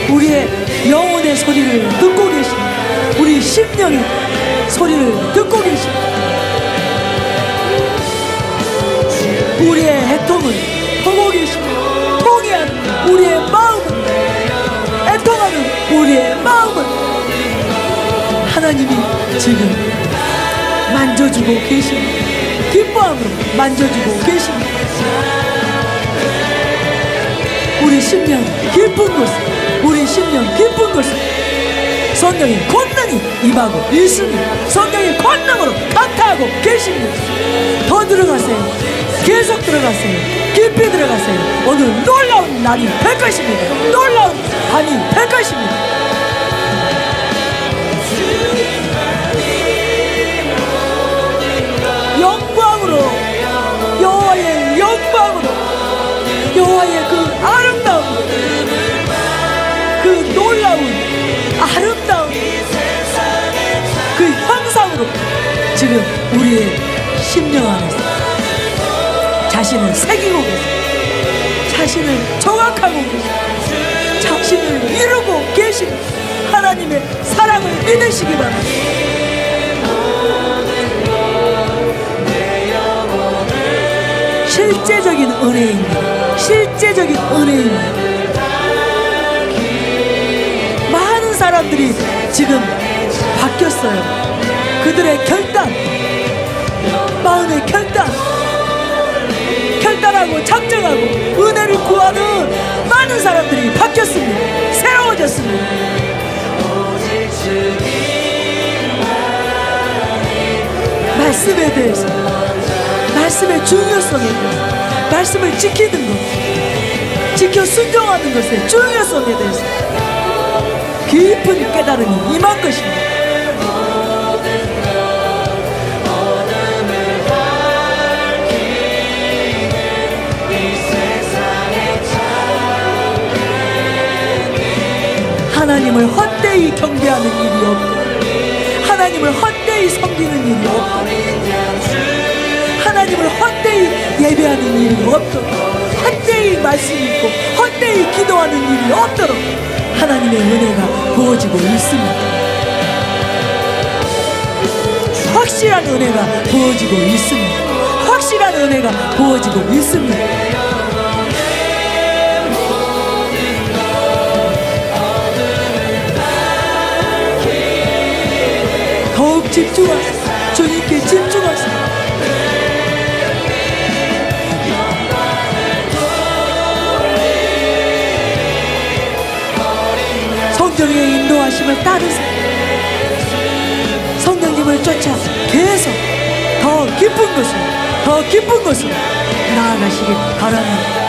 우리의 영혼의 소리를 듣고 계십니다. 우리 심령의 소리를 듣고 계십니다. 우리의 애통을 보고 계십니다. 통해하는 우리의 마음을, 애통하는 우리의 마음을 하나님이 지금 만져주고 계십니다. 기뻐함으로 만져주고 계십니다. 우리 심령 깊은 곳, 우리 심령 깊은 곳 성령이 권능이 임하고 있습니다. 성령이 권능으로 강타하고 계십니다. 더 들어가세요. 계속 들어가세요. 깊이 들어가세요. 오늘 놀라운 날이 될 것입니다. 놀라운 밤이 될 것입니다. 영광으로, 여호와의 영광으로, 여호와의 그 아름다운, 그 놀라운 아름다운 그 형상으로 지금 우리의 심령 안에서 자신을 새기고 계십니다. 자신을 정확하고 계십니다. 자신을 이루고 계십니다. 하나님의 사랑을 믿으시기 바랍니다. 실제적인 은혜입니다. 실제적인 은혜입니다. 많은 사람들이 지금 바뀌었어요. 그들의 결단, 마음의 결단하고 작정하고 은혜를 구하는 많은 사람들이 바뀌었습니다. 새로워졌습니다. 말씀에 대해서, 말씀의 중요성에 대해서, 말씀을 지키는 것, 지켜 순종하는 것의 중요성에 대해서 깊은 깨달음이 임한 것입니다. 하나님을 헛되이 경배하는 일이 없고, 하나님을 헛되이 섬기는 일이 없고, 하나님을 헛되이 예배하는 일이 없도록, 헛되이 말씀 읽고 헛되이 기도하는 일이 없도록 하나님의 은혜가 부어지고 있습니다. 확실한 은혜가 부어지고 있습니다. 확실한 은혜가 부어지고 있습니다. 더욱 집중하세요. 주님께 집중하세요. 성령의 인도하심을 따르세요. 성령님을 쫓아 계속 더 깊은 곳으로 나아가시길 바랍니다.